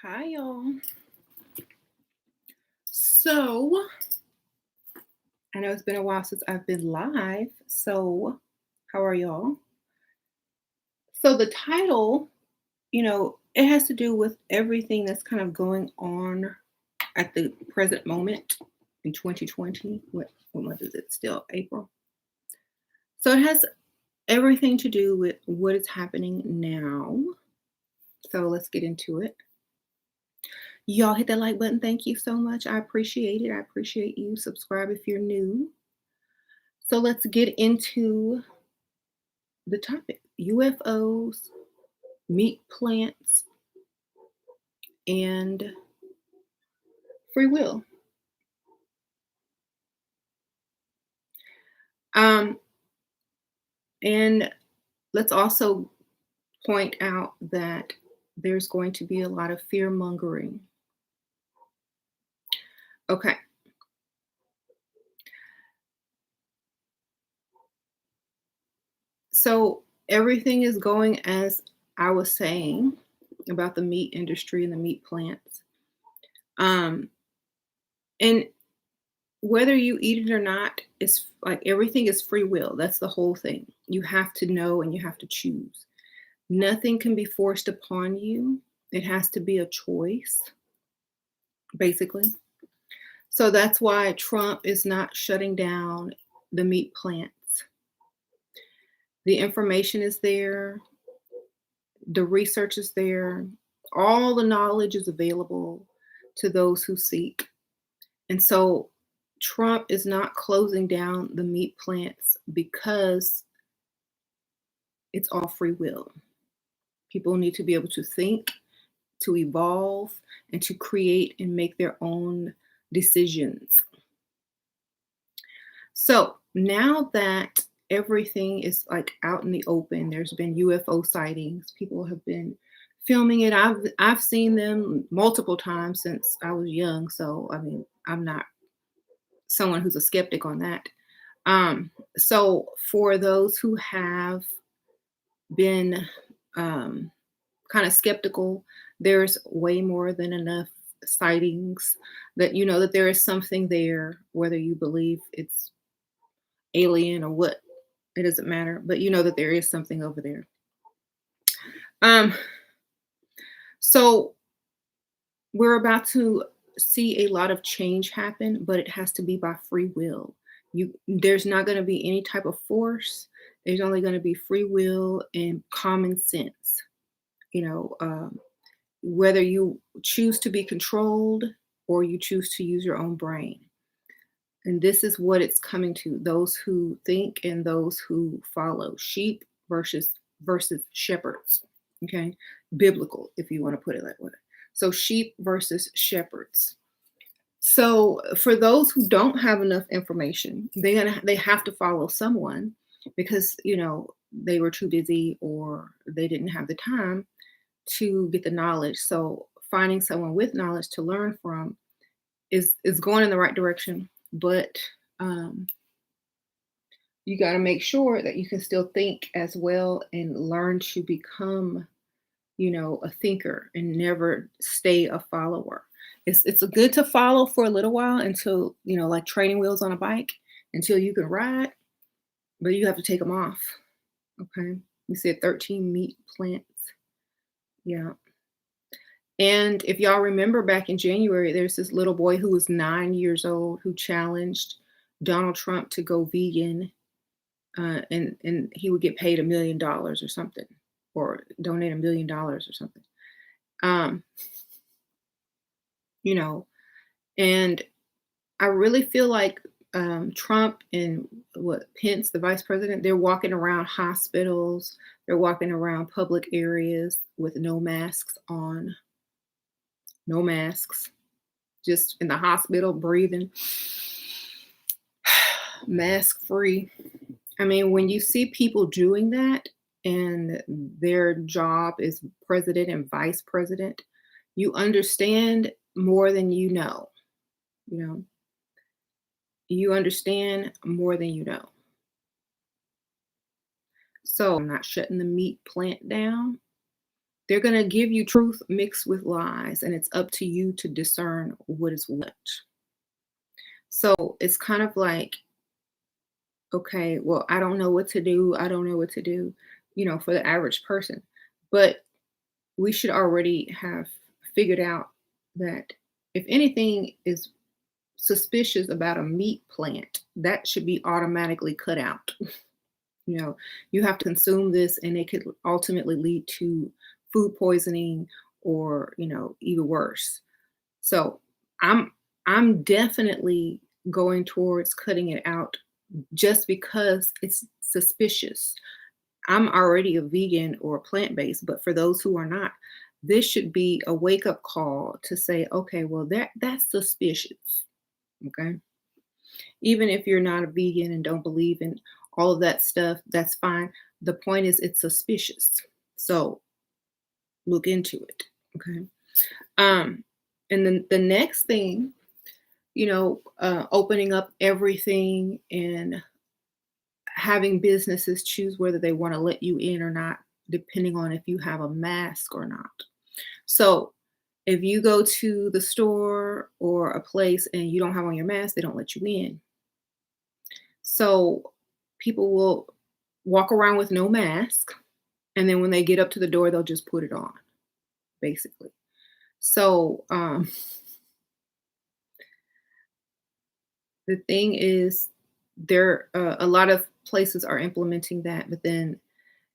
Hi, y'all. So, I know it's been a while since I've been live. So, how are y'all? So, the title, it has to do with everything that's kind of going on at the present moment in 2020. What month is it? Still April. So, it has everything to do with what is happening now. So, let's get into it. Y'all hit that like button. Thank you so much. I appreciate it. I appreciate you. Subscribe if you're new. So let's get into the topic: UFOs, meat plants, and free will. Um, and let's also point out that there's going to be a lot of fear mongering. Okay. So everything is going as I was saying about the meat industry and the meat plants. And whether you eat it or not, it's like everything is free will. That's the whole thing. You have to know and you have to choose. Nothing can be forced upon you. It has to be a choice, basically. So that's why Trump is not shutting down the meat plants. The information is there, the research is there, all the knowledge is available to those who seek. And so Trump is not closing down the meat plants because it's all free will. People need to be able to think, to evolve, and to create and make their own decisions. So now that everything is like out in the open, there's been UFO sightings. People have been filming it. I've seen them multiple times since I was young. So I mean, I'm not someone who's a skeptic on that. So for those who have been kind of skeptical, there's way more than enough sightings that you know that there is something there, whether you believe it's alien or what, it doesn't matter, but you know that there is something over there. Um, so we're about to see a lot of change happen, but it has to be by free will. There's not going to be any type of force. There's only going to be free will and common sense. You know, whether you choose to be controlled or you choose to use your own brain. And this is what it's coming to: those who think and those who follow. Sheep versus shepherds. Okay, biblical, if you want to put it that way. So sheep versus shepherds. So for those who don't have enough information, they have to follow someone because they were too busy or they didn't have the time to get the knowledge. So finding someone with knowledge to learn from is going in the right direction, but you got to make sure that you can still think as well and learn to become a thinker and never stay a follower. It's good to follow for a little while until like training wheels on a bike, until you can ride, but you have to take them off. Okay, you said 13 meat plants. Yeah. And if y'all remember back in January, there's this little boy who was 9 years old who challenged Donald Trump to go vegan, and he would get paid $1 million or something, or donate $1 million or something. And I really feel like Trump and Pence, the vice president, they're walking around hospitals, they're walking around public areas with no masks on. No masks, just in the hospital breathing, mask free. I mean, when you see people doing that and their job is president and vice president, you understand more than you know. You understand more than you know. So I'm not shutting the meat plant down. They're going to give you truth mixed with lies, and it's up to you to discern what is what. So it's kind of like, okay, well, I don't know what to do. I don't know what to do, for the average person. But we should already have figured out that if anything is suspicious about a meat plant, that should be automatically cut out. You have to consume this, and it could ultimately lead to food poisoning or, even worse. So I'm definitely going towards cutting it out just because it's suspicious. I'm already a vegan or plant-based, but for those who are not, this should be a wake-up call to say, okay, well, that's suspicious. Okay. Even if you're not a vegan and don't believe in all of that stuff, that's fine. The point is it's suspicious. So look into it. Okay. And then the next thing, opening up everything and having businesses choose whether they want to let you in or not, depending on if you have a mask or not. So if you go to the store or a place and you don't have on your mask, they don't let you in. So people will walk around with no mask, and then when they get up to the door, they'll just put it on, basically. So the thing is, there a lot of places are implementing that, but then,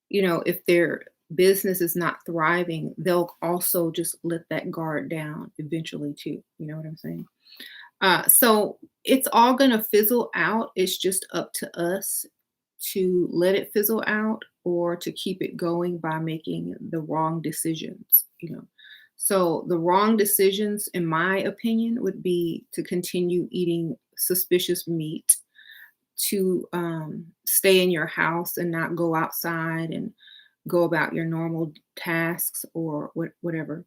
if their business is not thriving, they'll also just let that guard down eventually too. You know what I'm saying? So it's all going to fizzle out. It's just up to us to let it fizzle out or to keep it going by making the wrong decisions. So the wrong decisions, in my opinion, would be to continue eating suspicious meat, to stay in your house and not go outside and go about your normal tasks or whatever,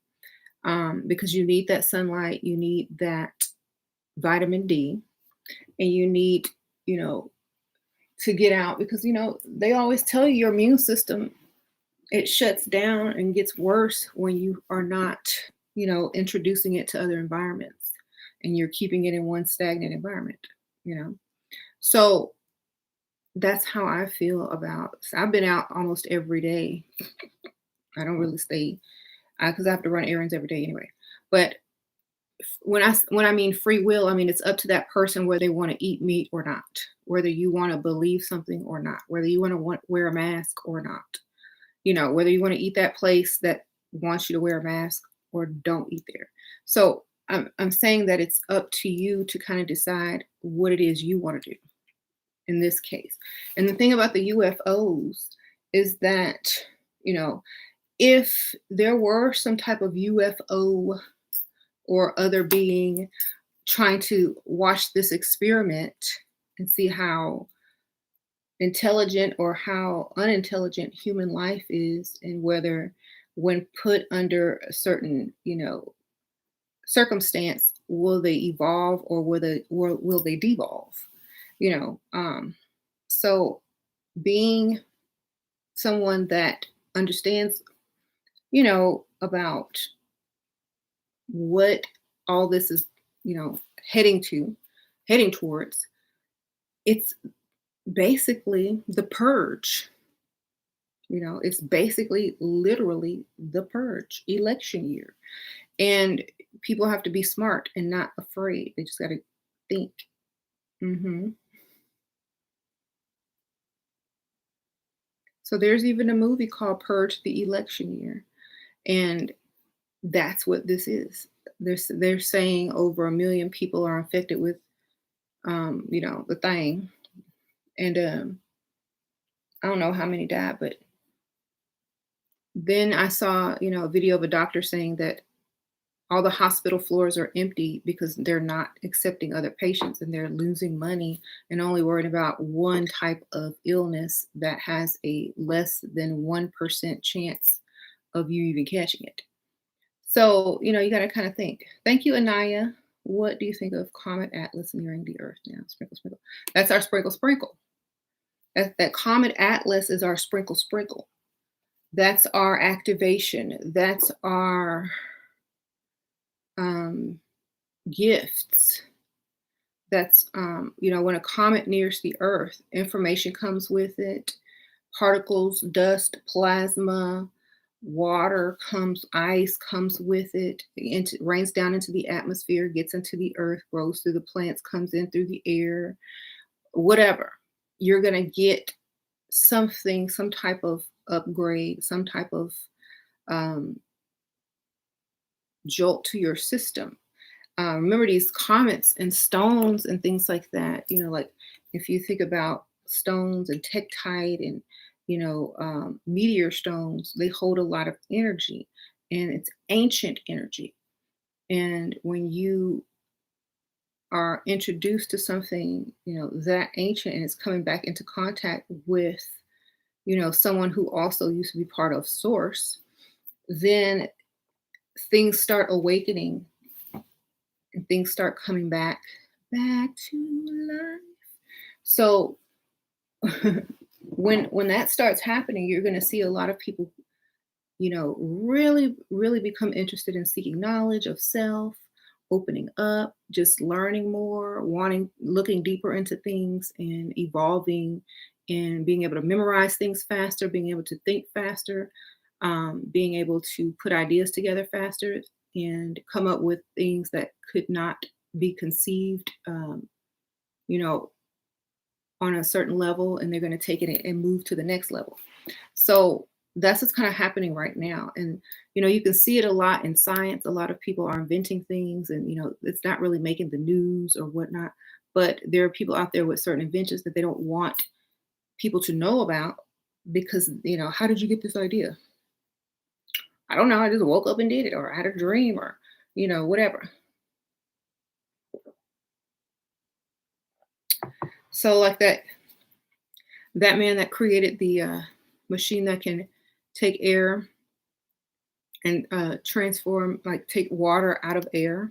because you need that sunlight, you need that vitamin D, and you need, to get out because, they always tell you your immune system, it shuts down and gets worse when you are not, introducing it to other environments and you're keeping it in one stagnant environment. So that's how I feel about. So I've been out almost every day. I don't really stay because I have to run errands every day anyway. But when I mean free will, I mean it's up to that person whether they want to eat meat or not, whether you want to believe something or not, whether you want to wear a mask or not, whether you want to eat that place that wants you to wear a mask or don't eat there. So I'm saying that it's up to you to kind of decide what it is you want to do in this case. And the thing about the UFOs is that, if there were some type of UFO or other being trying to watch this experiment and see how intelligent or how unintelligent human life is, and whether when put under a certain, circumstance, will they evolve or will they devolve? So being someone that understands, about what all this is, heading towards, it's basically the purge. It's basically literally the purge, election year. And people have to be smart and not afraid. They just got to think. So there's even a movie called Purge the Election Year. And that's what this is. They're saying over 1 million people are infected with, the thing. And I don't know how many died, but then I saw, a video of a doctor saying that all the hospital floors are empty because they're not accepting other patients and they're losing money and only worried about one type of illness that has a less than 1% chance of you even catching it. So, you got to kind of think. Thank you, Anaya. What do you think of Comet Atlas nearing the Earth now? Sprinkle, sprinkle. That's our sprinkle, sprinkle. That Comet Atlas is our sprinkle, sprinkle. That's our activation. That's our um, gifts. That's, when a comet nears the Earth, information comes with it. Particles, dust, plasma, water comes, ice comes with it. Rains down into the atmosphere, gets into the earth, grows through the plants, comes in through the air, whatever. You're going to get something, some type of upgrade, some type of um, jolt to your system. Remember these comets and stones and things like that. Like if you think about stones and tektite and meteor stones, they hold a lot of energy, and it's ancient energy. And when you are introduced to something that ancient, and it's coming back into contact with someone who also used to be part of source, then things start awakening and things start coming back to life. So when that starts happening, you're going to see a lot of people really really become interested in seeking knowledge of self, opening up, just learning more, wanting, looking deeper into things and evolving, and being able to memorize things faster, being able to think faster, being able to put ideas together faster and come up with things that could not be conceived, you know, on a certain level, and they're going to take it and move to the next level. So that's what's kind of happening right now. And, you can see it a lot in science. A lot of people are inventing things and, it's not really making the news or whatnot. But there are people out there with certain inventions that they don't want people to know about because, how did you get this idea? I don't know. I just woke up and did it, or I had a dream, or, whatever. So like that man that created the machine that can take air and transform, like take water out of air,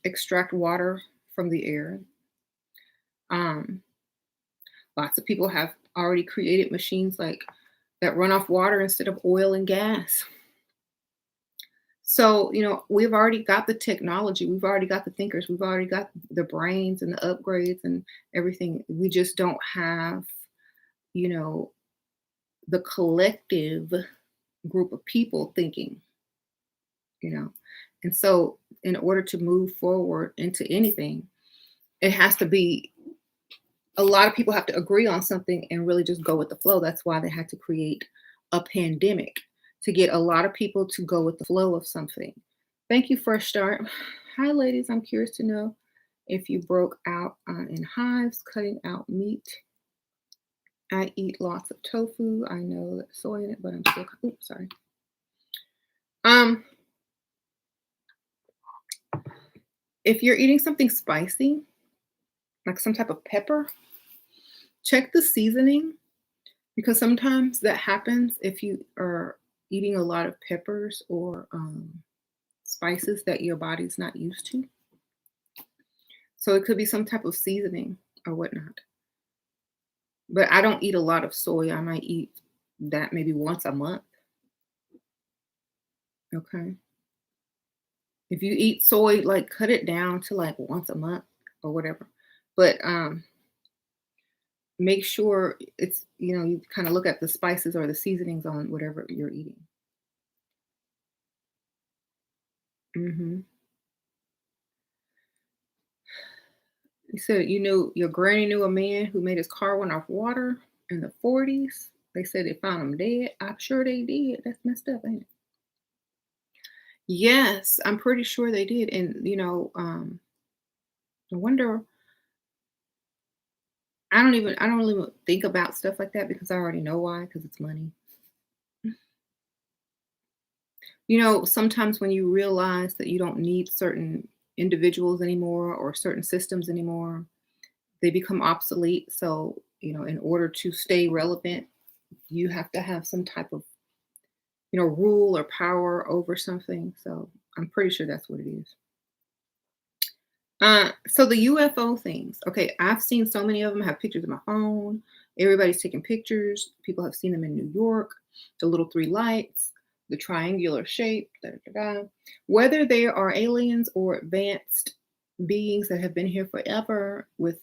extract water from the air. Um, Lots of people have already created machines like that run off water instead of oil and gas. So, we've already got the technology, we've already got the thinkers, we've already got the brains and the upgrades and everything. We just don't have, you know, the collective group of people thinking, you know. And so, in order to move forward into anything, it has to be a lot of people have to agree on something and really just go with the flow. That's why they had to create a pandemic to get a lot of people to go with the flow of something. Thank you, Fresh Start. Hi, ladies. I'm curious to know if you broke out in hives, cutting out meat. I eat lots of tofu. I know that soy in it, but I'm still. Oops, sorry. Um, if you're eating something spicy, like some type of pepper, check the seasoning, because sometimes that happens if you are eating a lot of peppers or spices that your body's not used to. So it could be some type of seasoning or whatnot. But I don't eat a lot of soy. I might eat that maybe once a month. Okay. If you eat soy, like cut it down to like once a month or whatever. But make sure it's, you kind of look at the spices or the seasonings on whatever you're eating. hmm You said your granny knew a man who made his car run off water in the 40s. They said they found him dead. I'm sure they did. That's messed up, ain't it? Yes, I'm pretty sure they did. And I wonder. I don't really think about stuff like that because I already know why. Because it's money. Sometimes when you realize that you don't need certain individuals anymore or certain systems anymore, they become obsolete. So, in order to stay relevant, you have to have some type of, rule or power over something. So I'm pretty sure that's what it is. So the UFO things. Okay, I've seen so many of them. I have pictures of my phone. Everybody's taking pictures. People have seen them in New York, the little three lights, the triangular shape, da, da, da. Whether they are aliens or advanced beings that have been here forever with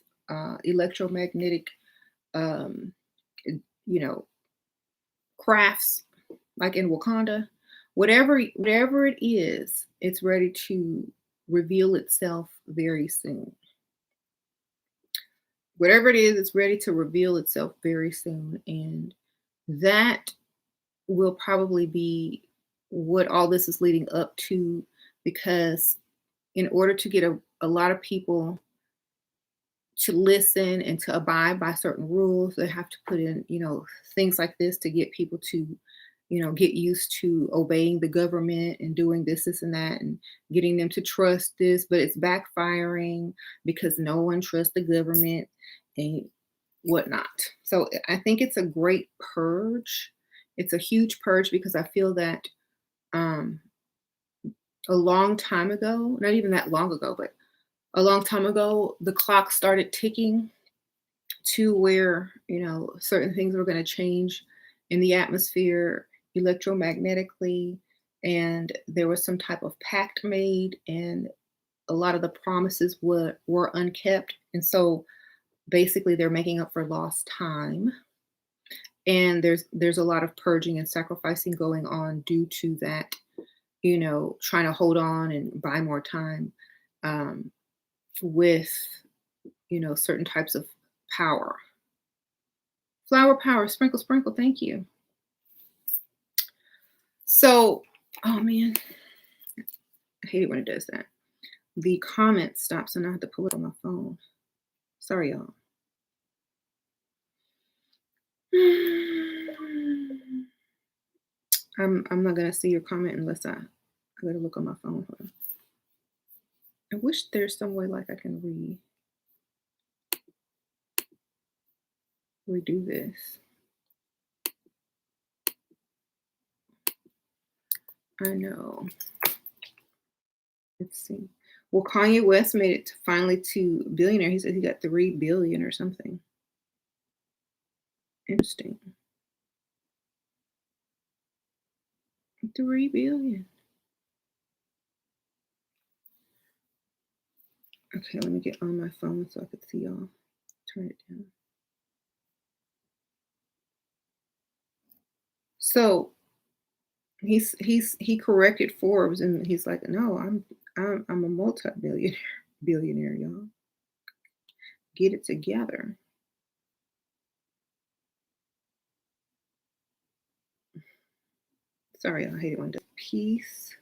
electromagnetic, um, you know, crafts like in Wakanda, whatever it is, it's ready to reveal itself very soon. Whatever it is, it's ready to reveal itself very soon, and that will probably be what all this is leading up to, because in order to get a lot of people to listen and to abide by certain rules, they have to put in, things like this to get people to, get used to obeying the government and doing this, and that, and getting them to trust this, but it's backfiring because no one trusts the government and whatnot. So I think it's a great purge. It's a huge purge because I feel that um, a long time ago, not even that long ago, but a long time ago, the clock started ticking to where, certain things were going to change in the atmosphere electromagnetically. And there was some type of pact made, and a lot of the promises were unkept. And so basically they're making up for lost time. And there's a lot of purging and sacrificing going on due to that, trying to hold on and buy more time with, certain types of power. Flower power, sprinkle, sprinkle, thank you. So, oh man, I hate it when it does that. The comment stops and I have to pull it on my phone. Sorry, y'all. I'm not gonna see your comment unless I gotta look on my phone. Hold on. I wish there's some way like I can redo this. I know. Let's see. Well, Kanye West made it finally to billionaire. He said he got 3 billion or something. Interesting. 3 billion. Okay, let me get on my phone so I could see y'all. Turn it down. So he corrected Forbes, and he's like, no, I'm a billionaire, y'all. Get it together. Sorry, I hate it when it does. Peace.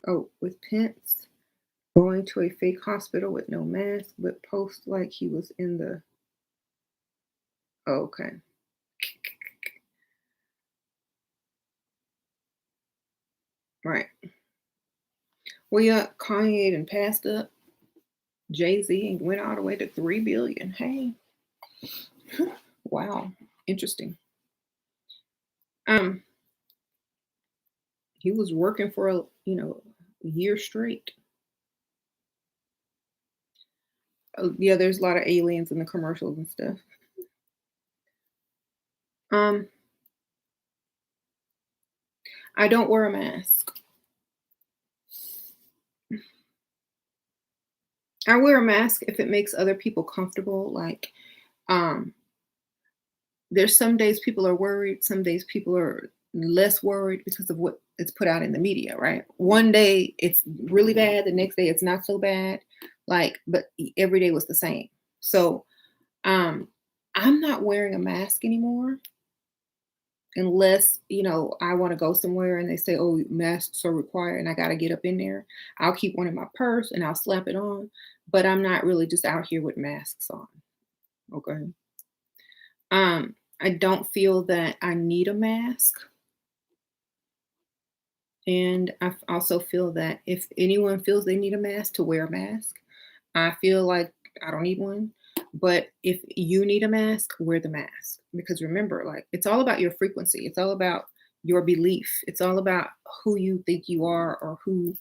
Oh, with Pence going to a fake hospital with no mask, but post like he was in the. Oh, okay. Right. Well, yeah, Kanye and passed up Jay-Z and went all the way to 3 billion. Hey. Wow. Interesting. He was working for a year straight. Yeah, there's a lot of aliens in the commercials and stuff. I don't wear a mask. I wear a mask if it makes other people comfortable. Like, there's some days people are worried, some days people are less worried because of what it's put out in the media, right? One day it's really bad, the next day it's not so bad. Like, but every day was the same. So I'm not wearing a mask anymore unless, I want to go somewhere and they say, oh, masks are required and I got to get up in there. I'll keep one in my purse and I'll slap it on, but I'm not really just out here with masks on. Okay. I don't feel that I need a mask. And I also feel that if anyone feels they need a mask, to wear a mask. I feel like I don't need one. But if you need a mask, wear the mask. Because remember, like, it's all about your frequency. It's all about your belief. It's all about who you think you are, or who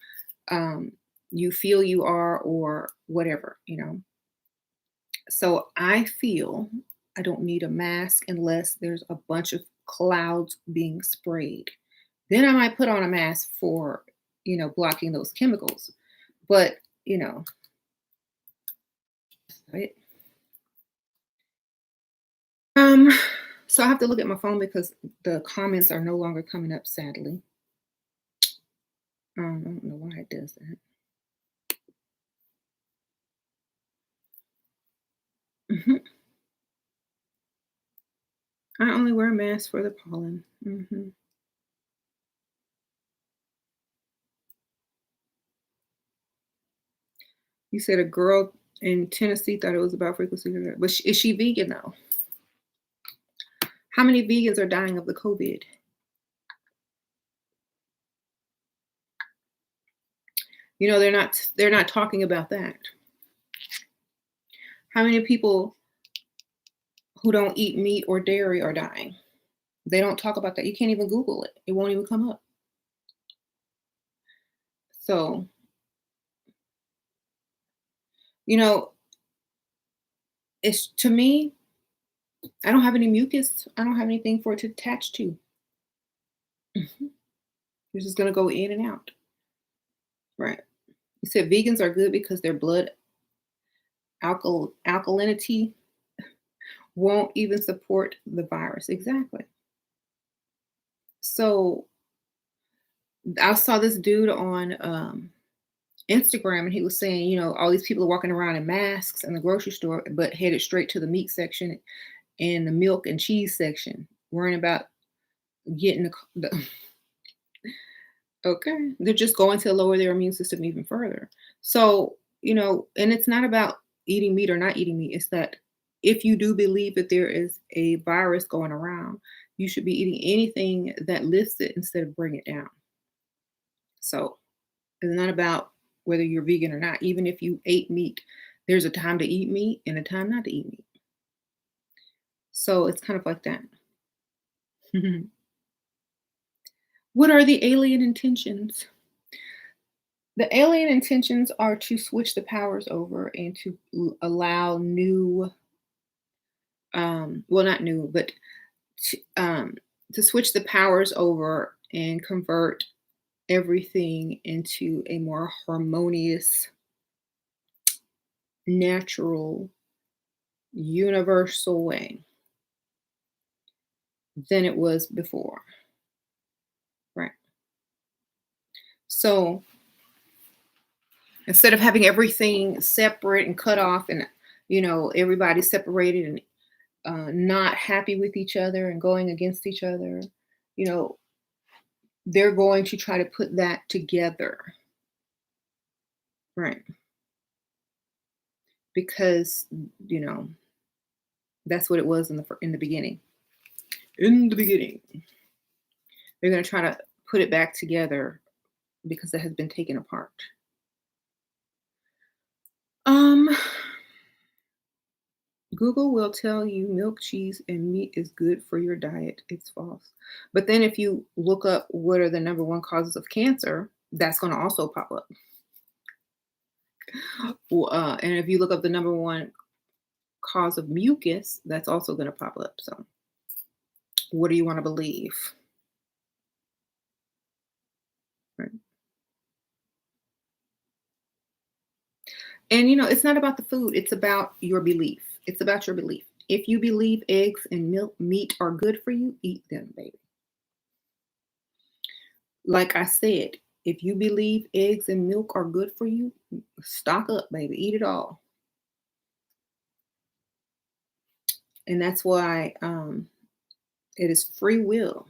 you feel you are, or whatever, So I feel I don't need a mask unless there's a bunch of clouds being sprayed. Then I might put on a mask for, blocking those chemicals. But, right? Um, so I have to look at my phone because the comments are no longer coming up, sadly. I don't know why it does that. Mhm. I only wear a mask for the pollen. You said a girl in Tennessee thought it was about frequency, but is she vegan though? How many vegans are dying of the COVID? They're not talking about that. How many people who don't eat meat or dairy are dying? They don't talk about that. You can't even Google it. It won't even come up. So, you know, it's to me, I don't have any mucus. I don't have anything for it to attach to. Mhm. It's just gonna go in and out. Right. You said vegans are good because their blood alkalinity won't even support the virus. Exactly. So I saw this dude on Instagram, and he was saying, all these people are walking around in masks in the grocery store, but headed straight to the meat section and the milk and cheese section, worrying about getting the okay. They're just going to lower their immune system even further. So, and it's not about eating meat or not eating meat. It's that if you do believe that there is a virus going around, you should be eating anything that lifts it instead of bring it down. So it's not about whether you're vegan or not. Even if you ate meat, there's a time to eat meat and a time not to eat meat. So it's kind of like that. What are the alien intentions? The alien intentions are to switch the powers over and to allow new, well, not new, but to switch the powers over and convert everything into a more harmonious, natural, universal way than it was before. Right. So instead of having everything separate and cut off and, everybody separated and not happy with each other and going against each other, you know, they're going to try to put that together. Right. Because, you know, that's what it was in the beginning. In the beginning. They're going to try to put it back together because it has been taken apart. Um Google will tell you milk, cheese, and meat is good for your diet. It's false. But then if you look up what are the number one causes of cancer, that's going to also pop up. And if you look up the number one cause of mucus, that's also going to pop up. So, what do you want to believe? Right. And it's not about the food; it's about your belief. It's about your belief. If you believe eggs and milk, meat are good for you, eat them, baby. Like I said, if you believe eggs and milk are good for you, stock up, baby. Eat it all. And that's why it is free will.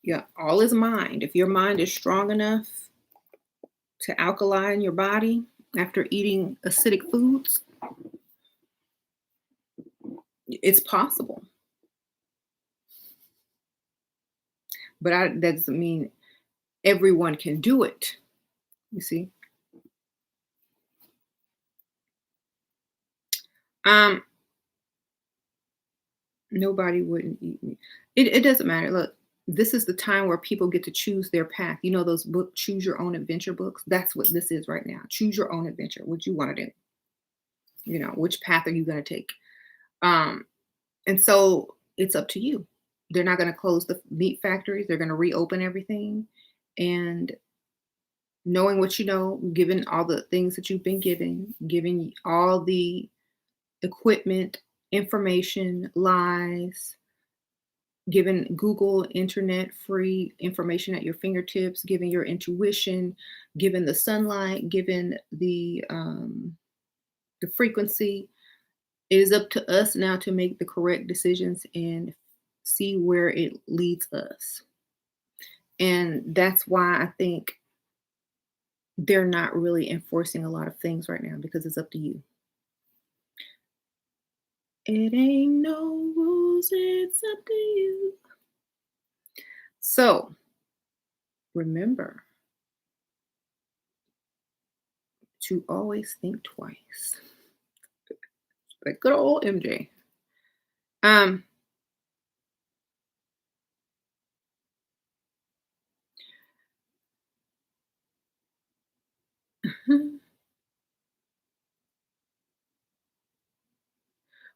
Yeah, all is mind. If your mind is strong enough to alkaline your body after eating acidic foods, it's possible. But that doesn't mean everyone can do it. You see? Um, Nobody wouldn't eat meat. It doesn't matter. Look, This is the time where people get to choose their path. You know those book choose your own adventure books? That's what this is right now. Choose your own adventure. What you want to do. Which path are you going to take? Um, and so it's up to you. They're not going to close the meat factories. They're going to reopen everything. And knowing what you know, given all the things that you've been given, giving all the equipment, information, lies, given Google, internet, free information at your fingertips, given your intuition, given the sunlight, given the frequency. It is up to us now to make the correct decisions and see where it leads us. And that's why I think they're not really enforcing a lot of things right now, because it's up to you. It ain't no rules, it's up to you. So remember to always think twice. Like good old MJ. Um,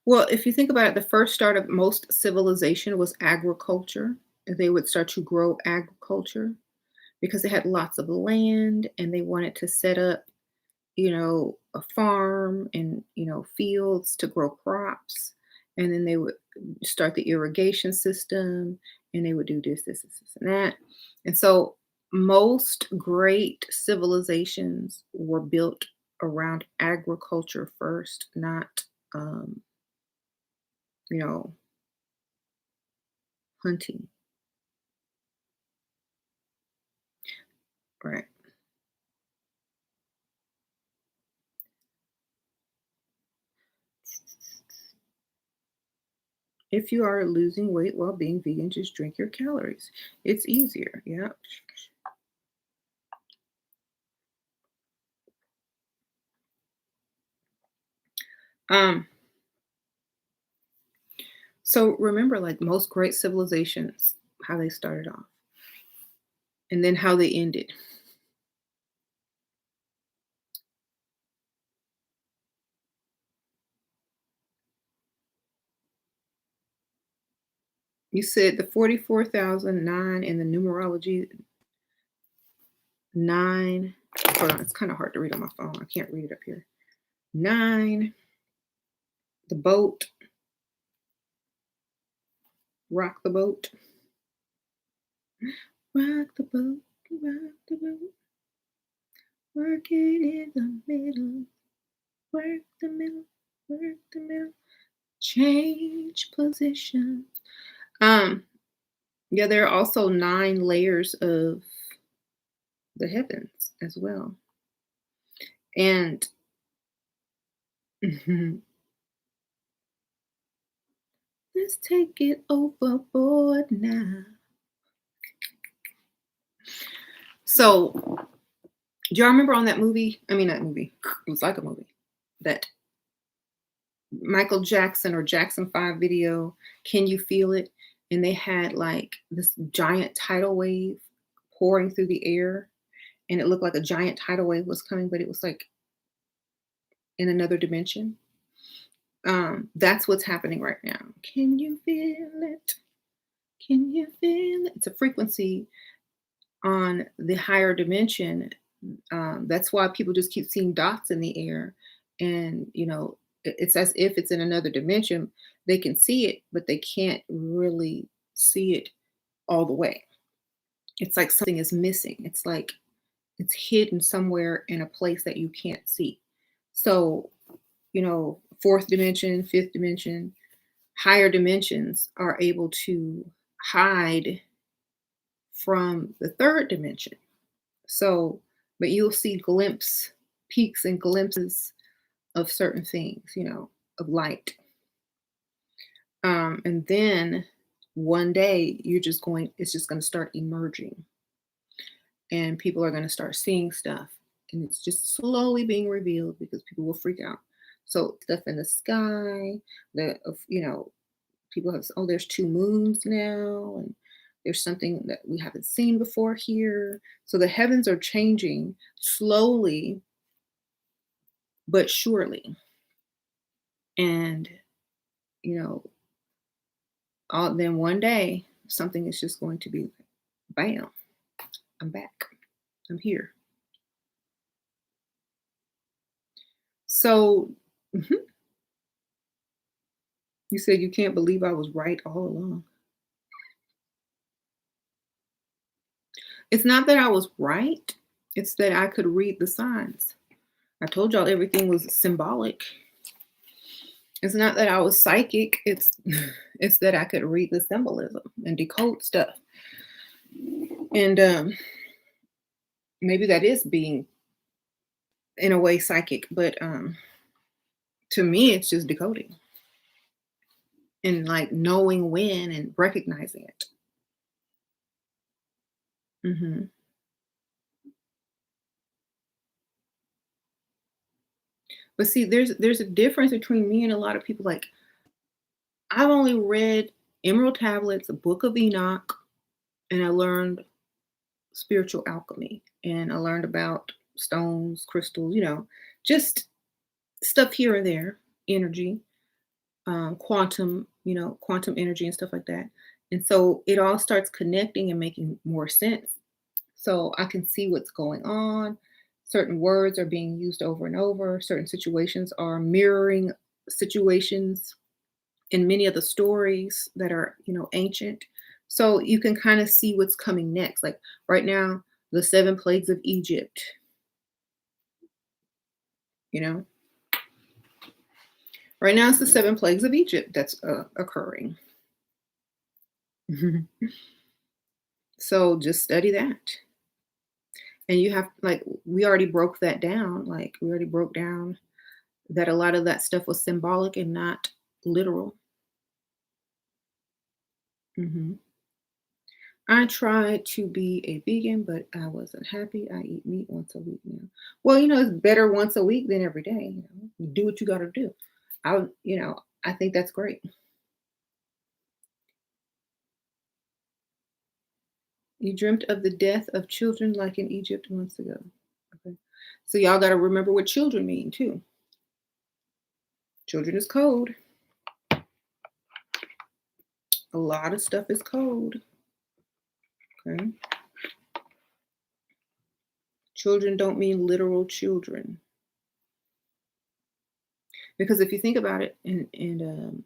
well, if you think about it, the first start of most civilization was agriculture. They would start to grow agriculture because they had lots of land and they wanted to set up, a farm and, fields to grow crops. And then they would start the irrigation system and they would do this, and that. And so most great civilizations were built around agriculture first, not, um, you know, hunting. Right. If you are losing weight while being vegan, just drink your calories. It's easier. Yeah. Um, so remember, like most great civilizations, how they started off and then how they ended. You said the 44,009 in the numerology nine. Hold on, it's kind of hard to read on my phone. I can't read it up here. Nine, the boat, rock the boat, rock the boat, rock the boat, work it in the middle, work the middle, work the middle, change positions. Um, yeah, there are also 9 layers of the heavens as well. And let's take it overboard now. So, do y'all remember on that movie? I mean, that movie, it was like a movie, that Michael Jackson or Jackson 5 video, Can You Feel It? And they had like this giant tidal wave pouring through the air. And it looked like a giant tidal wave was coming, but it was like in another dimension. That's what's happening right now. Can you feel it? Can you feel it? It's a frequency on the higher dimension. That's why people just keep seeing dots in the air. And, it's as if it's in another dimension. They can see it, but they can't really see it all the way. It's like something is missing. It's like it's hidden somewhere in a place that you can't see. So, fourth dimension, fifth dimension, higher dimensions are able to hide from the third dimension. So, but you'll see peaks and glimpses of certain things, of light. And then one day it's just going to start emerging and people are going to start seeing stuff and it's just slowly being revealed because people will freak out. So stuff in the sky, people have, oh, there's 2 moons now, and There's something that we haven't seen before here. So the heavens are changing slowly but surely. And, you know, then one day something is just going to be bam, I'm back. I'm here. So mhm, you said you can't believe I was right all along. It's not that I was right, it's that I could read the signs. I told y'all everything was symbolic. It's not that I was psychic, it's it's that I could read the symbolism and decode stuff. And maybe that is being in a way psychic, but to me it's just decoding and like knowing when and recognizing it. Hmm. But see, there's a difference between me and a lot of people. Like I've only read Emerald Tablets, a Book of Enoch, and I learned spiritual alchemy, and I learned about stones, crystals, just stuff here and there, energy, quantum, quantum energy and stuff like that. And so it all starts connecting and making more sense. So I can see what's going on. Certain words are being used over and over. Certain situations are mirroring situations in many of the stories that are, ancient. So you can kind of see what's coming next. Like right now, the seven plagues of Egypt, you know, right now it's the seven plagues of Egypt that's occurring. So just study that. And you have, like, we already broke that down. Like, we already broke down that a lot of that stuff was symbolic and not literal. Hmm. I tried to be a vegan, but I wasn't happy. I eat meat once a week now. Well, it's better once a week than every day. You do what you got to do. I think that's great. You dreamt of the death of children like in Egypt months ago. Okay. So y'all got to remember what children mean too. Children is code. A lot of stuff is code. Okay. Children don't mean literal children. Because if you think about it, and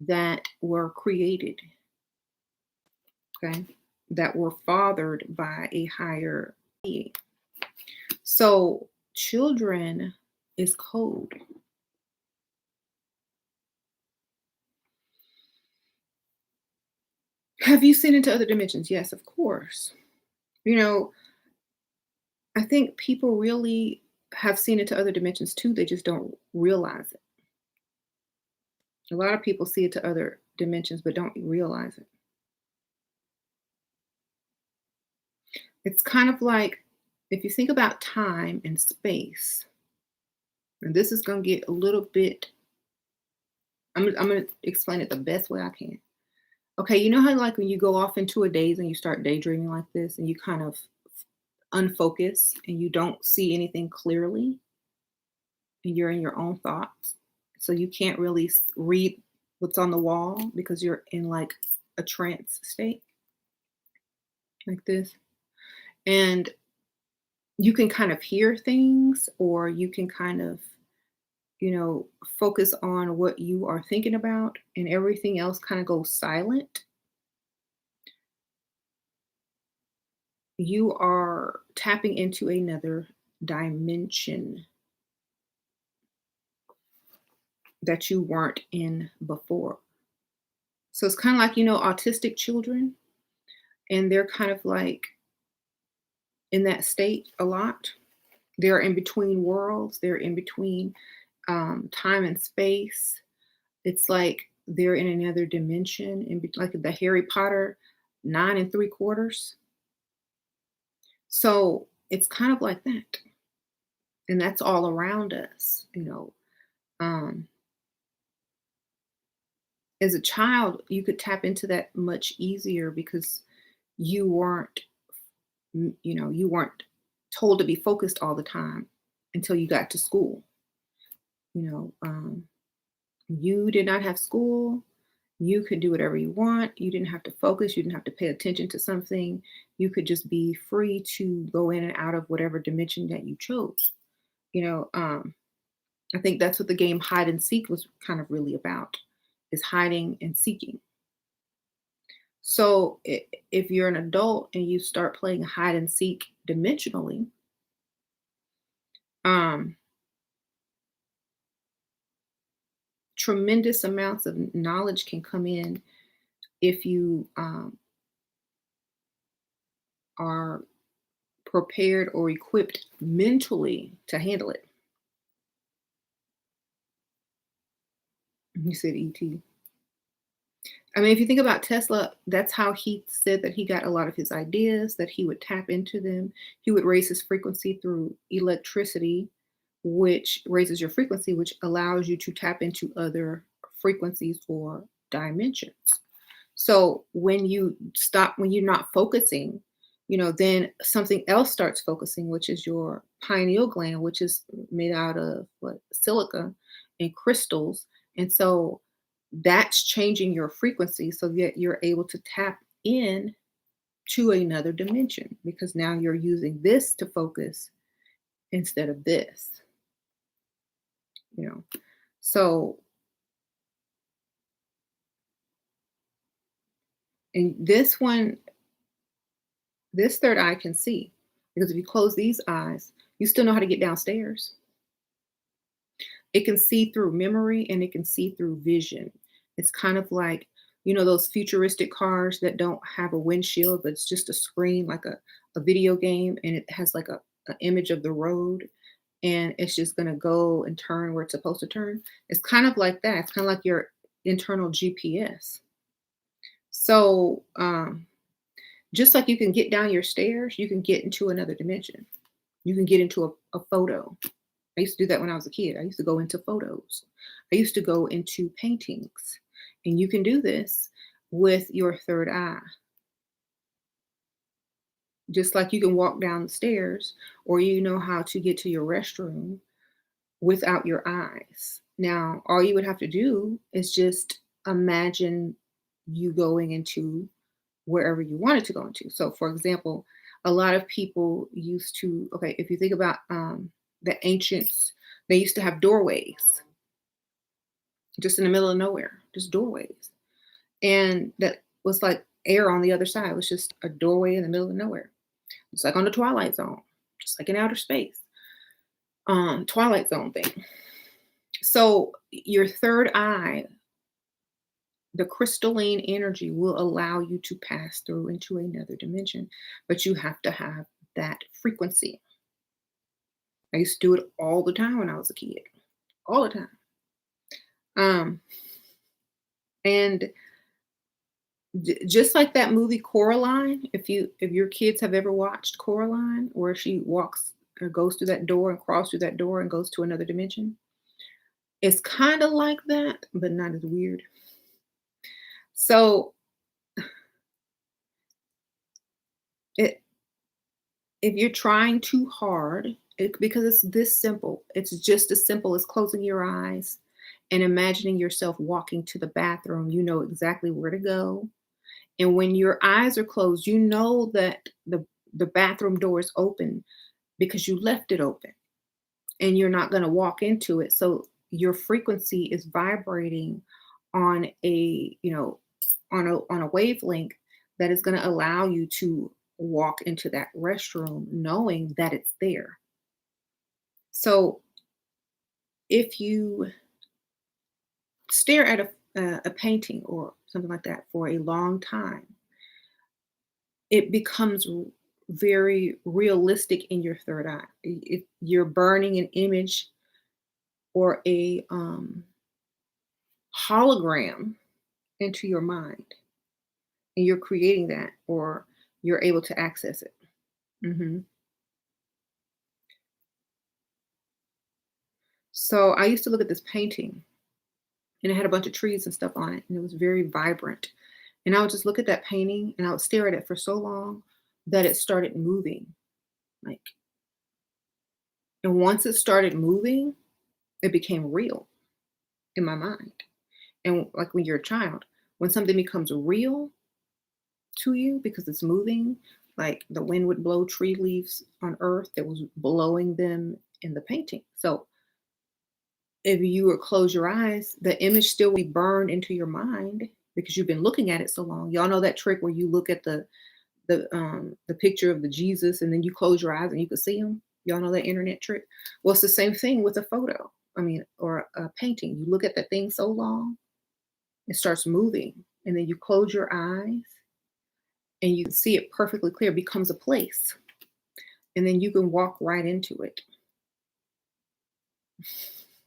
that were created, okay, that were fathered by a higher being. So children is code. Have you seen into other dimensions? Yes, of course. You know, I think people really have seen into other dimensions too. They just don't realize it. A lot of people see it to other dimensions, but don't realize it. It's kind of like if you think about time and space, and this is going to get a little bit, I'm going to explain it the best way I can. Okay, you know how like when you go off into a daze and you start daydreaming like this and you kind of unfocus and you don't see anything clearly and you're in your own thoughts. So you can't really read what's on the wall because you're in like a trance state like this. And you can kind of hear things or you can kind of, focus on what you are thinking about and everything else kind of goes silent. You are tapping into another dimension that you weren't in before. So it's kind of like, autistic children, and they're kind of like in that state a lot. They're in between worlds, they're in between time and space. It's like they're in another dimension, like the Harry Potter 9 3/4. So it's kind of like that. And that's all around us. Um, as a child, you could tap into that much easier because you weren't, you weren't told to be focused all the time until you got to school. You know, you did not have school. You could do whatever you want. You didn't have to focus. You didn't have to pay attention to something. You could just be free to go in and out of whatever dimension that you chose. You know, I think that's what the game hide and seek was kind of really about, is hiding and seeking. So if you're an adult and you start playing hide and seek dimensionally, um, tremendous amounts of knowledge can come in if you are prepared or equipped mentally to handle it. You said ET. I mean, if you think about Tesla, that's how he said that he got a lot of his ideas, that he would tap into them. He would raise his frequency through electricity, which raises your frequency, which allows you to tap into other frequencies or dimensions. So when you're not focusing, then something else starts focusing, which is your pineal gland, which is made out of what, silica and crystals. And so that's changing your frequency so that you're able to tap in to another dimension because now you're using this to focus instead of this, you know. So, and this third eye can see because if you close these eyes, you still know how to get downstairs. It can see through memory and it can see through vision. It's kind of like, those futuristic cars that don't have a windshield, but it's just a screen, like a video game, and it has like an image of the road, and it's just going to go and turn where it's supposed to turn. It's kind of like that. It's kind of like your internal GPS. So, just like you can get down your stairs, you can get into another dimension. You can get into a photo. I used to do that when I was a kid. I used to go into photos. I used to go into paintings. And you can do this with your third eye. Just like you can walk down the stairs or you know how to get to your restroom without your eyes. Now, all you would have to do is just imagine you going into wherever you wanted to go into. So, for example, a lot of people used to, okay, if you think about the ancients, they used to have doorways just in the middle of nowhere, just doorways. And that was like air on the other side. It was just a doorway in the middle of nowhere. It's like on the Twilight Zone, just like in outer space. Twilight Zone thing. So your third eye, the crystalline energy will allow you to pass through into another dimension, but you have to have that frequency. I used to do it all the time when I was a kid, all the time. And just like that movie Coraline, if your kids have ever watched Coraline, where she walks or goes through that door and crosses through that door and goes to another dimension, it's kind of like that, but not as weird. So if you're trying too hard, because it's this simple, it's just as simple as closing your eyes and imagining yourself walking to the bathroom. You know exactly where to go. And when your eyes are closed, you know that the bathroom door is open because you left it open and you're not going to walk into it. So your frequency is vibrating on on a wavelength that is going to allow you to walk into that restroom knowing that it's there. So if you stare at a painting or something like that for a long time, it becomes very realistic in your third eye. You're burning an image or a hologram into your mind, and you're creating that, or you're able to access it. hmm So I used to look at this painting, and it had a bunch of trees and stuff on it, and it was very vibrant. And I would just look at that painting, and I would stare at it for so long that it started moving. Like, and once it started moving, it became real in my mind. And like when you're a child, when something becomes real to you because it's moving, like the wind would blow tree leaves on earth that was blowing them in the painting. So if you would close your eyes, the image still will be burned into your mind because you've been looking at it so long. Y'all know that trick where you look at the picture of the Jesus and then you close your eyes and you can see him. Y'all know that internet trick. Well, it's the same thing with a photo. I mean, or a painting. You look at that thing so long, it starts moving, and then you close your eyes and you see it perfectly clear. It becomes a place, and then you can walk right into it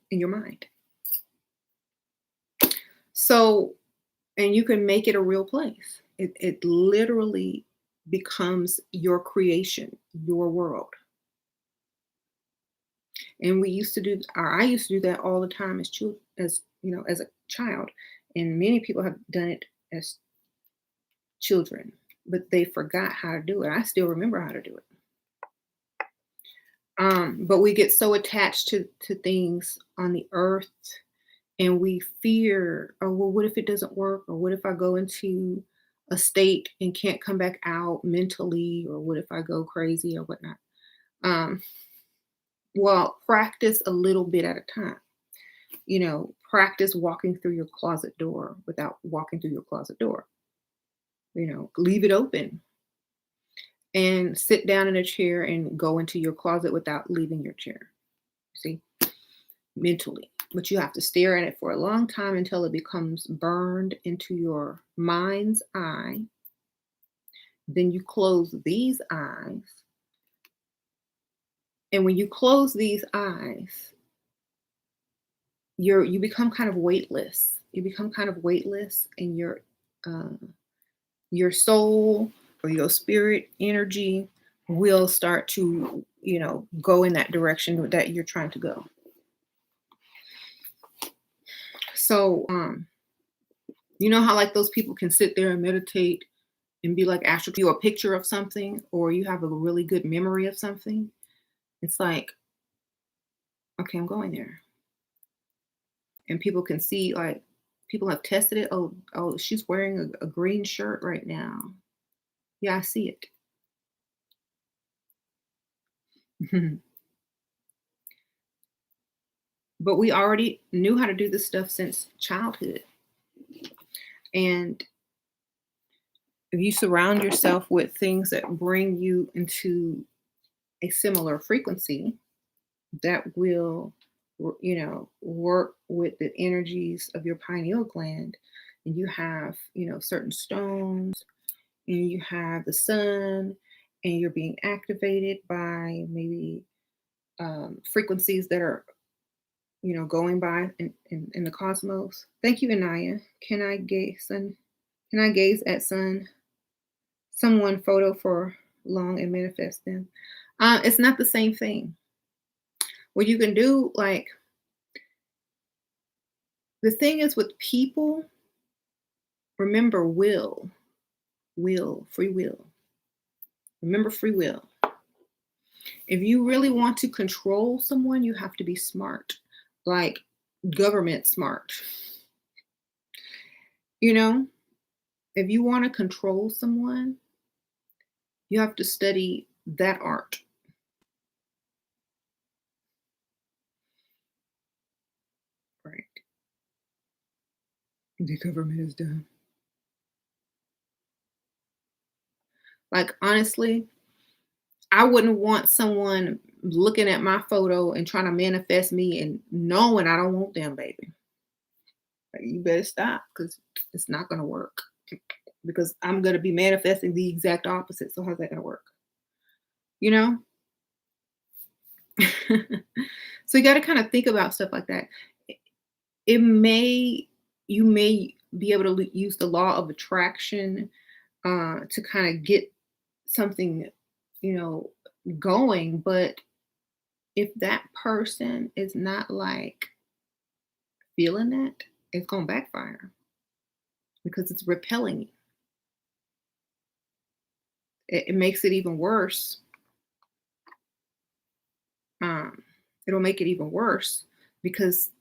in your mind. So, and you can make it a real place. It literally becomes your creation, your world. And we used to do, or I used to do that all the time as as a child, and many people have done it as children, but they forgot how to do it. I still remember how to do it. But we get so attached to things on the earth, and we fear, oh, well, what if it doesn't work? Or what if I go into a state and can't come back out mentally? Or what if I go crazy or whatnot? Well, practice a little bit at a time. Practice walking through your closet door without walking through your closet door. Leave it open and sit down in a chair and go into your closet without leaving your chair. See, mentally. But you have to stare at it for a long time until it becomes burned into your mind's eye. Then you close these eyes. And when you close these eyes, you become kind of weightless. You become kind of weightless, and your soul or your spirit energy will start to, go in that direction that you're trying to go. So, you know how like those people can sit there and meditate and be like astral, a picture of something, or you have a really good memory of something. It's like, okay, I'm going there. And people can see, like, people have tested it. Oh, she's wearing a green shirt right now. Yeah, I see it. But we already knew how to do this stuff since childhood. And if you surround yourself with things that bring you into a similar frequency, that will, work with the energies of your pineal gland, and you have, certain stones, and you have the sun, and you're being activated by maybe frequencies that are, going by in the cosmos. Thank you, Anaya. Can I gaze at someone photo for long and manifest them? It's not the same thing. What you can do, like, the thing is with people, remember free will. Remember free will. If you really want to control someone, you have to be smart, like government smart. If you want to control someone, you have to study that art. Right. The government is dumb. Like, honestly, I wouldn't want someone looking at my photo and trying to manifest me and knowing I don't want them, baby. Like, you better stop, because it's not going to work. Because I'm going to be manifesting the exact opposite. So how's that going to work? So you got to kind of think about stuff like that. You may be able to use the law of attraction to kind of get something, going. But if that person is not like feeling that, it's going to backfire because it's repelling you. It makes it even worse. Um, it'll make it even worse because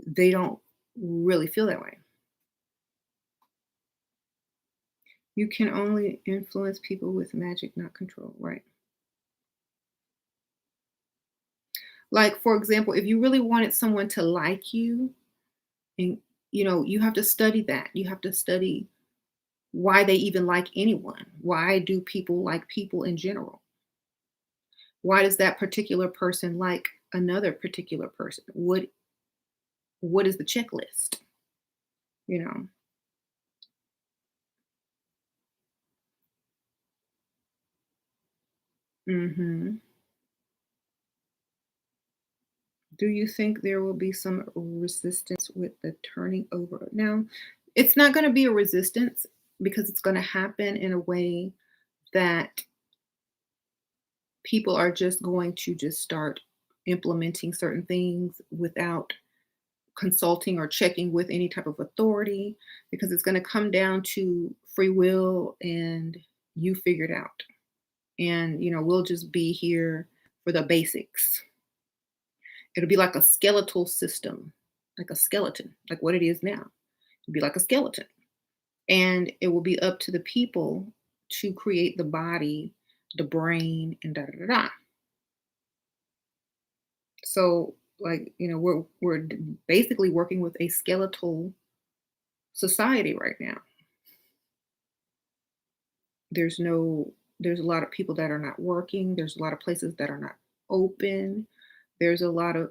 they don't really feel that way. You can only influence people with magic, not control, right? Like, for example, if you really wanted someone to like you, and you have to study that. You have to study why they even like anyone. Why do people like people in general? Why does that particular person like another particular person? What is the checklist? You know. Mhm. Do you think there will be some resistance with the turning over? Now, it's not going to be a resistance because it's going to happen in a way that people are just going to just start implementing certain things without consulting or checking with any type of authority because it's going to come down to free will and you figure it out. And, we'll just be here for the basics. It'll be like a skeletal system, like a skeleton, like what it is now. It'll be like a skeleton. And it will be up to the people to create the body, the brain, and da da da da. So, like, we're basically working with a skeletal society right now. There's no there's a lot of people that are not working. There's a lot of places that are not open. There's a lot of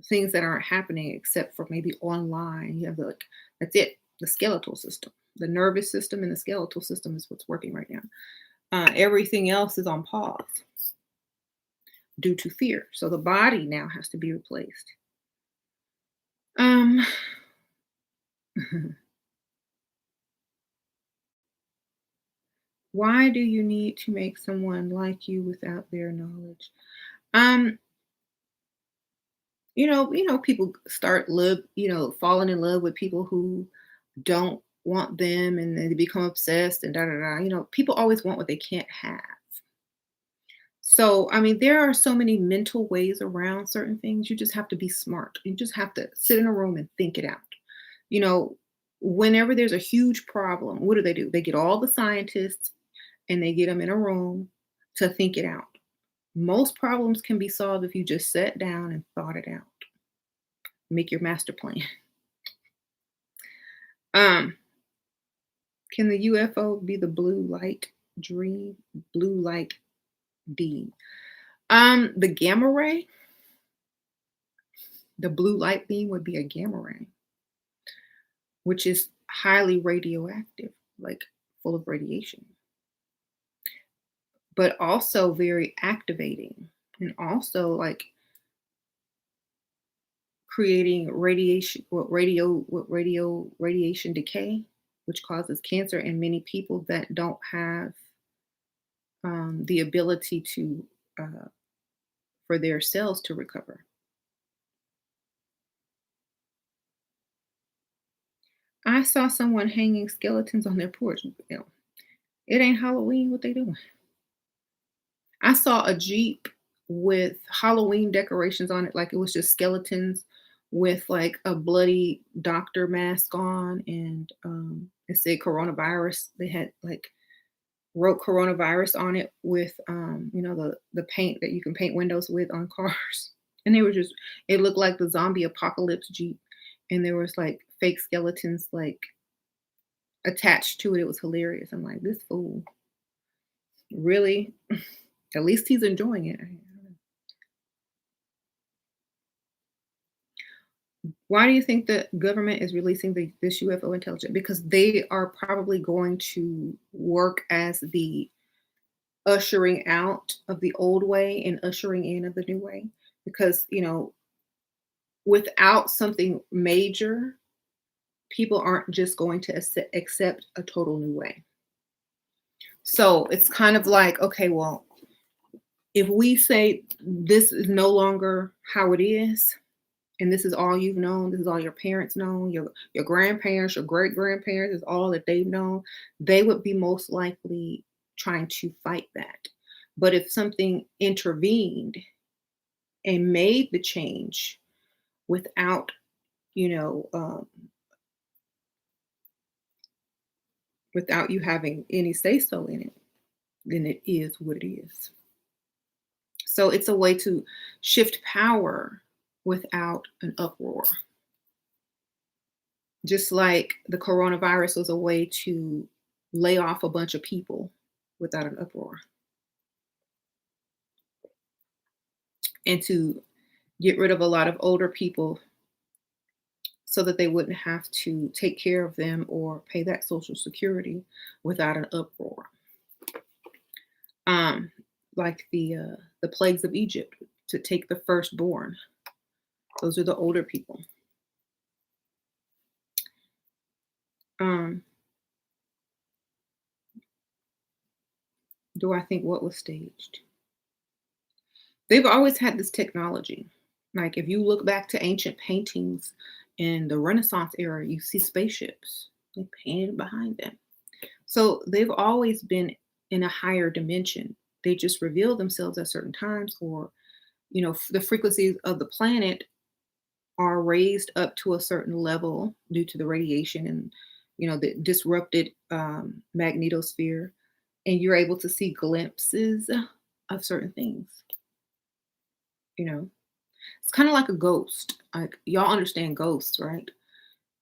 things that aren't happening except for maybe online. You have that's it, the skeletal system. The nervous system and the skeletal system is what's working right now. Everything else is on pause due to fear. So the body now has to be replaced. Um, why do you need to make someone like you without their knowledge? Um, people start falling in love with people who don't want them and they become obsessed and da da da. People always want what they can't have. So, I mean, there are so many mental ways around certain things. You just have to be smart. You just have to sit in a room and think it out. You know, Whenever there's a huge problem, what do? They get all the scientists and they get them in a room to think it out. Most problems can be solved if you just sat down and thought it out. Make your master plan. Um, can the UFO be the blue light dream? Blue light beam. The gamma ray, the blue light beam would be a gamma ray, which is highly radioactive, like full of radiation, but also very activating and also like creating radiation decay, which causes cancer in many people that don't have the ability to for their cells to recover. I saw someone hanging skeletons on their porch. It ain't Halloween. What they doing? I saw a Jeep with Halloween decorations on it, like it was just skeletons with like a bloody doctor mask on, and it said coronavirus. They had like wrote coronavirus on it with the paint that you can paint windows with on cars. And they were just it looked like the zombie apocalypse Jeep. And there was like fake skeletons like attached to it. It was hilarious. I'm like, this fool. Really? At least he's enjoying it. Why do you think the government is releasing this UFO intelligence? Because they are probably going to work as the ushering out of the old way and ushering in of the new way. Because, without something major, people aren't just going to accept a total new way. So it's kind of like, okay, well, if we say this is no longer how it is, and this is all you've known, this is all your parents know, your grandparents, your great grandparents, is all that they've known, they would be most likely trying to fight that. But if something intervened and made the change without, you know, without you having any say so in it, then it is what it is. So it's a way to shift power without an uproar. Just like the coronavirus was a way to lay off a bunch of people without an uproar, and to get rid of a lot of older people so that they wouldn't have to take care of them or pay that social security without an uproar. Um, like the plagues of Egypt, to take the firstborn. Those are the older people. Um, do I think what was staged? They've always had this technology. Like if you look back to ancient paintings in the Renaissance era, you see spaceships. They painted behind them. So they've always been in a higher dimension. They just reveal themselves at certain times, or the frequencies of the planet are raised up to a certain level due to the radiation and the disrupted magnetosphere, and you're able to see glimpses of certain things. It's kind of like a ghost. Like, y'all understand ghosts, right?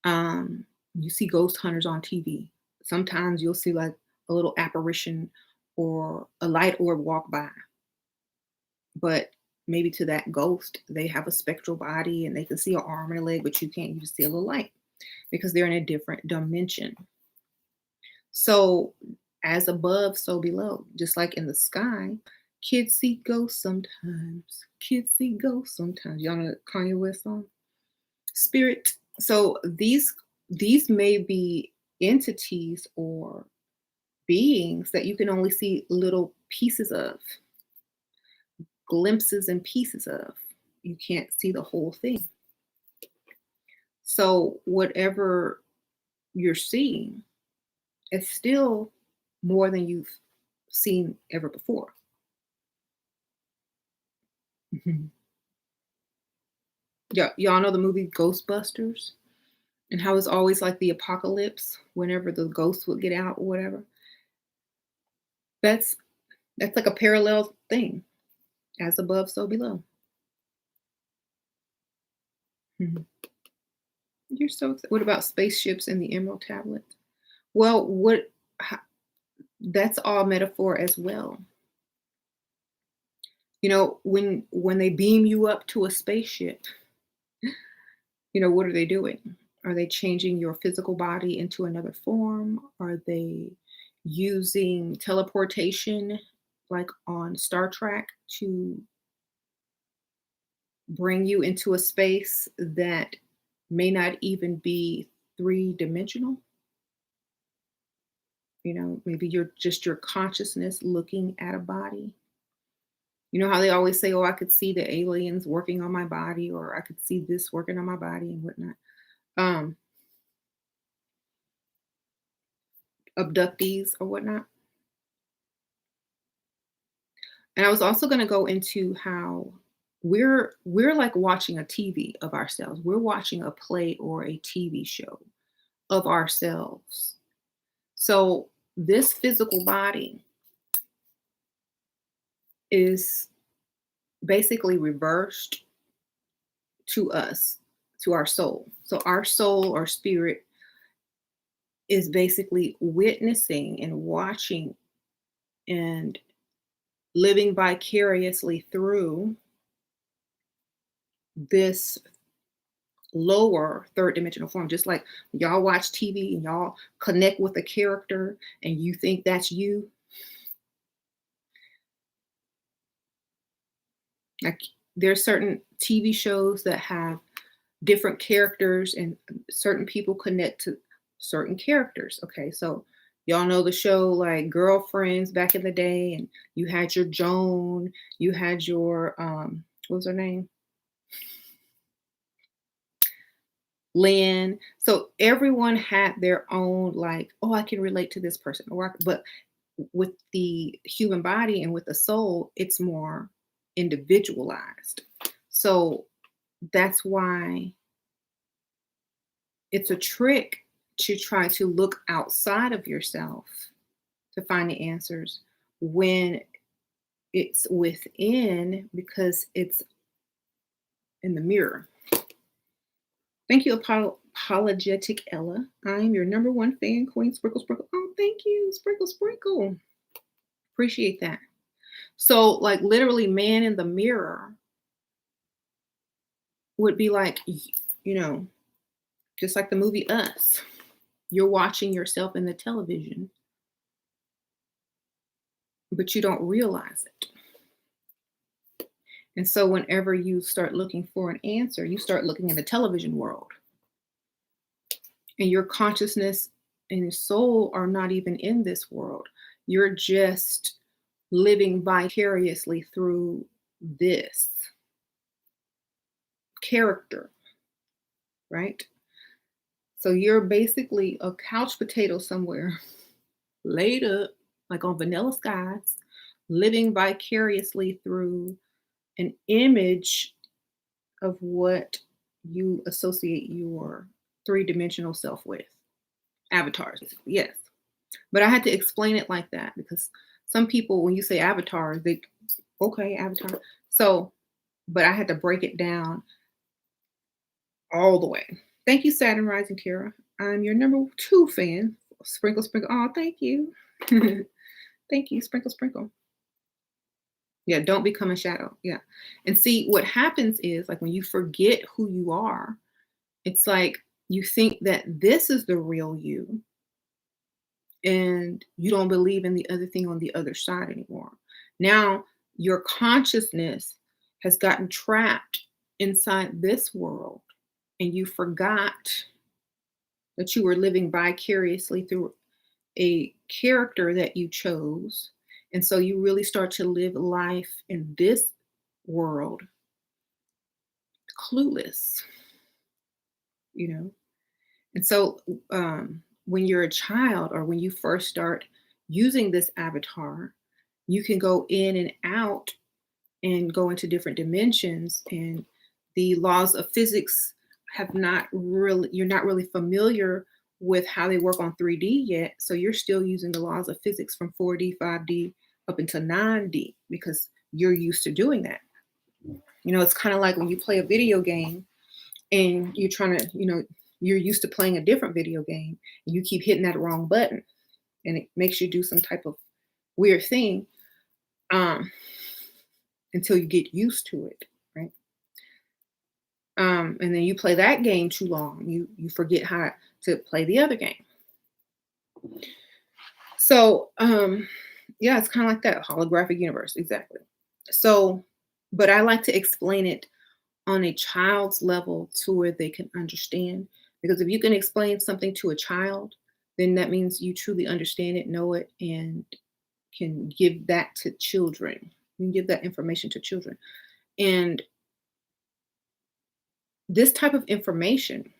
You see ghost hunters on TV. Sometimes you'll see like a little apparition or a light orb walk by, but maybe to that ghost, they have a spectral body and they can see an arm and a leg, but you can't. You just see a little light because they're in a different dimension. So as above, so below. Just like in the sky, kids see ghosts sometimes. Kids see ghosts sometimes. Y'all know the Kanye West song? Spirit. So these may be entities or beings that you can only see little pieces of, glimpses and pieces of. You can't see the whole thing. So whatever you're seeing, it's still more than you've seen ever before. Yeah, y'all know the movie Ghostbusters, and how it's always like the apocalypse whenever the ghosts would get out or whatever. That's like a parallel thing. As above, so below. Mhm. You're so excited. What about spaceships and the Emerald Tablet? Well, that's all metaphor as well. When they beam you up to a spaceship, what are they doing? Are they changing your physical body into another form? Are they using teleportation, like on Star Trek, to bring you into a space that may not even be three-dimensional? Maybe you're just your consciousness looking at a body. You know how they always say, oh, I could see the aliens working on my body, or I could see this working on my body and whatnot. Abductees or whatnot. And I was also going to go into how we're like watching a TV of ourselves. We're watching a play or a TV show of ourselves. So this physical body is basically reversed to us, to our soul. So our soul or spirit is basically witnessing and watching and living vicariously through this lower third dimensional form. Just like y'all watch TV and y'all connect with a character and you think that's you. Like there's certain TV shows that have different characters and certain people connect to certain characters. Okay, so y'all know the show like Girlfriends back in the day, and you had your Joan, you had your what was her name? Lynn. So everyone had their own, like, oh, I can relate to this person. But with the human body and with the soul, it's more individualized. So that's why it's a trick to try to look outside of yourself to find the answers when it's within, because it's in the mirror. Thank you, Apologetic Ella. I'm your number one fan, Queen Sprinkle Sprinkle. Oh, thank you, Sprinkle Sprinkle. Appreciate that. So, like, literally, man in the mirror would be like, you know, just like the movie Us. You're watching yourself in the television, but you don't realize it. And so, whenever you start looking for an answer, you start looking in the television world. And your consciousness and your soul are not even in this world. You're just living vicariously through this character, right? So you're basically a couch potato somewhere, laid up like on Vanilla Skies, living vicariously through an image of what you associate your three-dimensional self with. Avatars, basically, yes. But I had to explain it like that because some people, when you say avatar, they, okay, avatar. So, but I had to break it down all the way. Thank you, Saturn Rising Kira. I'm your number 2 fan. Sprinkle, sprinkle. Oh, thank you. Thank you, sprinkle, sprinkle. Yeah, don't become a shadow. Yeah. And see, what happens is, like, when you forget who you are, it's like you think that this is the real you, and you don't believe in the other thing on the other side anymore. Now, your consciousness has gotten trapped inside this world, and you forgot that you were living vicariously through a character that you chose. And so you really start to live life in this world clueless, you know? And so when you're a child or when you first start using this avatar, you can go in and out and go into different dimensions, and the laws of physics have not really, you're not really familiar with how they work on 3D yet. So you're still using the laws of physics from 4D, 5D up into 9D because you're used to doing that. You know, it's kind of like when you play a video game and you're trying to, you know, you're used to playing a different video game and you keep hitting that wrong button and it makes you do some type of weird thing until you get used to it, right? And then you play that game too long, you forget how to play the other game. So yeah, it's kind of like that holographic universe, exactly. So, but I like to explain it on a child's level to where they can understand. Because if you can explain something to a child, then that means you truly understand it, know it, and can give that to children. You can give that information to children. And this type of information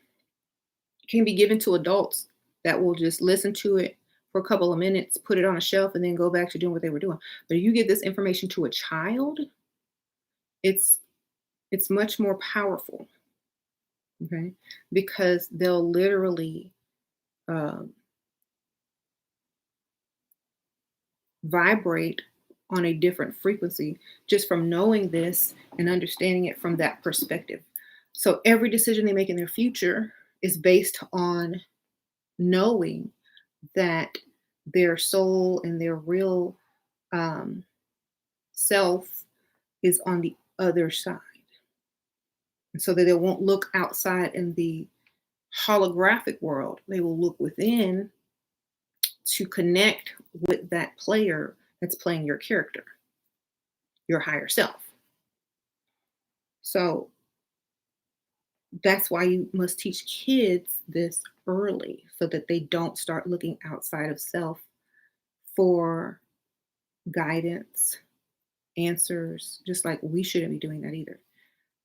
can be given to adults that will just listen to it for a couple of minutes, put it on a shelf, and then go back to doing what they were doing. But if you give this information to a child, it's much more powerful, okay? Because they'll literally vibrate on a different frequency just from knowing this and understanding it from that perspective. So every decision they make in their future is based on knowing that their soul and their real self is on the other side. And so that they won't look outside in the holographic world. They will look within to connect with that player that's playing your character, your higher self. So that's why you must teach kids this early so that they don't start looking outside of self for guidance, answers, just like we shouldn't be doing that either.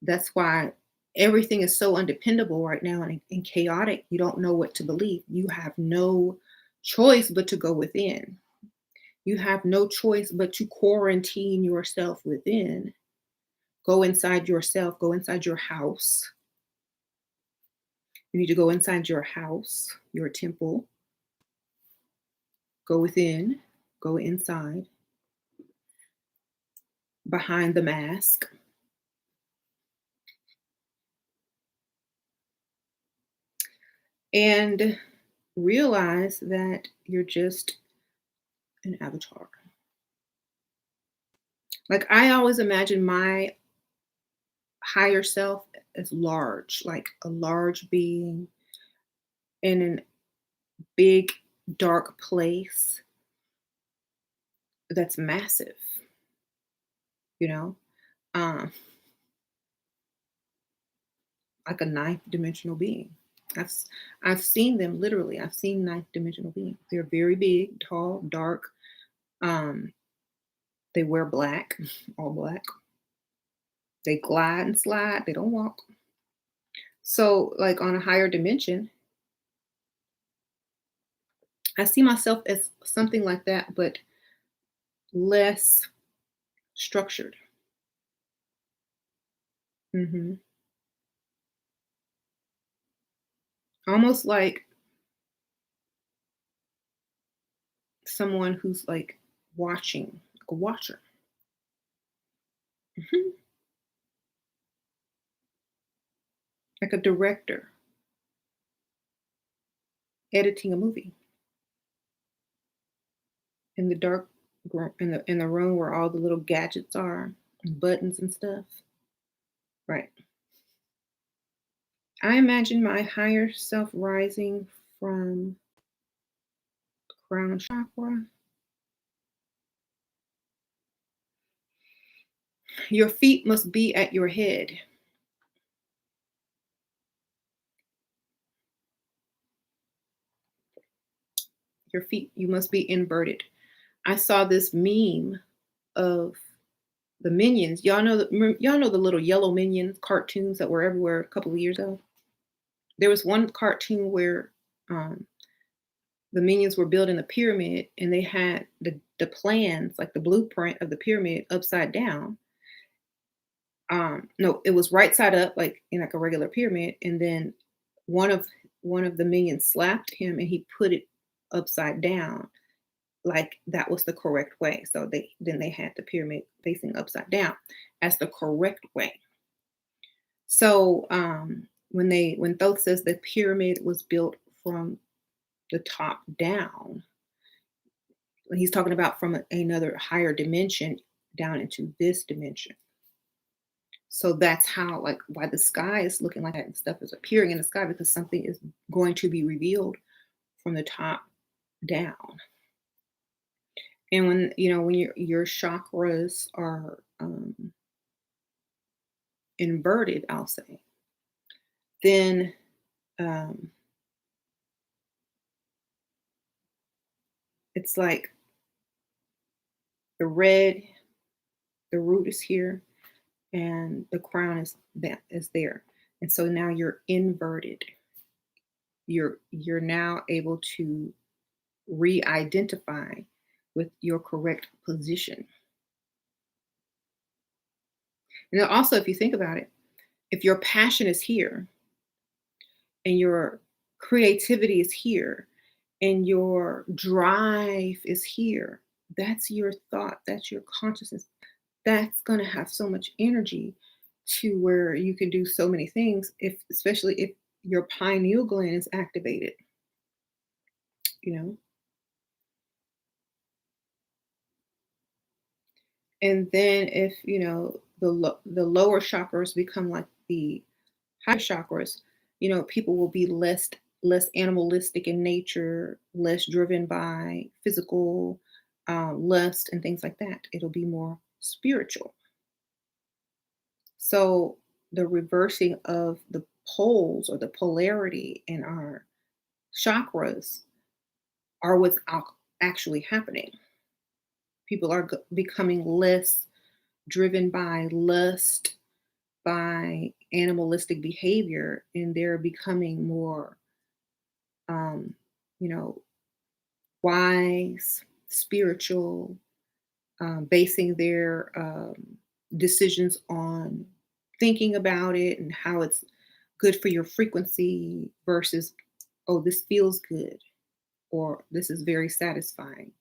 That's why everything is so undependable right now and chaotic. You don't know what to believe. You have no choice but to go within. You have no choice but to quarantine yourself within. Go inside yourself, go inside your house. You need to go inside your house, your temple, go within, go inside, behind the mask, and realize that you're just an avatar. Like, I always imagine my higher self as large, like a large being in a big, dark place that's massive, you know? Um, like a ninth dimensional being. I've s- I've seen them literally. I've seen ninth dimensional beings. They're very big, tall, dark. Um, they wear black, all black. They glide and slide. They don't walk. So, like on a higher dimension, I see myself as something like that, but less structured. Hmm. Almost like someone who's like watching, like a watcher. Mhm. Like a director editing a movie in the dark in the room where all the little gadgets are, and buttons and stuff. Right. I imagine my higher self rising from crown chakra. Your feet must be at your head. Your feet, you must be inverted. I saw this meme of the minions. Y'all know the little yellow minions cartoons that were everywhere a couple of years ago. There was one cartoon where um, the minions were building a pyramid and they had the plans, like the blueprint of the pyramid, upside down. No, it was right side up, like in like a regular pyramid, and then one of one of the minions slapped him and he put it upside down, like that was the correct way. So they had the pyramid facing upside down as the correct way. So when Thoth says the pyramid was built from the top down, he's talking about from another higher dimension down into this dimension. So that's how, like, why the sky is looking like that and stuff is appearing in the sky, because something is going to be revealed from the top down. And when when your chakras are inverted, I'll say, then um, it's like the red, the root is here, and the crown is there, and so now you're inverted. You're now able to re-identify with your correct position. And then also, if you think about it, if your passion is here and your creativity is here and your drive is here, that's your thought, that's your consciousness. That's going to have so much energy to where you can do so many things, if especially if your pineal gland is activated, you know. And then if the lower chakras become like the higher chakras, people will be less animalistic in nature, less driven by physical lust and things like that. It'll be more spiritual. So the reversing of the poles or the polarity in our chakras are what's actually happening. People are becoming less driven by lust, by animalistic behavior, and they're becoming more, um, you know, wise, spiritual, basing their decisions on thinking about it and how it's good for your frequency versus, oh, this feels good or this is very satisfying.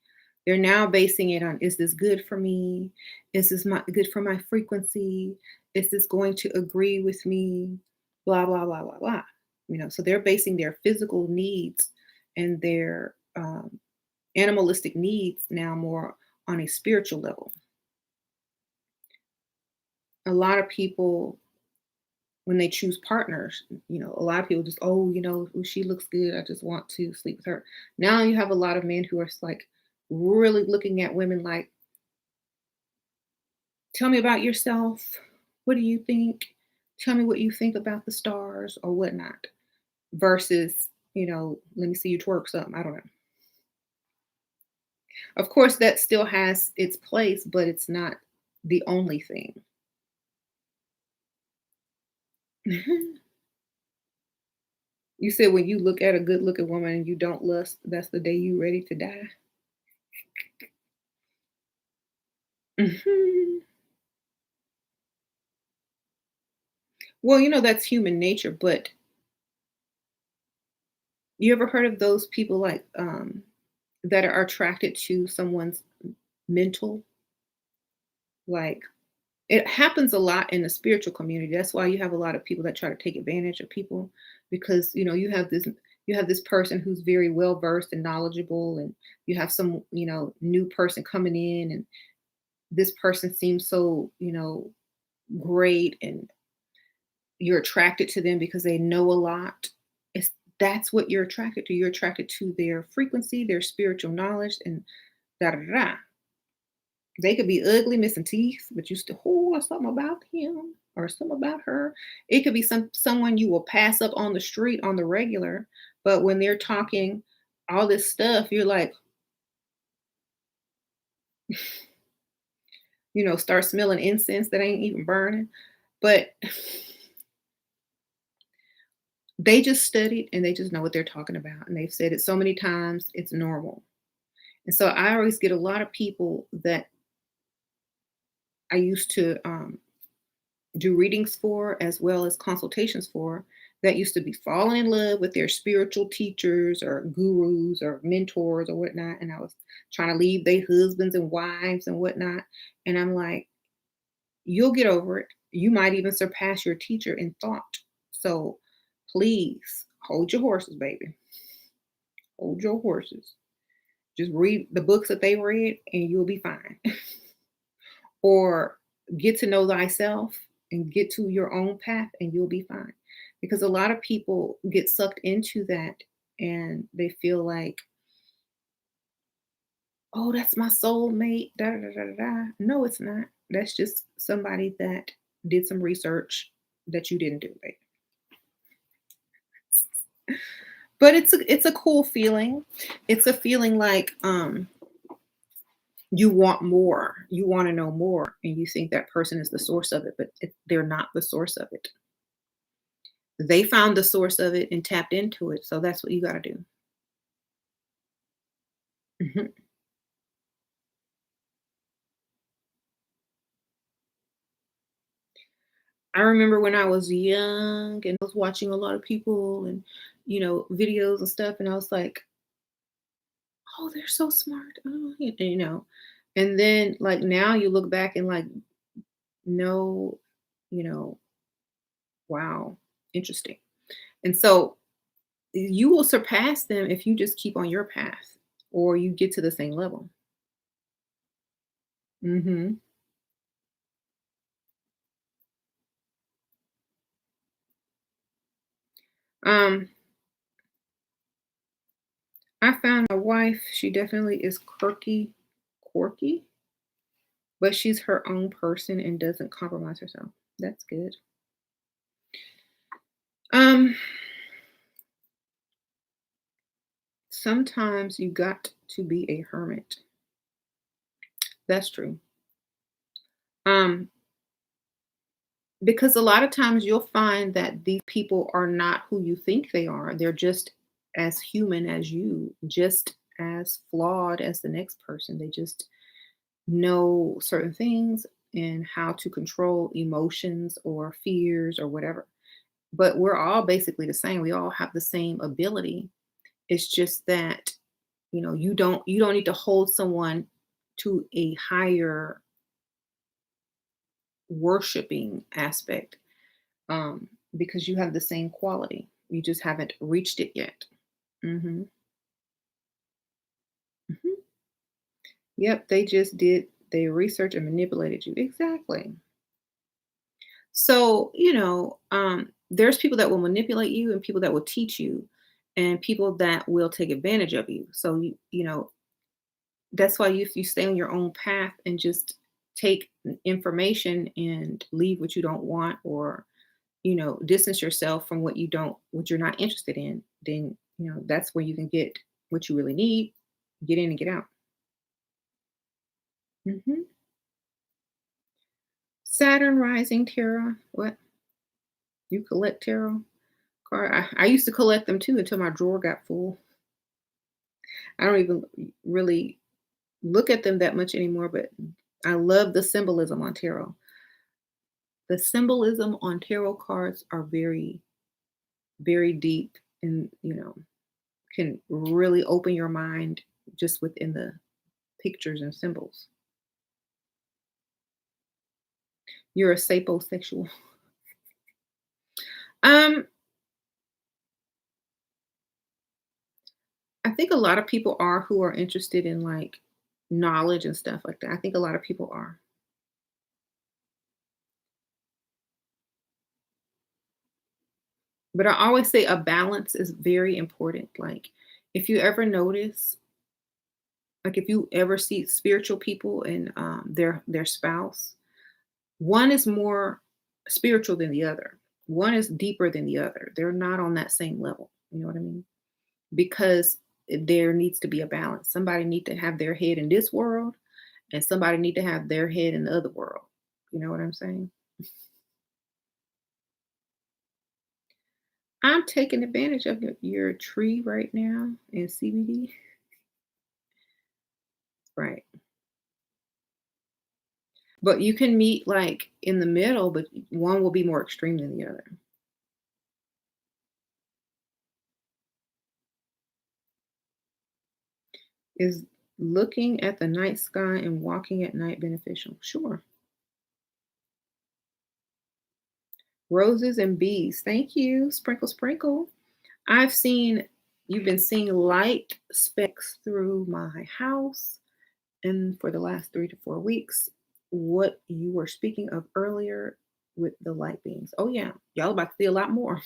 They're now basing it on, is this good for me? Is this good for my frequency? Is this going to agree with me? Blah, blah, blah, blah, blah. So they're basing their physical needs and their animalistic needs now more on a spiritual level. A lot of people, when they choose partners, a lot of people just, oh, she looks good, I just want to sleep with her. Now you have a lot of men who are like really looking at women like, tell me about yourself. What do you think? Tell me what you think about the stars or whatnot. Versus, let me see you twerk something. I don't know. Of course, that still has its place, but it's not the only thing. You said when you look at a good looking woman and you don't lust, that's the day you ready to die. Mhm. Well, that's human nature, but you ever heard of those people like that are attracted to someone's mental? Like it happens a lot in the spiritual community. That's why you have a lot of people that try to take advantage of people because you have this person who's very well versed and knowledgeable, and you have some new person coming in, and this person seems so great, and you're attracted to them because they know a lot. That's what you're attracted to. You're attracted to their frequency, their spiritual knowledge, and da da da. They could be ugly, missing teeth, but you still, oh, something about him or something about her. It could be someone you will pass up on the street on the regular, but when they're talking all this stuff, you're like, start smelling incense that ain't even burning. But they just studied and they just know what they're talking about. And they've said it so many times, it's normal. And so I always get a lot of people that I used to do readings for as well as consultations for that used to be falling in love with their spiritual teachers or gurus or mentors or whatnot. And I was trying to leave their husbands and wives and whatnot. And I'm like, you'll get over it. You might even surpass your teacher in thought. So please hold your horses, baby. Hold your horses. Just read the books that they read and you'll be fine. Or get to know thyself and get to your own path and you'll be fine. Because a lot of people get sucked into that and they feel like, oh, that's my soulmate. Da, da, da, da, da. No, it's not. That's just somebody that did some research that you didn't do, right? But it's a cool feeling. It's a feeling like you want more. You want to know more, and you think that person is the source of it, but they're not the source of it. They found the source of it and tapped into it, so that's what you got to do. Mhm. I remember when I was young and I was watching a lot of people and videos and stuff, and I was like, "Oh, they're so smart." Oh, and then like now you look back and like, no, you know, wow, interesting. And so you will surpass them if you just keep on your path or you get to the same level. Hmm. Um, I found my wife. She definitely is quirky, but she's her own person and doesn't compromise herself. That's good. Um, Sometimes you got to be a hermit. That's true. Um, Because a lot of times you'll find that these people are not who you think they are. They're just as human as you, just as flawed as the next person. They just know certain things and how to control emotions or fears or whatever. But we're all basically the same. We all have the same ability. It's just that, you don't need to hold someone to a higher worshiping aspect, because you have the same quality. You just haven't reached it yet. Hmm. Hmm. Yep, they just did their research and manipulated you. Exactly. So, there's people that will manipulate you and people that will teach you and people that will take advantage of you. So, that's why if you stay on your own path and just take information and leave what you don't want, or distance yourself from what you're not interested in, then that's where you can get what you really need, get in and get out. Hmm. Saturn rising tarot. What? You collect tarot card? I used to collect them too until my drawer got full. I don't even really look at them that much anymore, but I love the symbolism on tarot. The symbolism on tarot cards are very, very deep, and can really open your mind just within the pictures and symbols. You're a sapiosexual. Um, I think a lot of people are who are interested in like knowledge and stuff like that. I think a lot of people are. But I always say a balance is very important. Like if you ever notice, like if you ever see spiritual people and their spouse, one is more spiritual than the other. One is deeper than the other. They're not on that same level. You know what I mean? Because there needs to be a balance. Somebody need to have their head in this world and somebody need to have their head in the other world. You know what I'm saying? I'm taking advantage of your tree right now in CBD. Right. But you can meet like in the middle, but one will be more extreme than the other. Is looking at the night sky and walking at night beneficial? Sure. Roses and bees. Thank you. Sprinkle, sprinkle. I've seen you've been seeing light specks through my house, and for the last 3 to 4 weeks, what you were speaking of earlier with the light beings. Oh yeah, y'all about to see a lot more.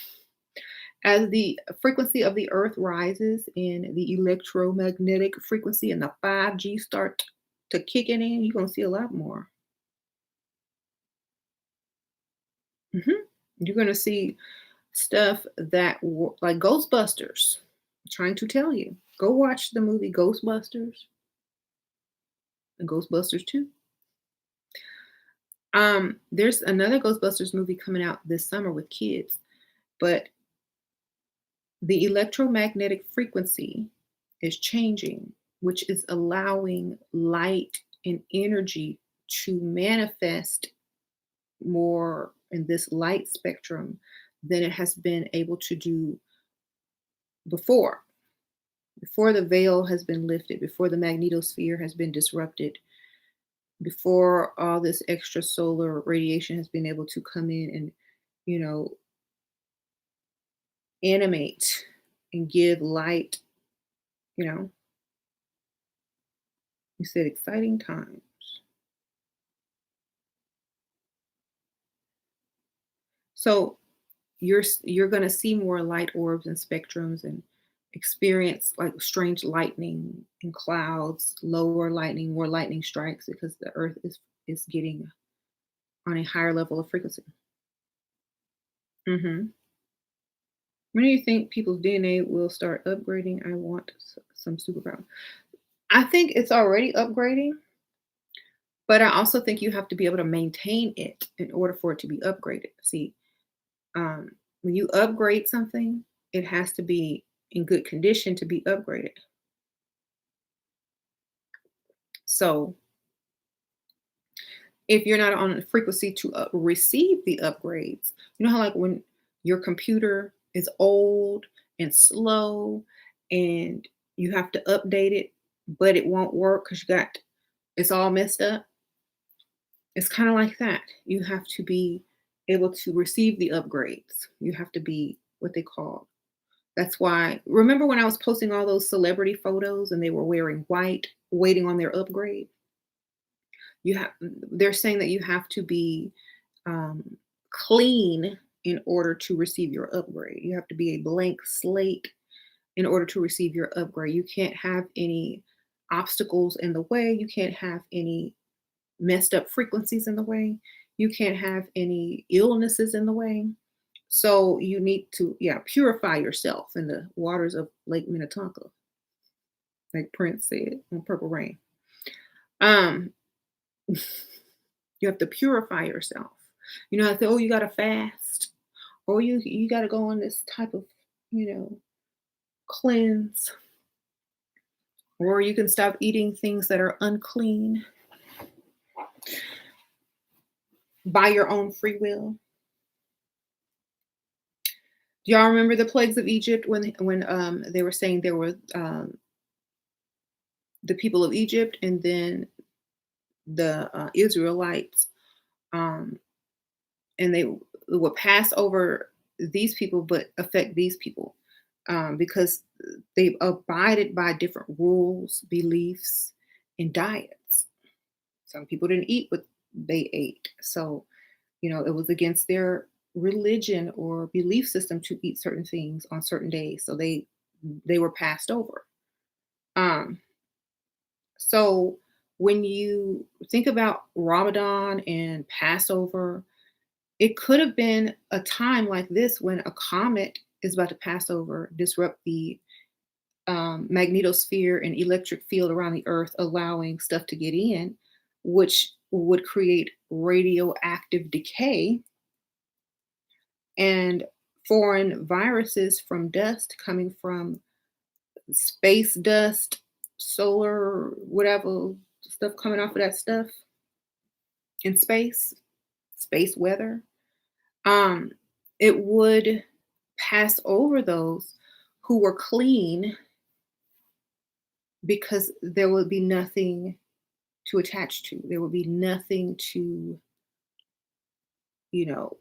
As the frequency of the earth rises and the electromagnetic frequency and the 5G start to kicking in, you're gonna see a lot more. Mhm. You're gonna see stuff that like Ghostbusters. I'm trying to tell you, go watch the movie Ghostbusters and Ghostbusters 2. There's another Ghostbusters movie coming out this summer with kids, but the electromagnetic frequency is changing, which is allowing light and energy to manifest more in this light spectrum than it has been able to do before. Before the veil has been lifted, before the magnetosphere has been disrupted, before all this extra solar radiation has been able to come in and, you know, animate and give light, you know, you said exciting times. So you're going to see more light orbs and spectrums and experience like strange lightning and clouds, lower lightning, more lightning strikes because the earth is getting on a higher level of frequency. Hmm. When do you think people's DNA will start upgrading? I want some superpower. I think it's already upgrading, But I also think you have to be able to maintain it in order for it to be upgraded. See, when you upgrade something, it has to be in good condition to be upgraded. So if you're not on a frequency to receive the upgrades, you know how like when your computer is old and slow and you have to update it, but it won't work because you got it's all messed up. It's kind of like that. You have to be able to receive the upgrades. You have to be what they call. That's why, remember when I was posting all those celebrity photos and they were wearing white, waiting on their upgrade? You have, they're saying that you have to be um, clean in order to receive your upgrade. You have to be a blank slate in order to receive your upgrade. You can't have any obstacles in the way. You can't have any messed up frequencies in the way. You can't have any illnesses in the way. So you need to, yeah, purify yourself in the waters of Lake Minnetonka, like Prince said on Purple Rain. Um, you have to purify yourself. You know, oh, you gotta fast, or you gotta go on this type of, you know, cleanse, or you can stop eating things that are unclean by your own free will. Do y'all remember the plagues of Egypt when they were saying there were the people of Egypt and then the Israelites, um, and they would pass over these people but affect these people because they abided by different rules, beliefs, and diets. Some people didn't eat what they ate, so you know it was against their religion or belief system to eat certain things on certain days, so they were passed over. Um, so when you think about Ramadan and Passover, it could have been a time like this when a comet is about to pass over, disrupt the magnetosphere and electric field around the Earth, allowing stuff to get in, which would create radioactive decay and foreign viruses from dust coming from space dust, solar, whatever stuff coming off of that stuff in space, space weather. Um, it would pass over those who were clean because there would be nothing to attach to. There would be nothing to, you know,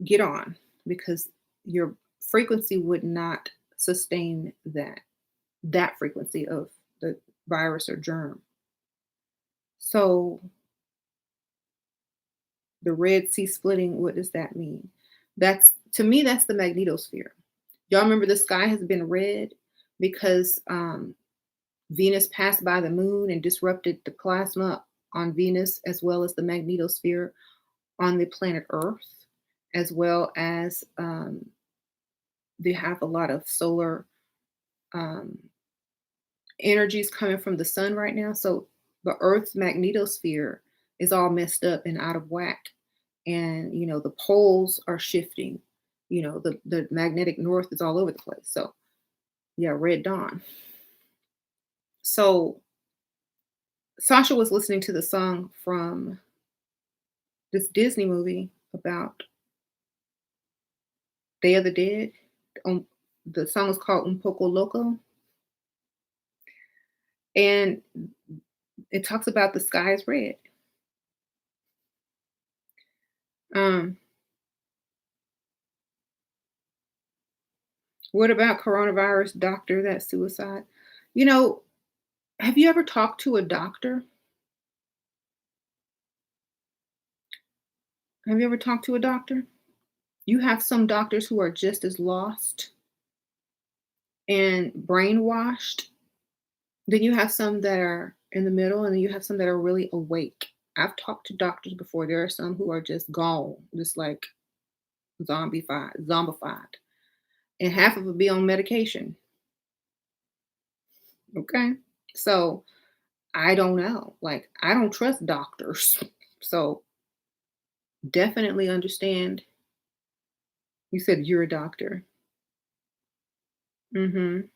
get on because your frequency would not sustain that frequency of the virus or germ. So the Red Sea splitting, what does that mean? That's to me, that's the magnetosphere. Y'all remember the sky has been red because Venus passed by the moon and disrupted the plasma on Venus as well as the magnetosphere on the planet Earth, as well as they have a lot of solar um, energies coming from the sun right now. So the Earth's magnetosphere is all messed up and out of whack. And, you know, the poles are shifting. You know, the magnetic north is all over the place. So, yeah, Red Dawn. So, Sasha was listening to the song from this Disney movie about Day of the Dead. The song is called Un Poco Loco. And it talks about the sky is red. Um, what about coronavirus doctor, that suicide? You know, have you ever talked to a doctor? Have you ever talked to a doctor? You have some doctors who are just as lost and brainwashed. Then you have some that are in the middle, and then you have some that are really awake. I've talked to doctors before. There are some who are just gone, just like zombified, and half of it be on medication. Okay, so I don't know. Like, I don't trust doctors. So definitely understand. You said you're a doctor. Mhm.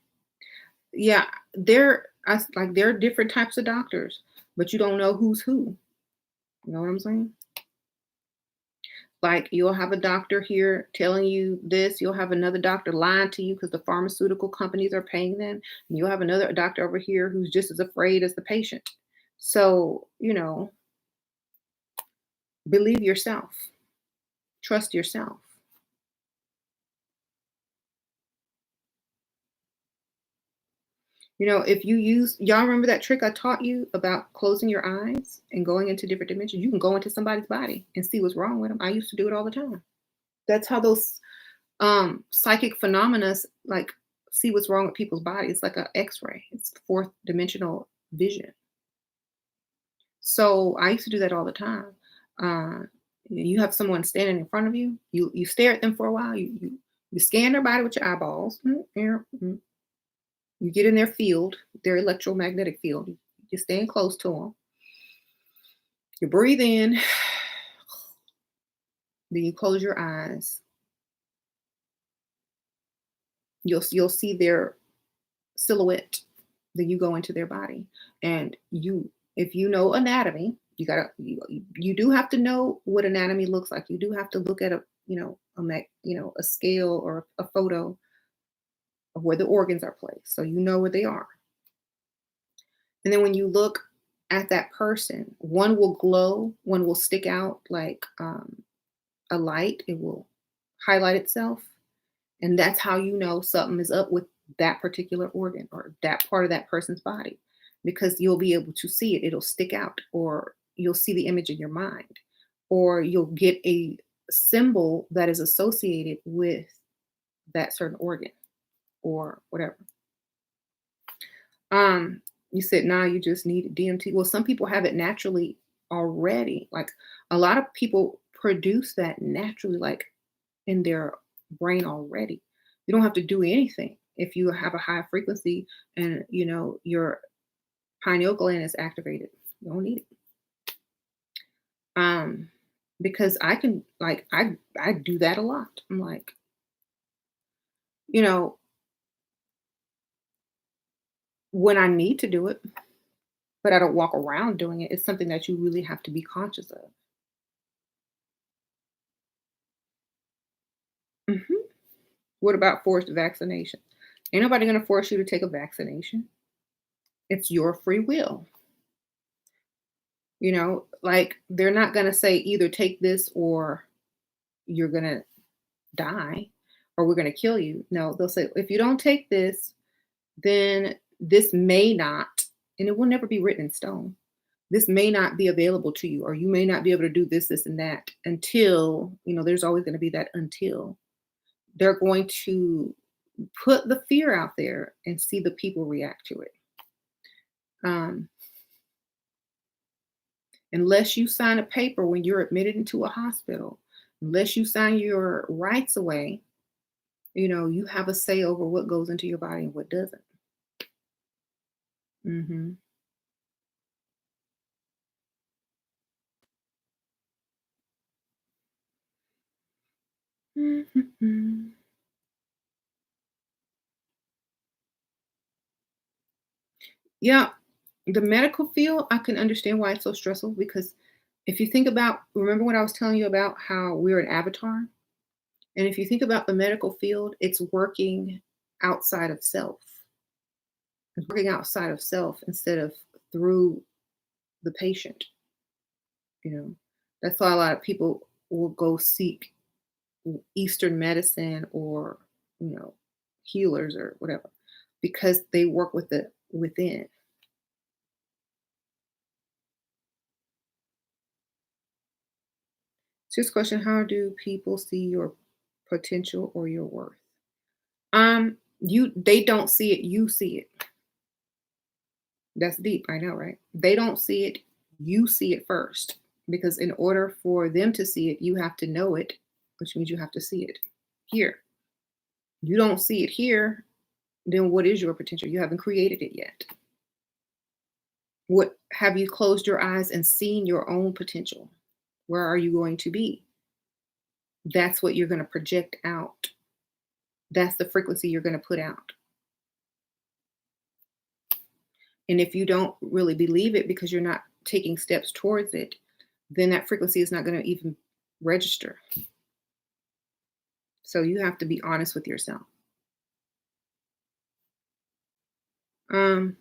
Yeah, there are different types of doctors, but you don't know who's who. You know what I'm saying? Like, you'll have a doctor here telling you this, you'll have another doctor lying to you because the pharmaceutical companies are paying them, and you'll have another doctor over here who's just as afraid as the patient. So, believe yourself, trust yourself. If you use y'all remember that trick I taught you about closing your eyes and going into different dimensions? You can go into somebody's body and see what's wrong with them. I used to do it all the time. That's how those psychic phenomena, like, see what's wrong with people's bodies. It's like an X-ray. It's fourth dimensional vision. So I used to do that all the time. Uh, you have someone standing in front of you. You stare at them for a while. You scan their body with your eyeballs. You get in their field, their electromagnetic field. You're staying close to them. You breathe in, then you close your eyes. You'll see their silhouette. Then you go into their body, and if you know anatomy, you do have to know what anatomy looks like. You do have to look at a scale or a photo of where the organs are placed, so you know where they are. And then when you look at that person, one will glow, one will stick out like a light. It will highlight itself. And that's how you know something is up with that particular organ or that part of that person's body, because you'll be able to see it. It'll stick out, or you'll see the image in your mind, or you'll get a symbol that is associated with that certain organ or whatever. You said now you just need DMT. Well, some people have it naturally already. Like, a lot of people produce that naturally, like, in their brain already. You don't have to do anything. If you have a high frequency and your pineal gland is activated, you don't need it. Because I can, like, I do that a lot. I'm like, you know, when I need to do it, but I don't walk around doing it. It's something that you really have to be conscious of. Mhm. What about forced vaccination? Ain't nobody gonna force you to take a vaccination. It's your free will. Like, they're not gonna say either take this or you're gonna die or we're gonna kill you. No, they'll say if you don't take this, then this may not, and it will never be written in stone. This may not be available to you, or you may not be able to do this, this, and that until, there's always going to be that until. They're going to put the fear out there and see the people react to it. Um, unless you sign a paper when you're admitted into a hospital, unless you sign your rights away, you have a say over what goes into your body and what doesn't. Hmm. Yeah, the medical field, I can understand why it's so stressful, because if you think about, remember what I was telling you about how we're an avatar? And if you think about the medical field, it's working outside of self. It's working outside of self instead of through the patient. You know, that's why a lot of people will go seek Eastern medicine or, you know, healers or whatever, because they work with the within. So this question, how do people see your potential or your worth? They don't see it, you see it. That's deep, I know, right? They don't see it, you see it first. Because in order for them to see it, you have to know it, which means you have to see it here. You don't see it here, then what is your potential? You haven't created it yet. What have you closed your eyes and seen your own potential? Where are you going to be? That's what you're going to project out. That's the frequency you're going to put out. And if you don't really believe it because you're not taking steps towards it, then that frequency is not going to even register. So you have to be honest with yourself. Um,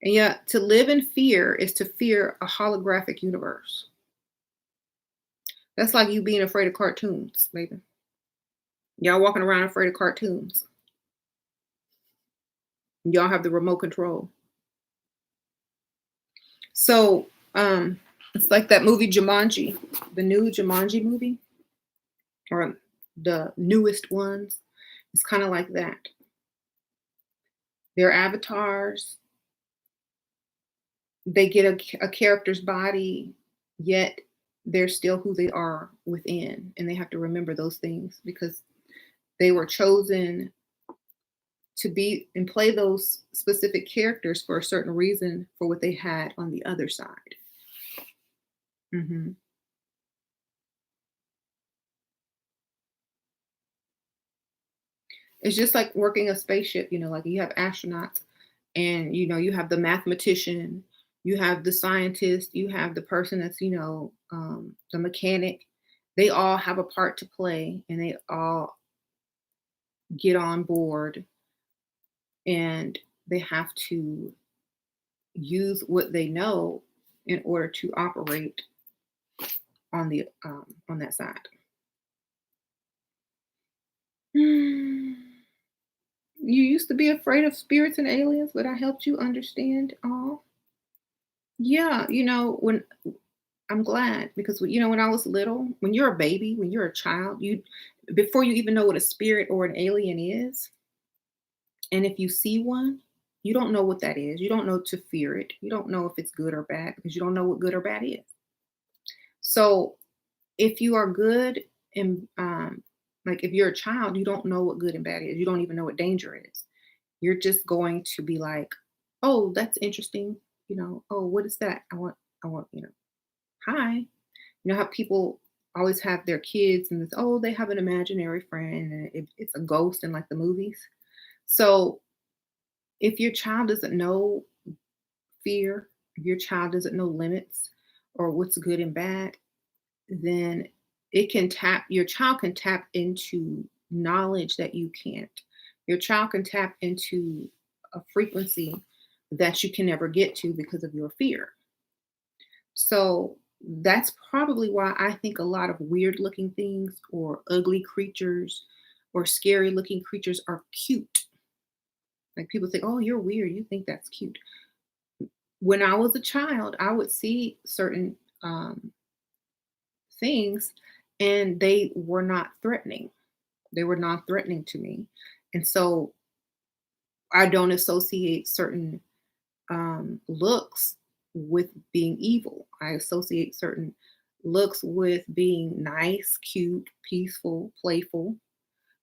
and yeah, to live in fear is to fear a holographic universe. That's like you being afraid of cartoons, baby. Y'all walking around afraid of cartoons. Y'all have the remote control. So it's like that movie Jumanji, the new Jumanji movie, or the newest ones. It's kind of like that. They're avatars. They get a character's body, yet they're still who they are within. And they have to remember those things because they were chosen to be and play those specific characters for a certain reason for what they had on the other side. hmm It's just like working a spaceship, like you have astronauts and, you have the mathematician, you have the scientist, you have the person that's, the mechanic. They all have a part to play and they all get on board and they have to use what they know in order to operate on that side. You used to be afraid of spirits and aliens, but I helped you understand all. Yeah, when I'm glad because when I was little, when you're a baby, when you're a child, you before you even know what a spirit or an alien is, and if you see one, you don't know what that is. You don't know to fear it. You don't know if it's good or bad because you don't know what good or bad is. So if you are good and like if you're a child, you don't know what good and bad is. You don't even know what danger is. You're just going to be like, oh, that's interesting. Oh, what is that? I want, hi. How people always have their kids and it's, oh, they have an imaginary friend and it's a ghost in like the movies. So if your child doesn't know fear, if your child doesn't know limits or what's good and bad, then your child can tap into knowledge that you can't. Your child can tap into a frequency that you can never get to because of your fear. So that's probably why I think a lot of weird looking things or ugly creatures or scary looking creatures are cute. Like people say, oh, you're weird. You think that's cute. When I was a child, I would see certain things and they were not threatening. They were not threatening to me. And so I don't associate certain looks with being evil. I associate certain looks with being nice, cute, peaceful, playful.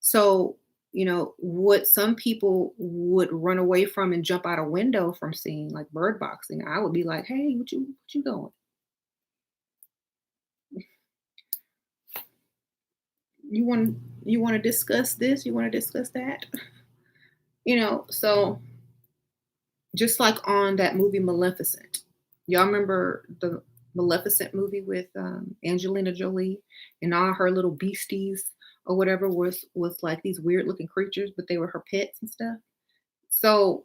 So, what some people would run away from and jump out a window from seeing like bird boxing, I would be like, hey, what you doing? You want you want to discuss this? You want to discuss that? So just like on that movie Maleficent. Y'all remember the Maleficent movie with Angelina Jolie and all her little beasties or whatever was like these weird looking creatures, but they were her pets and stuff. So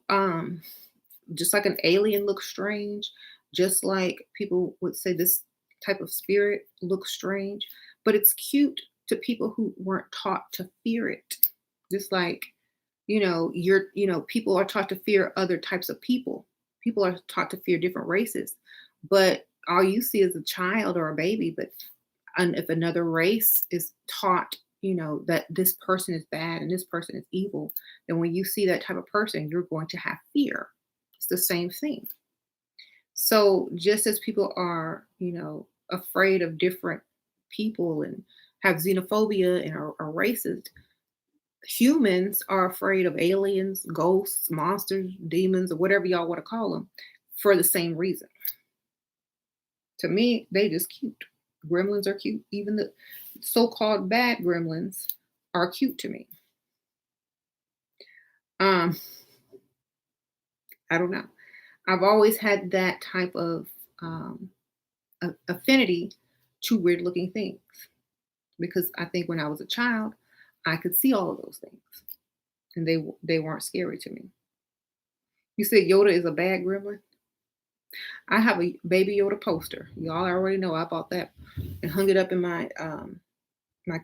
just like an alien looks strange, just like people would say this type of spirit looks strange, but it's cute to people who weren't taught to fear it. Just like people are taught to fear other types of people. People are taught to fear different races, but all you see is a child or a baby. But if another race is taught, that this person is bad and this person is evil, then when you see that type of person, you're going to have fear. It's the same thing. So just as people are, afraid of different people and have xenophobia and are racist, humans are afraid of aliens, ghosts, monsters, demons, or whatever y'all want to call them for the same reason. To me, they just cute. Gremlins are cute. Even the so-called bad gremlins are cute to me. Um, I don't know. I've always had that type of um, affinity to weird looking things because I think when I was a child, I could see all of those things, and they weren't scary to me. You said Yoda is a bad gremlin. I have a Baby Yoda poster. Y'all already know I bought that and hung it up in my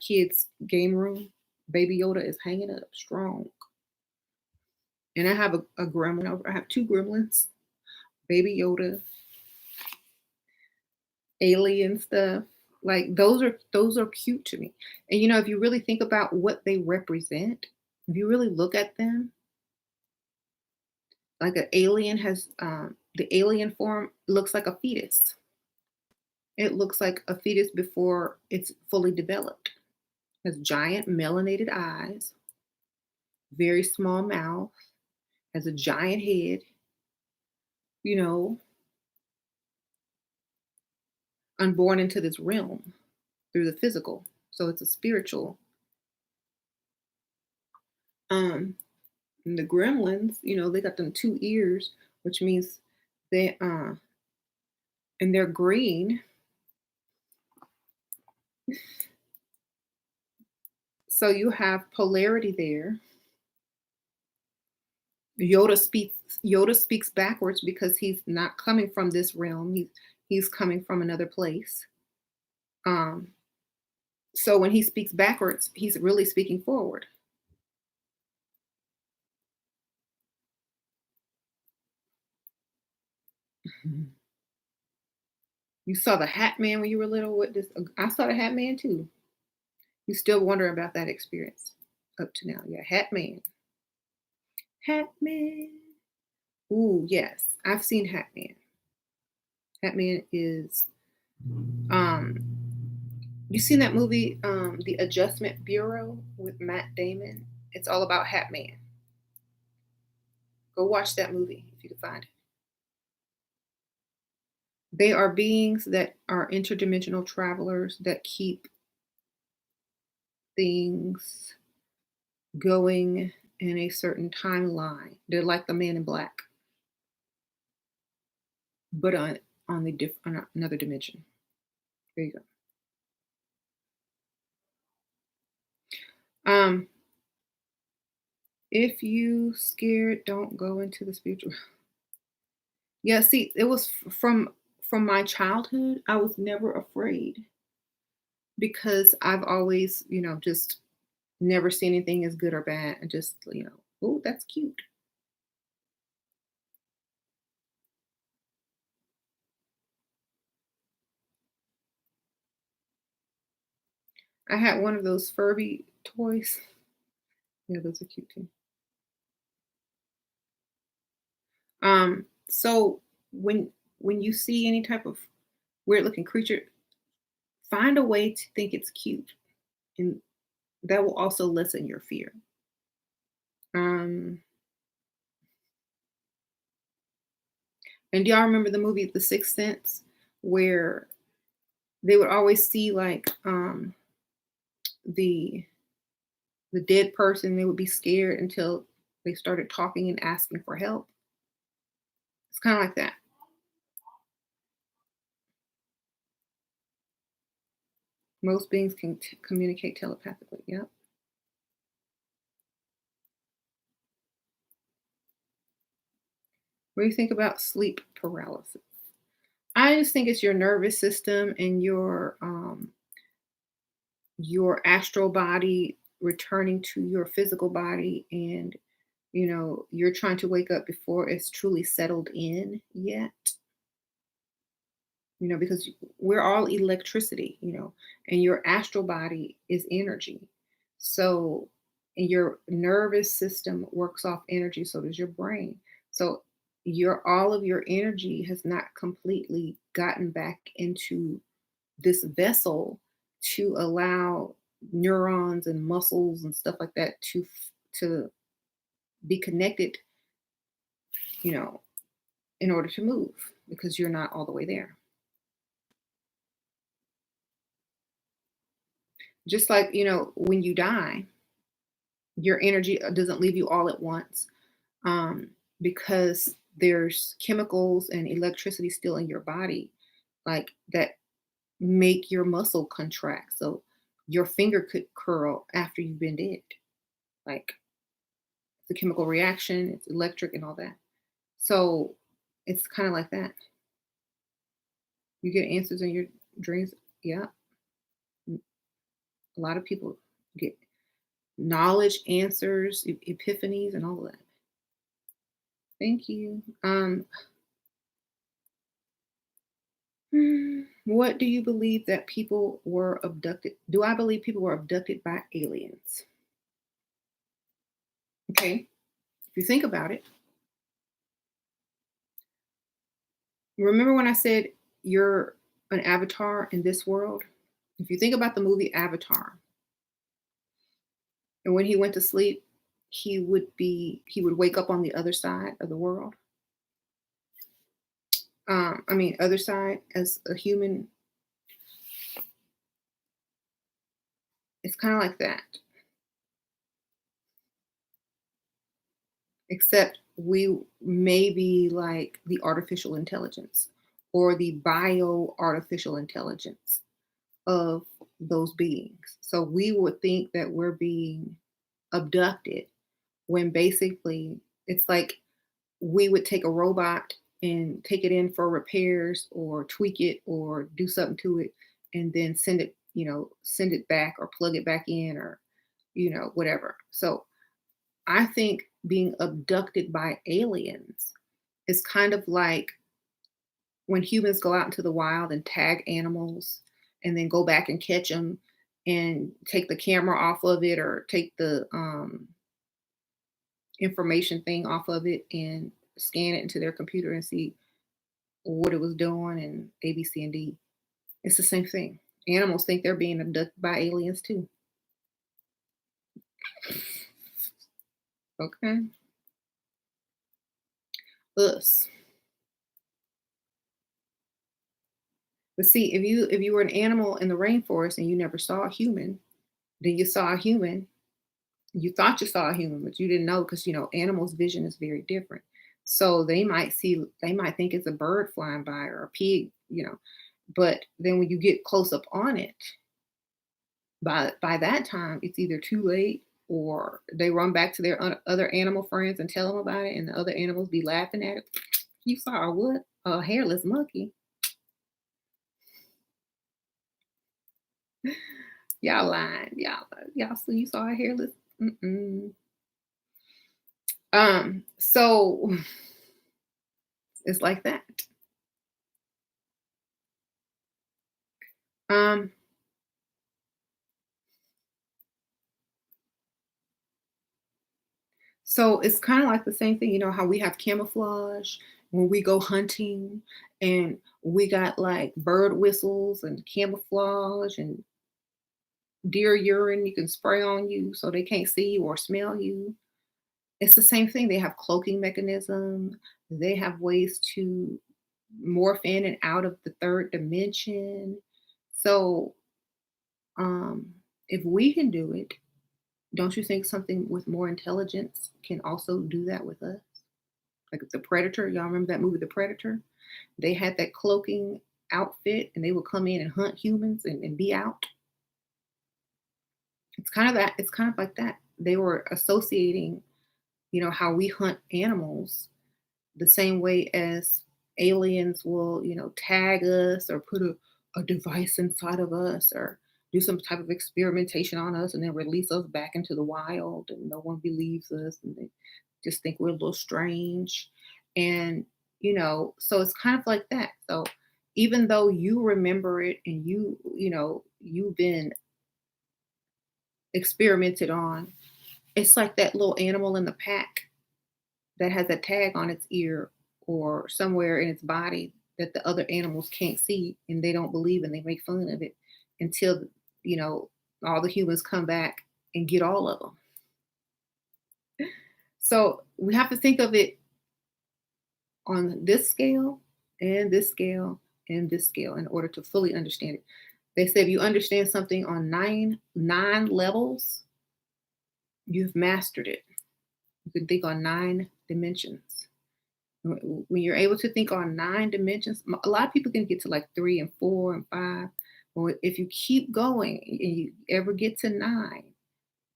kids' game room. Baby Yoda is hanging up strong. And I have a gremlin. I have two gremlins. Baby Yoda, alien stuff. Like those are cute to me. And if you really think about what they represent, if you really look at them, like an alien has the alien form looks like a fetus. It looks like a fetus before it's fully developed. Has giant melanated eyes, very small mouth, has a giant head, you know, unborn into this realm through the physical. So it's a spiritual. And the gremlins, they got them two ears, which means they and they're green. So you have polarity there. Yoda speaks backwards because he's not coming from this realm. He's coming from another place. Um, so when he speaks backwards, he's really speaking forward. You saw the Hat Man when you were little. What this? I saw the Hat Man too. You still wondering about that experience up to now? Yeah, Hat Man. Hat Man. Ooh, yes, I've seen Hat Man. Hat Man is um you seen that movie, The Adjustment Bureau with Matt Damon? It's all about Hat Man. Go watch that movie if you can find it. They are beings that are interdimensional travelers that keep things going in a certain timeline. They're like the Man in Black, but on another dimension. There you go. If you scared, don't go into the spiritual. Yeah, see, it was from my childhood. I was never afraid because I've always, just never seen anything as good or bad, and just, oh, that's cute. I had one of those Furby toys. Yeah, those are cute too. So when you see any type of weird looking creature, find a way to think it's cute, and that will also lessen your fear. Um, and do y'all remember the movie The Sixth Sense, where they would always see like the the dead person, they would be scared until they started talking and asking for help. It's kind of like that. Most beings can communicate telepathically. Yep. What do you think about sleep paralysis? I just think it's your nervous system and your astral body returning to your physical body, and you're trying to wake up before it's truly settled in yet. Because we're all electricity, and your astral body is energy. So, and your nervous system works off energy, so does your brain. So, all of your energy has not completely gotten back into this vessel to allow neurons and muscles and stuff like that to be connected, you know, in order to move because you're not all the way there. Just like, when you die, your energy doesn't leave you all at once, um, because there's chemicals and electricity still in your body, like that make your muscle contract. So your finger could curl after you've been dead. Like the chemical reaction, it's electric and all that. So it's kind of like that. You get answers in your dreams. Yeah. A lot of people get knowledge, answers, epiphanies, and all of that. Thank you. What do you believe that people were abducted? Do I believe people were abducted by aliens? Okay. If you think about it, remember when I said you're an avatar in this world? If you think about the movie Avatar, and when he went to sleep, he would wake up on the other side of the world. Other side as a human. It's kind of like that, except we may be like the artificial intelligence or the bio artificial intelligence of those beings. So we would think that we're being abducted when basically it's like we would take a robot and take it in for repairs or tweak it or do something to it and then send it back or plug it back in or whatever. So I think being abducted by aliens is kind of like when humans go out into the wild and tag animals and then go back and catch them and take the camera off of it or take the information thing off of it and scan it into their computer and see what it was doing and A, B, C, and D. It's the same thing. Animals think they're being abducted by aliens too. Okay. Us. But see, if you were an animal in the rainforest and you never saw a human, then you saw a human. You thought you saw a human, but you didn't know because animals' vision is very different. So they might think it's a bird flying by or a pig, But then when you get close up on it, by that time it's either too late or they run back to their other animal friends and tell them about it, and the other animals be laughing at it. You saw a what? A hairless monkey. Y'all lying. Y'all see you saw a hairless. Mm-mm. So it's like that. Um, so it's kind of like the same thing, how we have camouflage when we go hunting and we got like bird whistles and camouflage and deer urine you can spray on you so they can't see you or smell you. It's the same thing. They have cloaking mechanism. They have ways to morph in and out of the third dimension. So um, if we can do it, don't you think something with more intelligence can also do that with us? Like the Predator, y'all remember that movie, The Predator? They had that cloaking outfit and they would come in and hunt humans and be out. It's kind of that. It's kind of like that. They were associating, how we hunt animals the same way as aliens will, tag us or put a device inside of us or do some type of experimentation on us and then release us back into the wild and no one believes us and they just think we're a little strange. And, so it's kind of like that. So even though you remember it and you've been experimented on, it's like that little animal in the pack that has a tag on its ear or somewhere in its body that the other animals can't see and they don't believe and they make fun of it until all the humans come back and get all of them. So we have to think of it on this scale and this scale and this scale in order to fully understand it. They say if you understand something on nine levels, you've mastered it. You can think on 9 dimensions. When you're able to think on 9 dimensions, a lot of people can get to like 3 and 4 and 5. Well, if you keep going and you ever get to 9,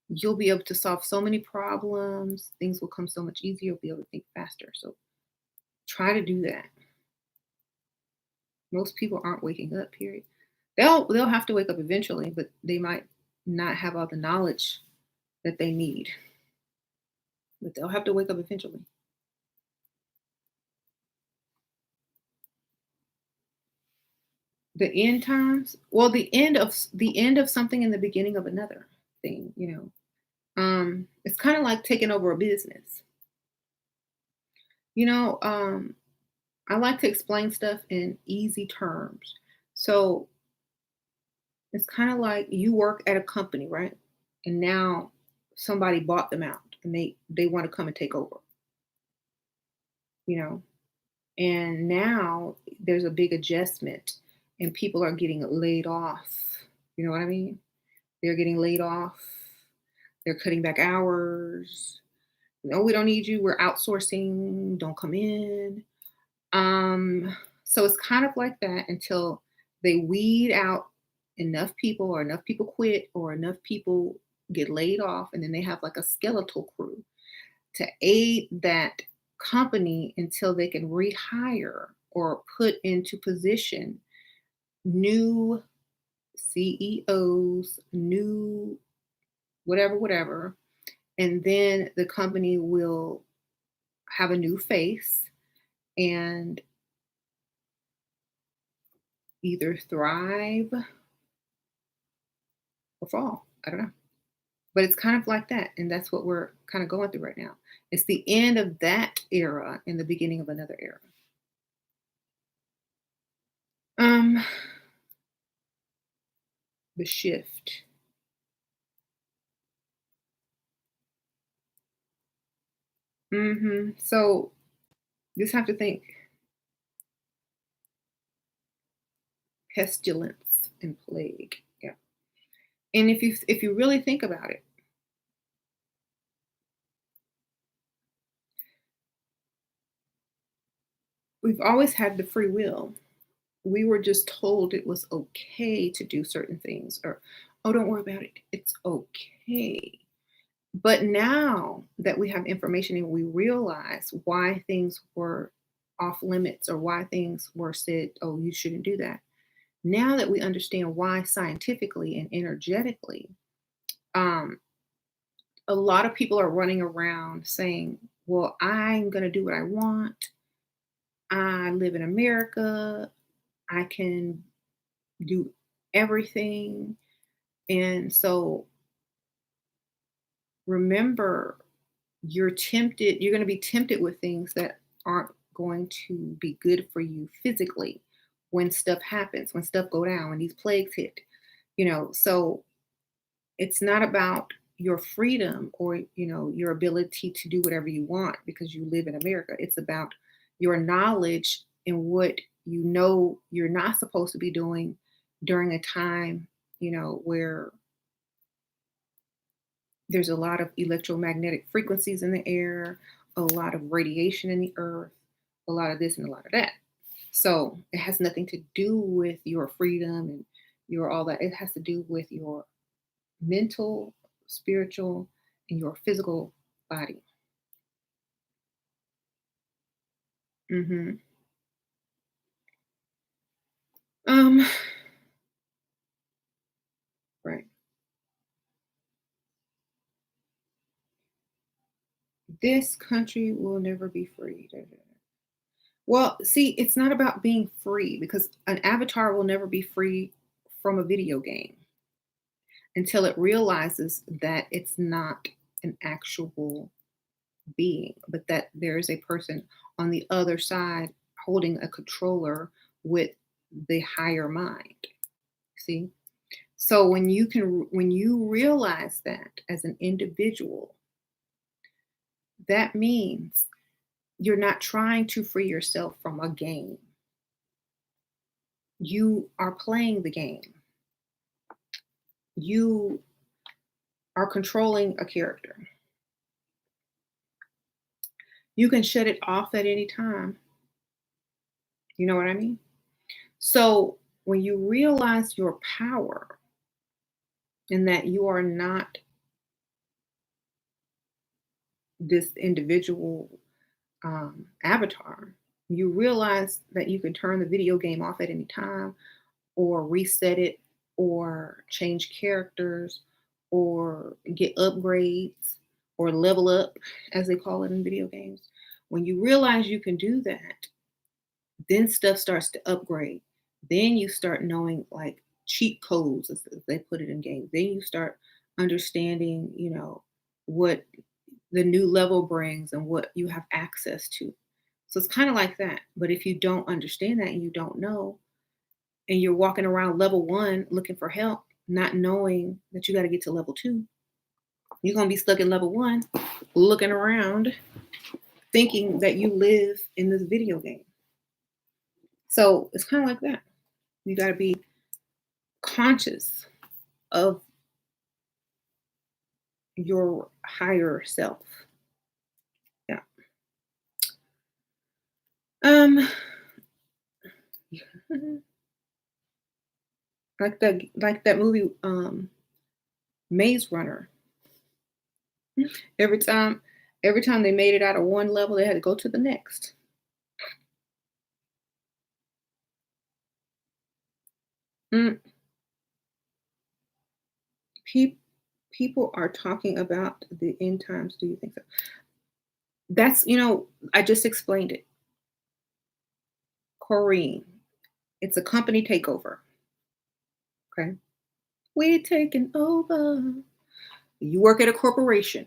you'll be able to solve so many problems. Things will come so much easier. You'll be able to think faster. So try to do that. Most people aren't waking up, period. They'll have to wake up eventually, but they might not have all the knowledge that they need. But they'll have to wake up eventually. The end times, well, the end of something and the beginning of another thing, it's kind of like taking over a business. You know, I like to explain stuff in easy terms. So it's kind of like you work at a company, right? And now somebody bought them out and they want to come and take over, you know. And now there's a big adjustment and people are getting laid off. You know what I mean? They're getting laid off. They're cutting back hours. No, we don't need you. We're outsourcing. Don't come in. So it's kind of like that until they weed out enough people or enough people quit or enough people get laid off and then they have like a skeletal crew to aid that company until they can rehire or put into position new CEOs, new whatever, whatever. And then the company will have a new face and either thrive or fall. I don't know. But it's kind of like that. And that's what we're kind of going through right now. It's the end of that era and the beginning of another era. Um, the shift. So you just have to think pestilence and plague. Yeah. And if you really think about it, we've always had the free will. We were just told it was okay to do certain things or, oh, don't worry about it. It's okay. But now that we have information and we realize why things were off limits or why things were said, oh, you shouldn't do that. Now that we understand why scientifically and energetically, um, a lot of people are running around saying, well, I'm going to do what I want. I live in America. I can do everything. And so remember, you're going to be tempted with things that aren't going to be good for you physically when stuff happens, when stuff go down, when these plagues hit, so it's not about your freedom or, your ability to do whatever you want because you live in America. It's about your knowledge and what you're not supposed to be doing during a time, where there's a lot of electromagnetic frequencies in the air, a lot of radiation in the earth, a lot of this and a lot of that. So it has nothing to do with your freedom and your all that. It has to do with your mental, spiritual, and your physical body. hmm Um, right. This country will never be free. Da, da, da. Well, see, it's not about being free because an avatar will never be free from a video game until it realizes that it's not an actual being, but that there is a person on the other side holding a controller with the higher mind. See? So when you realize that as an individual, that means You're not trying to free yourself from a game. You are playing the game. You are controlling a character. You can shut it off at any time. You know what I mean? So when you realize your power and that you are not this individual avatar, you realize that you can turn the video game off at any time or reset it or change characters or get upgrades or level up, as they call it in video games. When you realize you can do that, then stuff starts to upgrade. Then you start knowing like cheat codes, as they put it in games. Then you start understanding, what the new level brings and what you have access to. So it's kind of like that. But if you don't understand that and you don't know, and you're walking around level one looking for help, not knowing that you got to get to level two, you're going to be stuck in level one, looking around, thinking that you live in this video game. So it's kind of like that. You got to be conscious of your higher self. Yeah. Like that movie, Maze Runner. Every time, every time they made it out of one level, they had to go to the next. Mm. People are talking about the end times. Do you think so? That's, I just explained it. Corrine. It's a company takeover. Okay. We're taking over. You work at a corporation.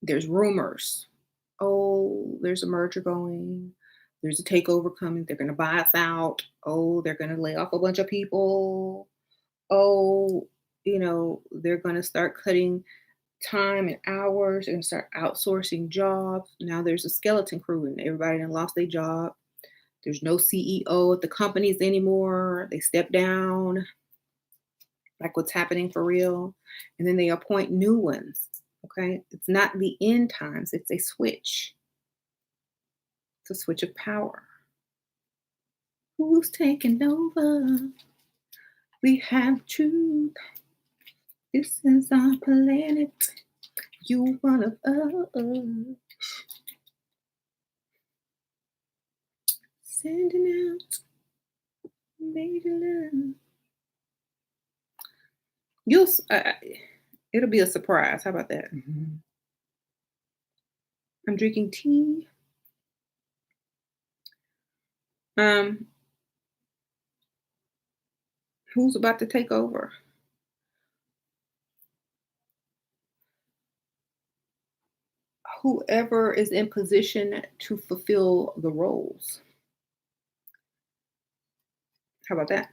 There's rumors. Oh, there's a merger going. There's a takeover coming. They're going to buy us out. Oh, they're going to lay off a bunch of people. Oh, they're going to start cutting time and hours and start outsourcing jobs. Now there's a skeleton crew and everybody done lost their job. There's no CEO at the companies anymore. They step down, like what's happening for real. And then they appoint new ones. Okay. It's not the end times, it's a switch. It's a switch of power. Who's taking over? We have truth. This is our planet. You one of us. Sending out major love. It'll be a surprise. How about that? Mm-hmm. I'm drinking tea. Who's about to take over? Whoever is in position to fulfill the roles. How about that?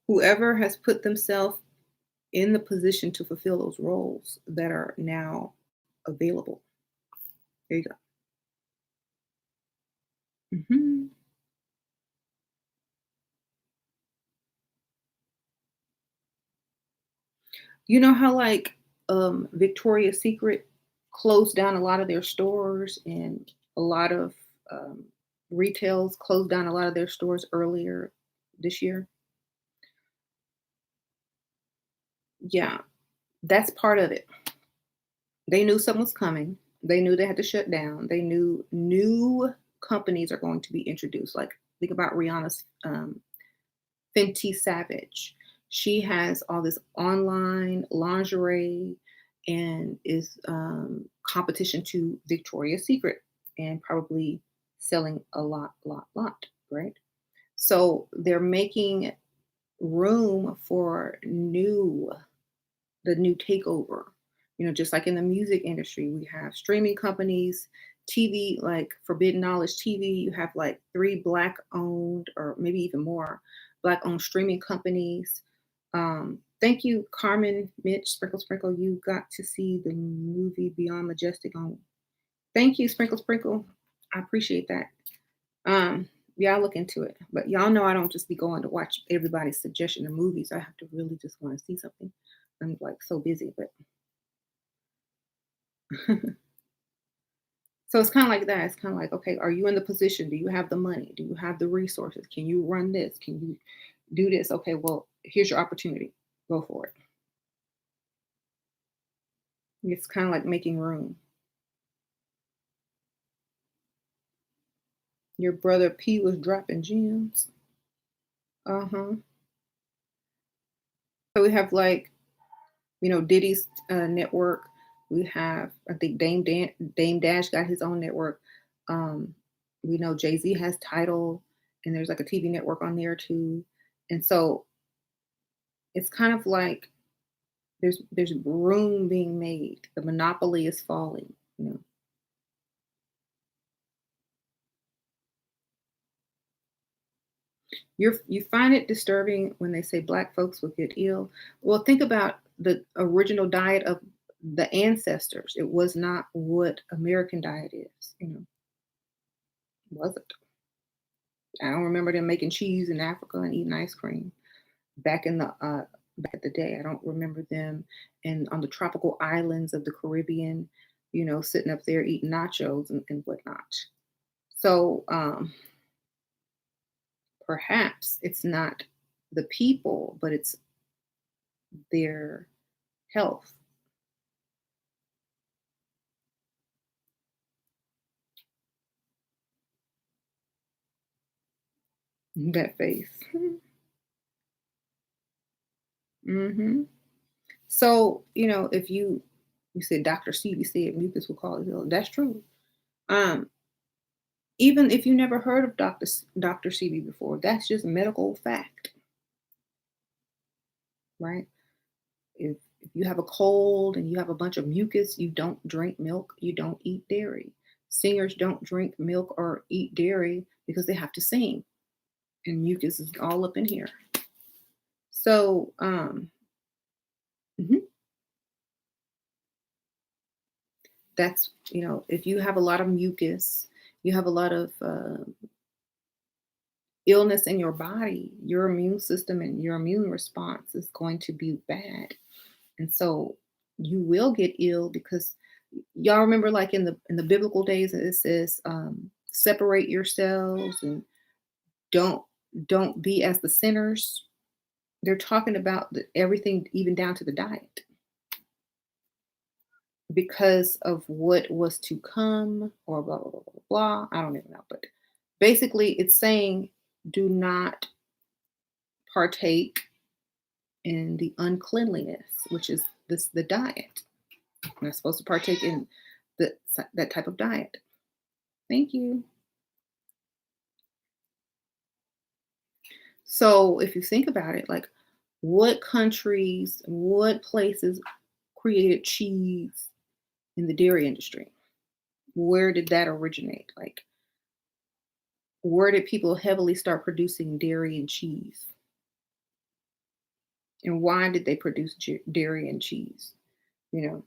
Whoever has put themselves in the position to fulfill those roles that are now available. There you go. Mm-hmm. You know how like Victoria's Secret closed down a lot of their stores and a lot of retails closed down a lot of their stores earlier this year? Yeah, that's part of it. They knew something was coming. They knew they had to shut down. They knew new companies are going to be introduced. Like think about Rihanna's Fenty Savage. She has all this online lingerie and is competition to Victoria's Secret and probably selling a lot, right? So they're making room for the new takeover. Just like in the music industry, we have streaming companies, TV, like Forbidden Knowledge TV. You have like 3 Black owned, or maybe even more, Black owned streaming companies. Thank you, Carmen, Mitch, Sprinkle, Sprinkle. You got to see the movie Beyond Majestic on. Thank you, Sprinkle, Sprinkle. I appreciate that. Yeah, I'll look into it. But y'all know I don't just be going to watch everybody's suggestion of movies. I have to really just want to see something. I'm like so busy, but so it's kind of like that. It's kind of like, okay, are you in the position? Do you have the money? Do you have the resources? Can you run this? Can you do this? Okay, well, here's your opportunity. Go for it. It's kind of like making room. Your brother P was dropping gems. Uh-huh. So we have like, Diddy's network. We have, I think Dame Dash got his own network. Um, we know Jay-Z has Title, and there's like a TV network on there too. And so it's kind of like there's room being made. The monopoly is falling, you know. You find it disturbing when they say black folks will get ill. Well, think about the original diet of the ancestors. It was not what American diet is, wasn't. I don't remember them making cheese in Africa and eating ice cream back in the back at the day. I don't remember them and on the tropical islands of the Caribbean, sitting up there eating nachos and whatnot. So perhaps it's not the people, but it's their health. That face. Hmm. So, if you said Dr. Sebi said mucus will cause ill, that's true. Um, Even if you never heard of Dr. Sebi before, that's just medical fact, right? If you have a cold and you have a bunch of mucus, you don't drink milk, you don't eat dairy. Singers don't drink milk or eat dairy because they have to sing, and mucus is all up in here. So, mhm, that's if you have a lot of mucus, you have a lot of illness in your body, your immune system and your immune response is going to be bad. And so you will get ill because y'all remember like in the biblical days it says separate yourselves and don't don't be as the sinners. They're talking about everything even down to the diet because of what was to come or blah blah blah blah blah. I don't even know, but basically it's saying do not partake in the uncleanliness, which is the diet. I'm not supposed to partake in that type of diet. Thank you. So if you think about it, like what countries, what places created cheese in the dairy industry? Where did that originate? Like where did people heavily start producing dairy and cheese? And why did they produce dairy and cheese? You know,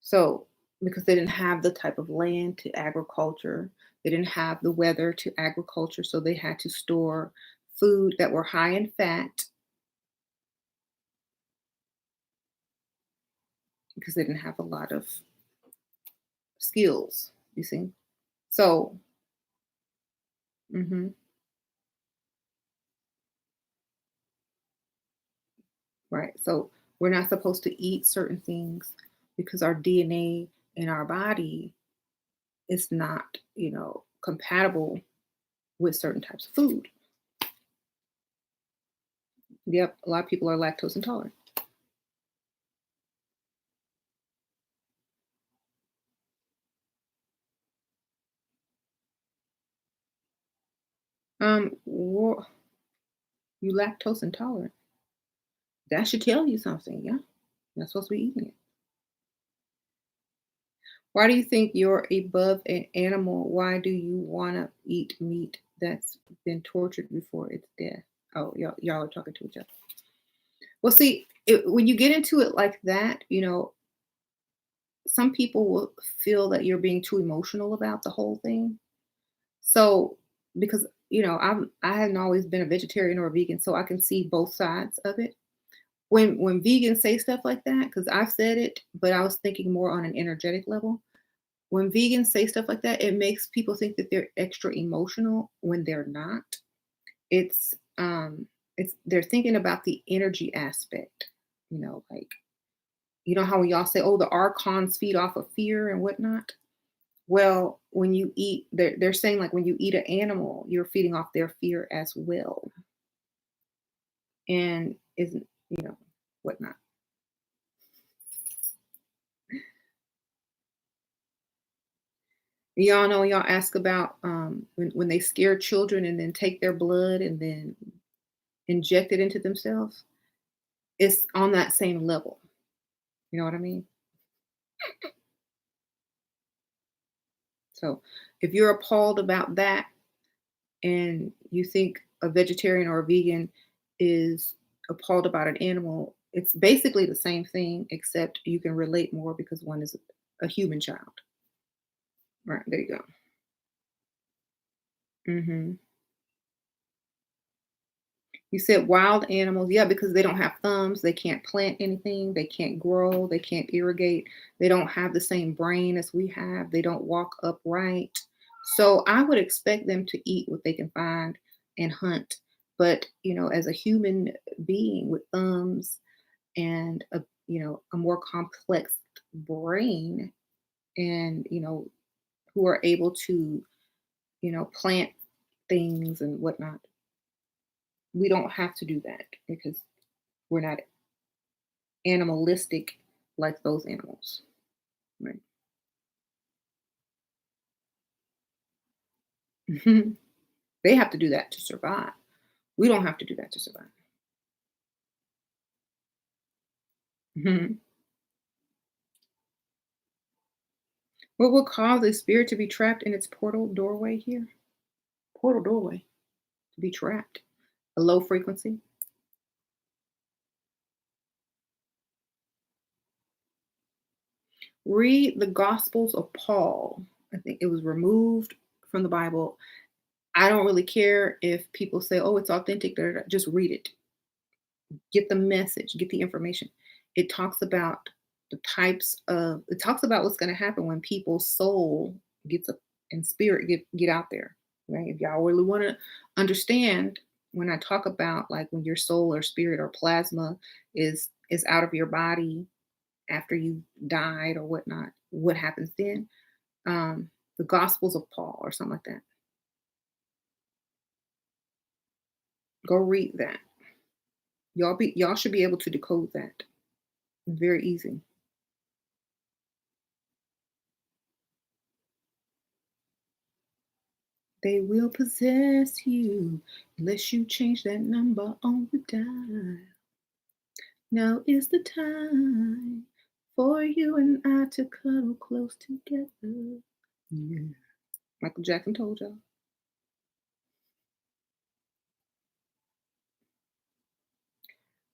So, because they didn't have the type of land to agriculture, they didn't have the weather to agriculture, so they had to store food that were high in fat because they didn't have a lot of skills, you see. So, mhm, right. So, we're not supposed to eat certain things because our DNA in our body is not, compatible with certain types of food. Yep, a lot of people are lactose intolerant. You lactose intolerant. That should tell you something, yeah? You're not supposed to be eating it. Why do you think you're above an animal? Why do you want to eat meat that's been tortured before its death? Oh, y'all are talking to each other. Well, see, when you get into it like that, some people will feel that you're being too emotional about the whole thing. So, because I hadn't always been a vegetarian or a vegan, so I can see both sides of it. When vegans say stuff like that, because I've said it, but I was thinking more on an energetic level. When vegans say stuff like that, it makes people think that they're extra emotional when they're not. It's they're thinking about the energy aspect, like how when y'all say, oh, the archons feed off of fear and whatnot. Well, when you eat, they're saying like when you eat an animal, you're feeding off their fear as well, and isn't whatnot. Y'all know y'all ask about when they scare children and then take their blood and then inject it into themselves. It's on that same level. You know what I mean? So if you're appalled about that and you think a vegetarian or a vegan is appalled about an animal, it's basically the same thing, except you can relate more because one is a human child. Right, there you go. Hmm. You said wild animals, yeah, because they don't have thumbs, they can't plant anything, they can't grow, they can't irrigate, they don't have the same brain as we have, they don't walk upright. So I would expect them to eat what they can find and hunt. But, as a human being with thumbs and a more complex brain and, who are able to, plant things and whatnot, we don't have to do that because we're not animalistic like those animals. Right. They have to do that to survive. We don't have to do that to survive. Mhm. What will cause a spirit to be trapped in its portal doorway here? Portal doorway to be trapped. A low frequency. Read the Gospels of Paul. I think it was removed from the Bible. I don't really care if people say, oh, it's authentic. Da, da, da. Just read it. Get the message, get the information. It talks about it talks about what's going to happen when people's soul gets up and spirit get out there. Right? If y'all really want to understand when I talk about like when your soul or spirit or plasma is out of your body after you died or whatnot, what happens then? The Gospels of Paul or something like that. Go read that. Y'all should be able to decode that. Very easy. They will possess you unless you change that number on the dial. Now is the time for you and I to cuddle close together. Yeah. Michael Jackson told y'all.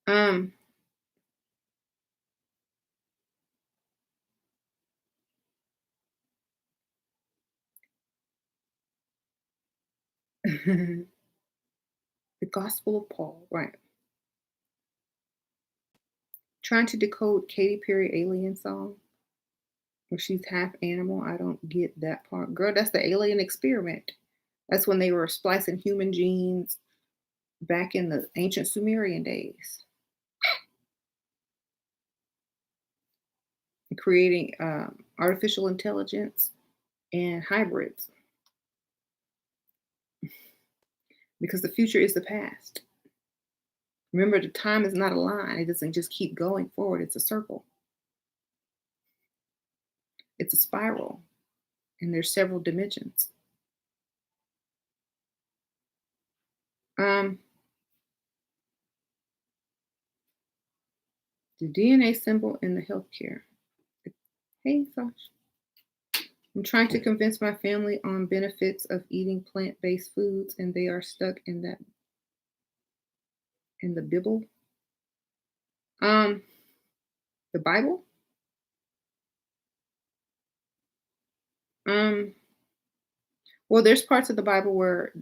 Um, the Gospel of Paul, right? Trying to decode Katy Perry alien song where she's half animal. I don't get that part. Girl, that's the alien experiment. That's when they were splicing human genes back in the ancient Sumerian days, creating artificial intelligence and hybrids because the future is the past. Remember, the time is not a line. It doesn't just keep going forward. It's a circle. It's a spiral, and there's several dimensions. Um, the DNA symbol in the healthcare. Hey, Sash. I'm trying to convince my family on benefits of eating plant-based foods, and they are stuck in the Bible. Um, the Bible. Um, well, there's parts of the Bible where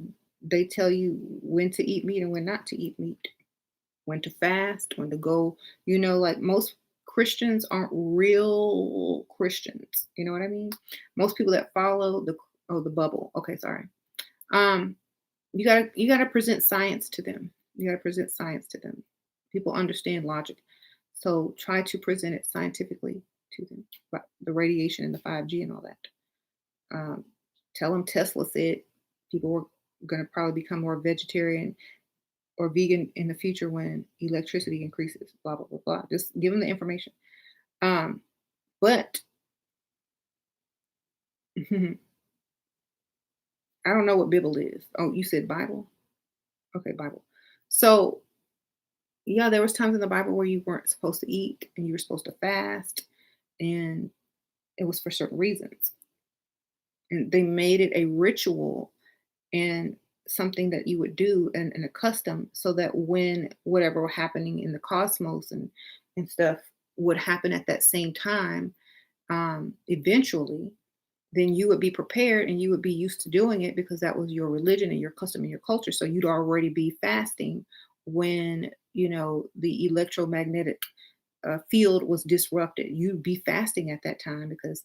they tell you when to eat meat and when not to eat meat, when to fast, when to go. Like most Christians aren't real Christians. You know what I mean? Most people that follow the bubble. Okay, sorry. Um, you gotta present science to them. You gotta present science to them. People understand logic, so try to present it scientifically to them. About the radiation and the 5G and all that. Um, Tell them Tesla said people were going to probably become more vegetarian or vegan in the future when electricity increases. Blah blah blah blah. Just give them the information. Um, but I don't know what Bible is. Oh, you said Bible. Okay, Bible. So yeah, there was times in the Bible where you weren't supposed to eat and you were supposed to fast, and it was for certain reasons. And they made it a ritual and something that you would do and a custom so that when whatever were happening in the cosmos and stuff would happen at that same time, eventually, then you would be prepared and you would be used to doing it because that was your religion and your custom and your culture. So you'd already be fasting when the electromagnetic field was disrupted. You'd be fasting at that time because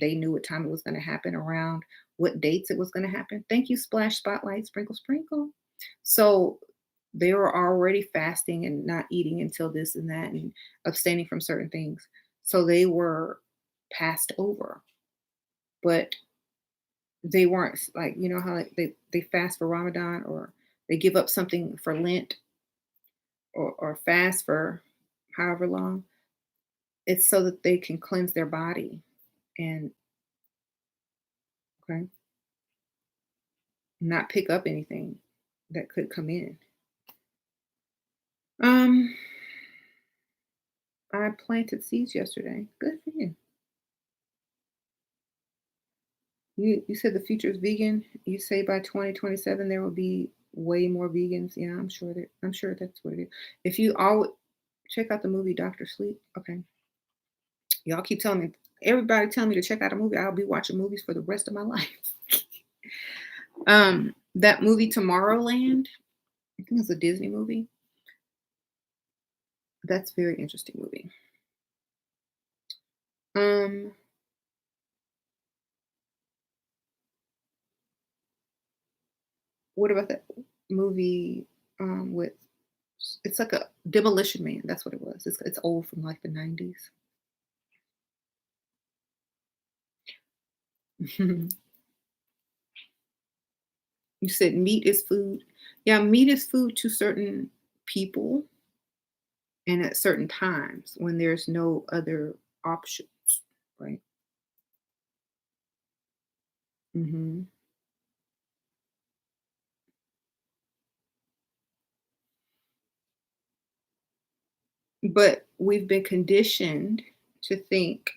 they knew what time it was going to happen, around what dates it was going to happen. Thank you, Splash Spotlight, Sprinkle Sprinkle. So they were already fasting and not eating until this and that and abstaining from certain things. So they were passed over, but they weren't like, how like they fast for Ramadan, or they give up something for Lent, or fast for however long. It's so that they can cleanse their body and, okay, not pick up anything that could come in. Um, I planted seeds yesterday. Good for you. You said the future is vegan. You say by 2027 there will be way more vegans. Yeah, I'm sure that's what it is. If you all check out the movie Doctor Sleep. Okay. Y'all keep telling me, everybody telling me to check out a movie. I'll be watching movies for the rest of my life. That movie Tomorrowland, I think it's a Disney movie. That's a very interesting movie. Um, what about that movie with, it's like a Demolition Man. That's what it was. It's old, from like the 90s. You said meat is food. Yeah, meat is food to certain people and at certain times when there's no other options, right? hmm But we've been conditioned to think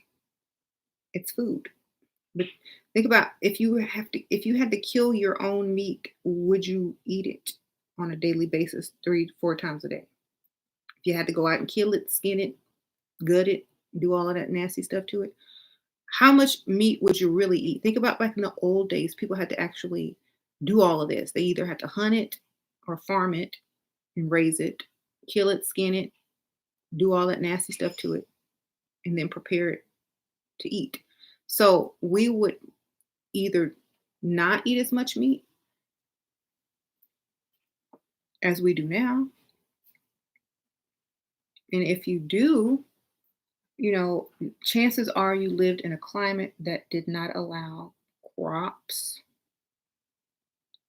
it's food. But think about, if you had to kill your own meat, would you eat it on a daily basis, 3 4 times a day? If you had to go out and kill it, skin it, gut it, do all of that nasty stuff to it, how much meat would you really eat? Think about back in the old days, people had to actually do all of this. They either had to hunt it or farm it and raise it, kill it, skin it, do all that nasty stuff to it, and then prepare it to eat. So we would either not eat as much meat as we do now. And if you do, you know, chances are you lived in a climate that did not allow crops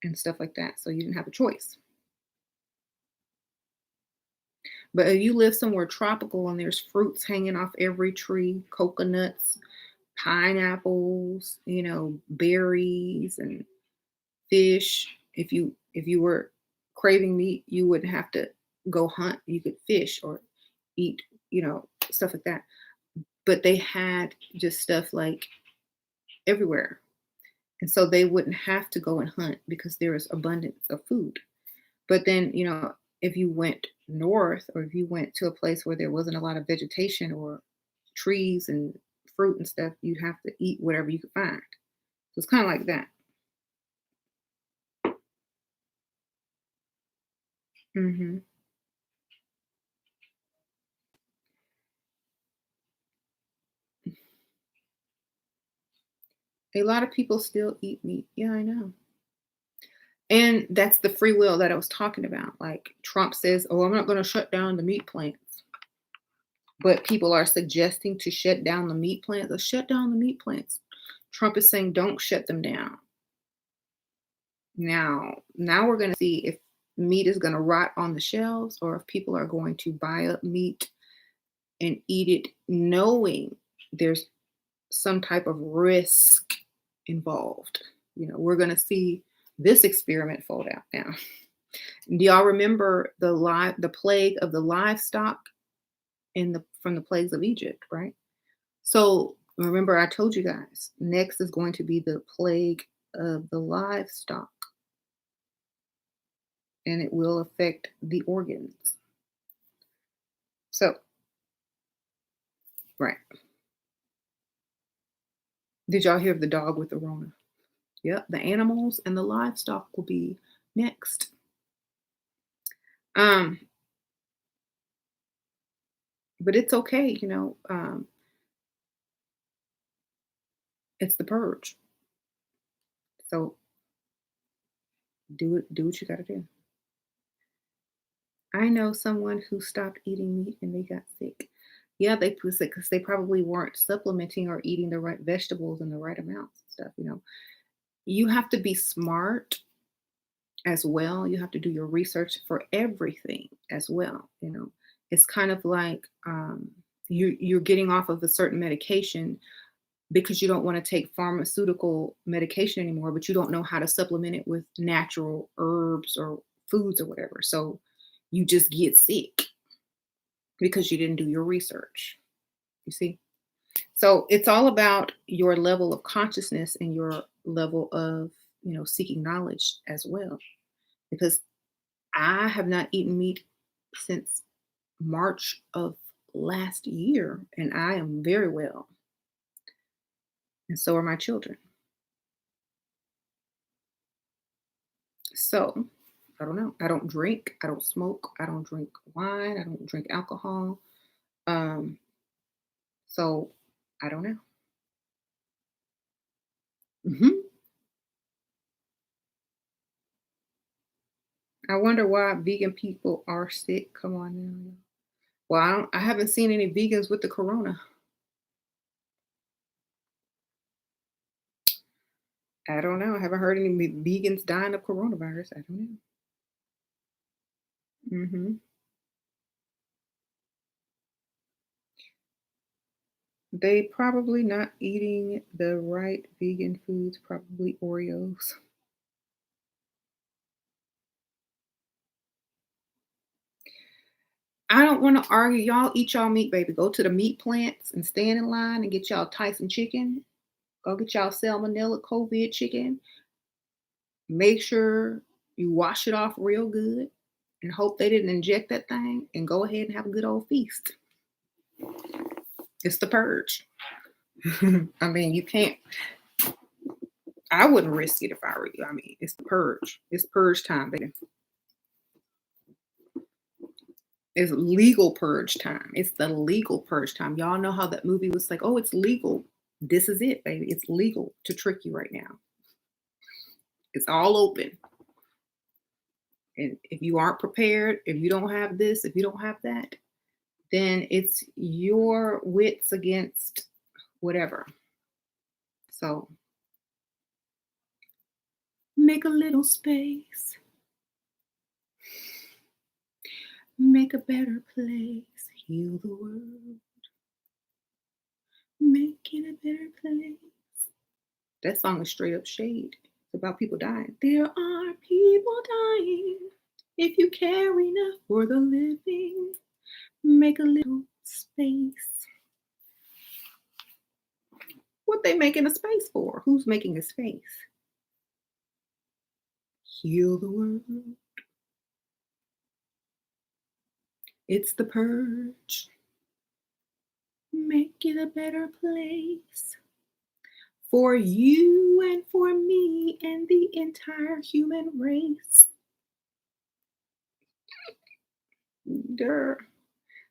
and stuff like that. So you didn't have a choice. But if you live somewhere tropical and there's fruits hanging off every tree, coconuts, pineapples, berries and fish. If you were craving meat, you wouldn't have to go hunt. You could fish or eat, stuff like that. But they had just stuff like everywhere. And so they wouldn't have to go and hunt because there is abundance of food. But then, if you went north or if you went to a place where there wasn't a lot of vegetation or trees and fruit and stuff, you'd have to eat whatever you could find. So it's kind of like that. hmm A lot of people still eat meat. Yeah, I know. And that's the free will that I was talking about. Like Trump says, "Oh, I'm not going to shut down the meat plants." But people are suggesting to shut down the meat plants. Let's shut down the meat plants. Trump is saying, "Don't shut them down." Now we're going to see if meat is going to rot on the shelves or if people are going to buy up meat and eat it knowing there's some type of risk involved. We're going to see this experiment fold out now. Do y'all remember the plague of the livestock from the plagues of Egypt, right? So remember I told you guys, next is going to be the plague of the livestock, and it will affect the organs. So, right. Did y'all hear of the dog with the Rona? Yep, the animals and the livestock will be next. Um, but it's okay, it's the purge. So do what you gotta do. I know someone who stopped eating meat and they got sick. Yeah, they was sick because they probably weren't supplementing or eating the right vegetables in the right amounts and stuff. You have to be smart as well. You have to do your research for everything as well. It's kind of like you're getting off of a certain medication because you don't want to take pharmaceutical medication anymore, but you don't know how to supplement it with natural herbs or foods or whatever. So you just get sick because you didn't do your research. You see? So it's all about your level of consciousness and your level of, seeking knowledge as well. Because I have not eaten meat since March of last year, and I am very well. And so are my children. So I don't know. I don't drink. I don't smoke. I don't drink wine. I don't drink alcohol. Um, so I don't know. hmm I wonder why vegan people are sick. Come on now. Well, I haven't seen any vegans with the corona. I don't know. I haven't heard any vegans dying of coronavirus. I don't know. They probably not eating the right vegan foods, probably Oreos. I don't want to argue. Y'all eat y'all meat, baby. Go to the meat plants and stand in line and get y'all Tyson chicken. Go get y'all salmonella COVID chicken. Make sure you wash it off real good and hope they didn't inject that thing and go ahead and have a good old feast. It's the purge. I mean, you can't, I wouldn't risk it if I were you. I mean, it's the purge. It's purge time, baby. It's legal purge time. It's the legal purge time. Y'all know how that movie was like, oh, it's legal. This is it, baby. It's legal to trick you right now. It's all open. And if you aren't prepared, if you don't have this, if you don't have that, then it's your wits against whatever. So make a little space, make a better place, heal the world, make it a better place. That song is straight up shade. It's about people dying. There are people dying. If you care enough for the living, make a little space. What they making a space for? Who's making a space? Heal the world. It's the purge. Make it a better place for you and for me and the entire human race. Durr.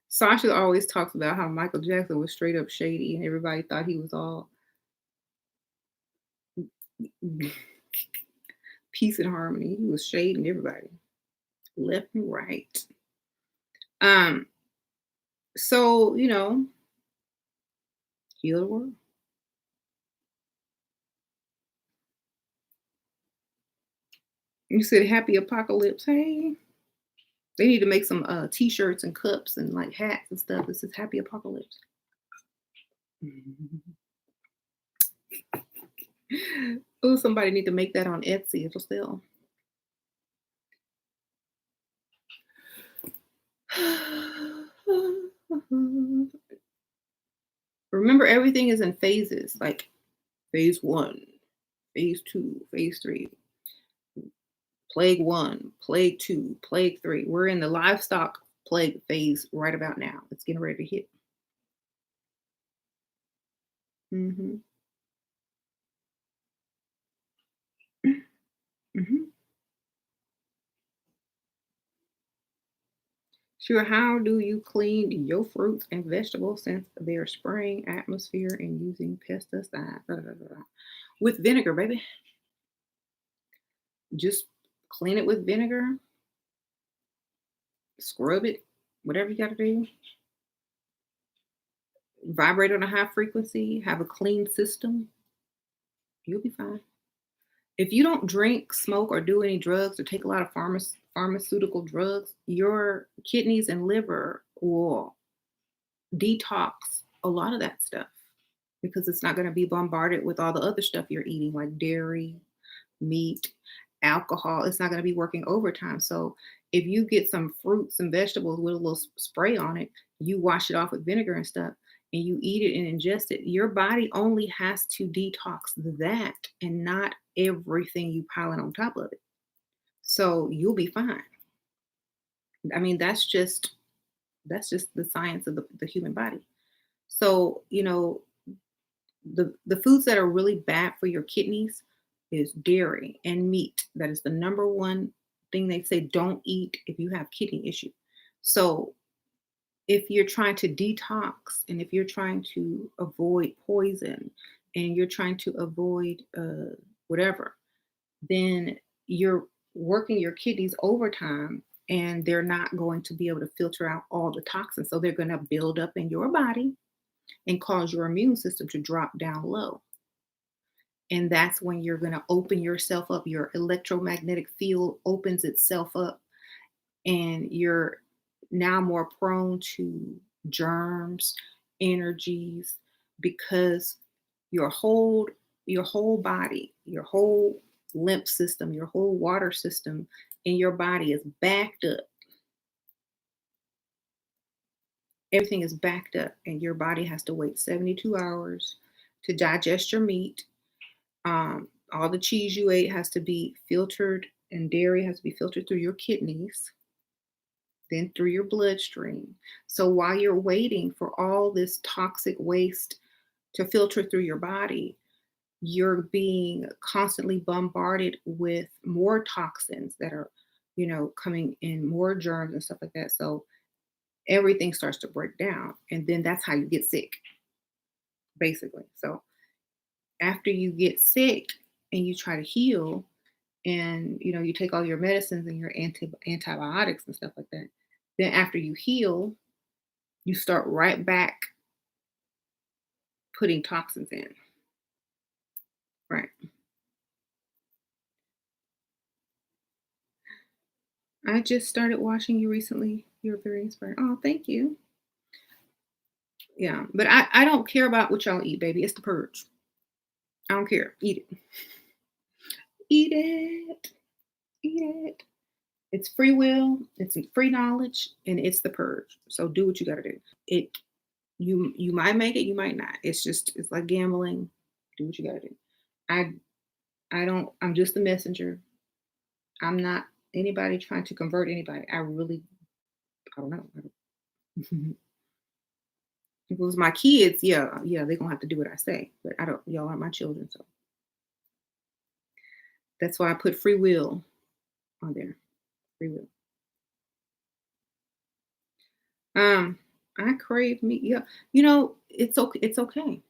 Sasha always talks about how Michael Jackson was straight up shady and everybody thought he was all peace and harmony. He was shading everybody left and right. Um, so heal the world. You said happy apocalypse. Hey, they need to make some t-shirts and cups and like hats and stuff. This is happy apocalypse. Oh, somebody need to make that on Etsy. It'll sell. Remember, everything is in phases, like phase 1, phase 2, phase 3, plague 1, plague 2, plague 3. We're in the livestock plague phase right about now. It's getting ready to hit. hmm hmm Sure, how do you clean your fruits and vegetables since they're spraying atmosphere and using pesticides? Da, da, da, da. With vinegar, baby. Just clean it with vinegar, scrub it, whatever you got to do. Vibrate on a high frequency, have a clean system. You'll be fine. If you don't drink, smoke, or do any drugs or take a lot of pharmaceutical drugs, your kidneys and liver will detox a lot of that stuff because it's not going to be bombarded with all the other stuff you're eating, like dairy, meat, alcohol. It's not going to be working overtime. So if you get some fruits and vegetables with a little spray on it, you wash it off with vinegar and stuff, and you eat it and ingest it, your body only has to detox that and not everything you piling on top of it. So you'll be fine. I mean, that's just the science of the human body. So, the foods that are really bad for your kidneys is dairy and meat. That is the number one thing they say don't eat if you have kidney issue. So if you're trying to detox and if you're trying to avoid poison and you're trying to avoid whatever, then you're working your kidneys overtime and they're not going to be able to filter out all the toxins. So they're going to build up in your body and cause your immune system to drop down low. And that's when you're going to open yourself up. Your electromagnetic field opens itself up, and you're now more prone to germs, energies, because your whole body, your whole lymph system, your whole water system in your body is backed up. Everything is backed up, and your body has to wait 72 hours to digest your meat. All the cheese you ate has to be filtered, and dairy has to be filtered through your kidneys, then through your bloodstream. So while you're waiting for all this toxic waste to filter through your body, you're being constantly bombarded with more toxins that are, coming in, more germs and stuff like that. So everything starts to break down. And then that's how you get sick, basically. So after you get sick and you try to heal, and you take all your medicines and your antibiotics and stuff like that, then after you heal, you start right back putting toxins in. Right. I just started watching you recently. You're very inspiring. Oh, thank you. Yeah, but I don't care about what y'all eat, baby. It's the purge. I don't care. Eat it. Eat it. Eat it. It's free will, it's free knowledge, and it's the purge. So do what you got to do. It you might make it, you might not. It's like gambling. Do what you got to do. I I don't. I'm just a messenger. I'm not anybody trying to convert anybody. I don't know. If it was my kids, yeah, yeah, they're gonna have to do what I say. But I don't y'all aren't my children, so that's why I put free will on there. Free will. Um, I crave meat. Yeah. It's okay. It's okay.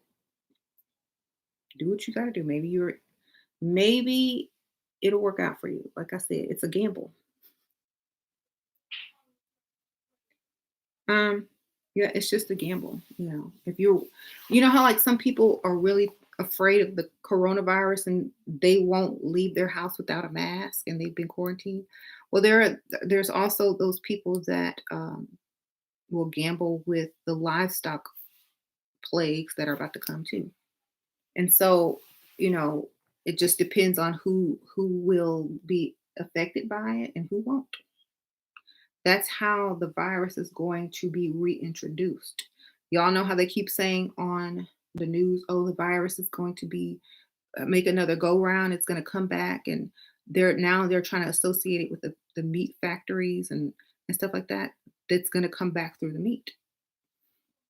Do what you gotta do. Maybe it'll work out for you. Like I said, it's a gamble. Um, yeah, it's just a gamble. If you know how like some people are really afraid of the coronavirus and they won't leave their house without a mask and they've been quarantined. Well, there's also those people that will gamble with the livestock plagues that are about to come too. And so, you know, it just depends on who will be affected by it and who won't. That's how the virus is going to be reintroduced. Y'all know how they keep saying on the news, oh, the virus is going to be make another go round. It's going to come back, and they're trying to associate it with the meat factories and stuff like that. That's going to come back through the meat.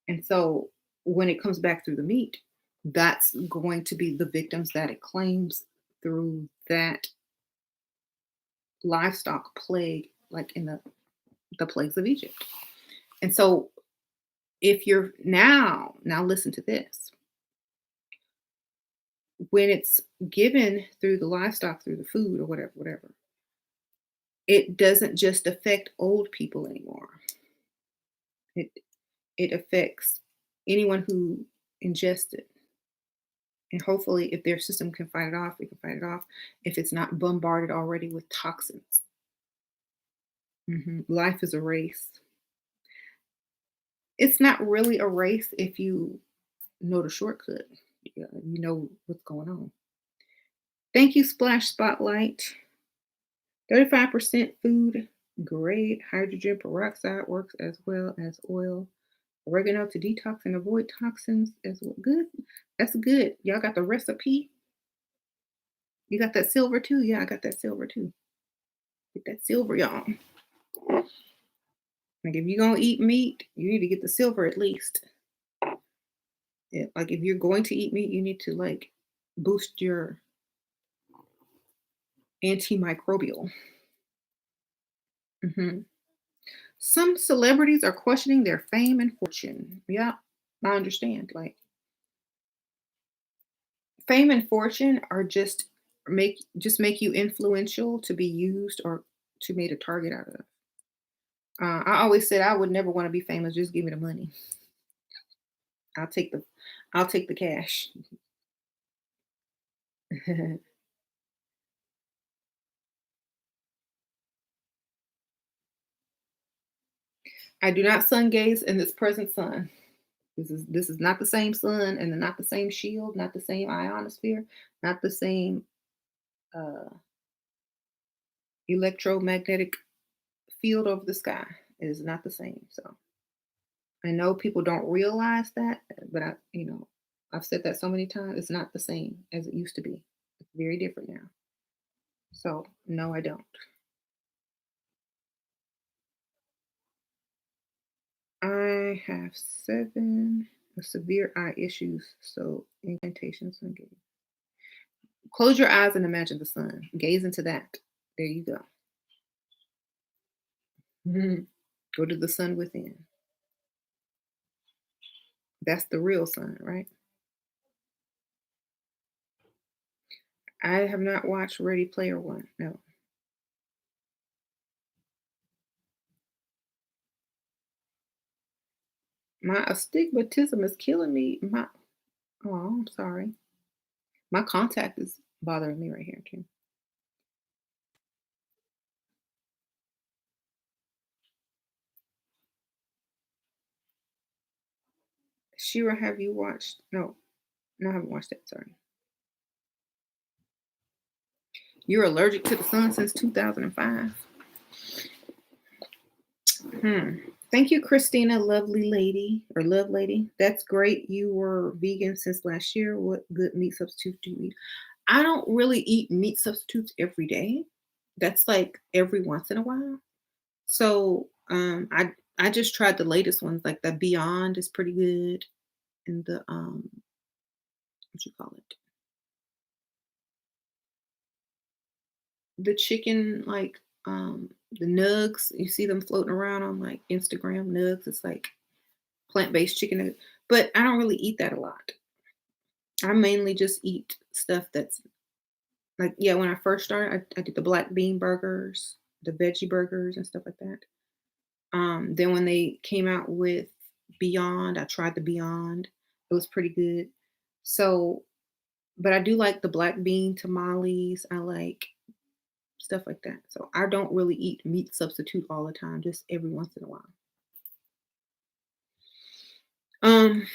And so when it comes back through the meat, that's going to be the victims that it claims through that livestock plague, like in the plagues of Egypt. And so if you're now listen to this. When it's given through the livestock, through the food or whatever, it doesn't just affect old people anymore. It it affects anyone who ingests it. And hopefully, if their system can fight it off, it can fight it off. If it's not bombarded already with toxins. Life is a race. It's not really a race if you know the shortcut. Yeah, you know what's going on. Thank you, Splash Spotlight. 35% food grade hydrogen peroxide works as well as oil. Oregano to detox and avoid toxins as well. Good. That's good. Y'all got the recipe? You got that silver too? Yeah, I got that silver too. Get that silver, y'all. Like if you're gonna eat meat, you need to get the silver at least. Yeah, like if you're going to eat meat, you need to like boost your antimicrobial. hmm Some celebrities are questioning their fame and fortune. Yeah, I understand. Like fame and fortune are just make you influential to be used or to made a target out of. I always said I would never want to be famous. Just give me the money. I'll take the I'll take the cash. I do not sun gaze in this present sun. This is not the same sun and not the same shield, not the same ionosphere, not the same uh, electromagnetic field over the sky. It is not the same. So I know people don't realize that, but I've said that so many times. It's not the same as it used to be. It's very different now. So no, I don't. I have seven severe eye issues. So incantations and gaze. Close your eyes and imagine the sun. Gaze into that. There you go. Mhm. Go to the sun within. That's the real sun, right? I have not watched Ready Player One. No. My astigmatism is killing me. Oh, I'm sorry. My contact is bothering me right here too. Shira, have you watched? No, no, I haven't watched that. Sorry. You're allergic to the sun since 2005. Hmm. Thank you, Christina, lovely lady or love lady. That's great. You were vegan since last year. What good meat substitute do you eat? I don't really eat meat substitutes every day. That's like every once in a while. So I I just tried the latest ones, like the Beyond is pretty good, and the what you call it, the chicken like the nugs. You see them floating around on like Instagram nugs. It's like plant-based chicken nugget, but I don't really eat that a lot. I mainly just eat stuff that's like, yeah, when I first started, I did the black bean burgers, the veggie burgers and stuff like that. Then when they came out with Beyond, I tried the Beyond. It was pretty good. So, but I do like the black bean tamales. I like stuff like that. So I don't really eat meat substitute all the time, just every once in a while. Um,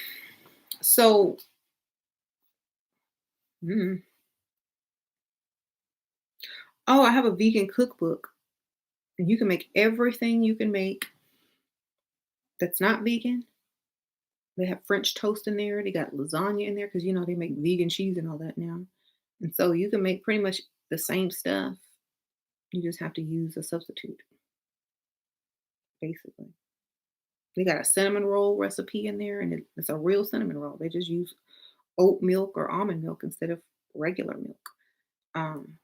so mm, oh, I have a vegan cookbook. And you can make everything you can make that's not vegan. They have French toast in there. They got lasagna in there because they make vegan cheese and all that now. And so you can make pretty much the same stuff. You just have to use a substitute, basically. They got a cinnamon roll recipe in there, and it's a real cinnamon roll. They just use oat milk or almond milk instead of regular milk. Um,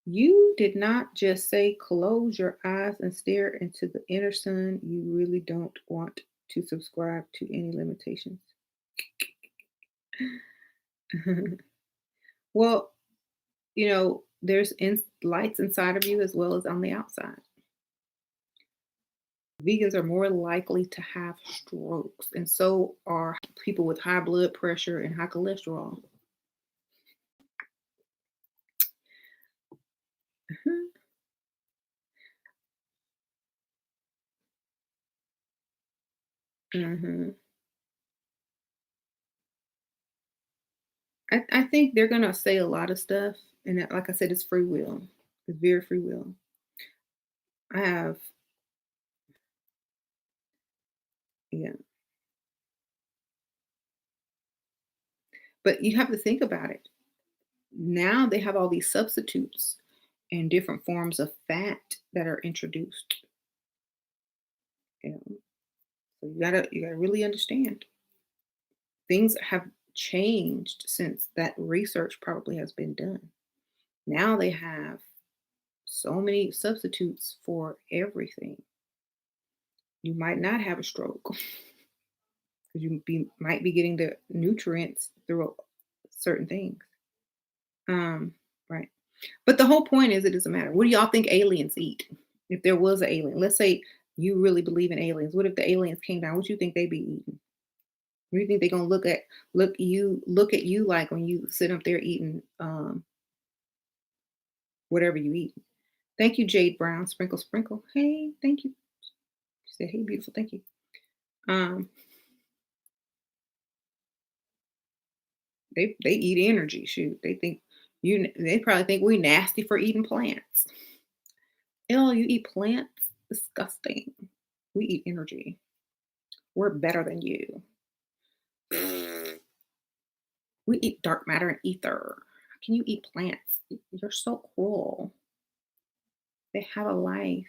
you did not just say close your eyes and stare into the inner sun. You really don't want to subscribe to any limitations. Well, there's lights inside of you as well as on the outside. Vegans are more likely to have strokes, and so are people with high blood pressure and high cholesterol. Mhm. I think they're gonna say a lot of stuff, and like I said, it's free will. It's very free will. I have, yeah, but you have to think about it. Now they have all these substitutes and different forms of fat that are introduced. You know, so you gotta really understand things have changed since that research probably has been done. Now they have so many substitutes for everything. You might not have a stroke because might be getting the nutrients through certain things. Right. But the whole point is it doesn't matter. What do y'all think aliens eat? If there was an alien, let's say you really believe in aliens. What if the aliens came down? What you think they'd be eating? What do you think they're gonna look at you like when you sit up there eating whatever you eat? Thank you, Jade Brown. Sprinkle, sprinkle. Hey, thank you. She said, "Hey, beautiful. Thank you." Um, they eat energy. Shoot, they think They probably think we nasty for eating plants. Ew, you eat plants? Disgusting. We eat energy. We're better than you. We eat dark matter and ether. How can you eat plants? You're so cruel. They have a life.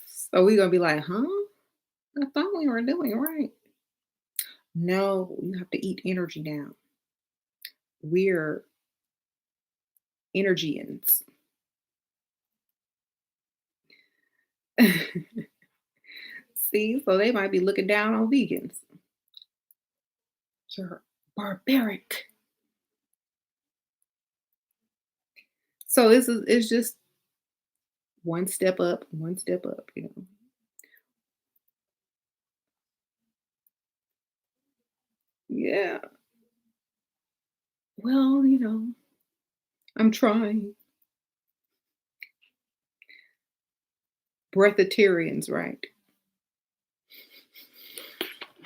So we gonna be like, huh? I thought we were doing right. No, you have to eat energy now. We're energyans. See, so they might be looking down on vegans. You're barbaric. So this is it's just one step up. Yeah. Well, I'm trying. Breatharians, right?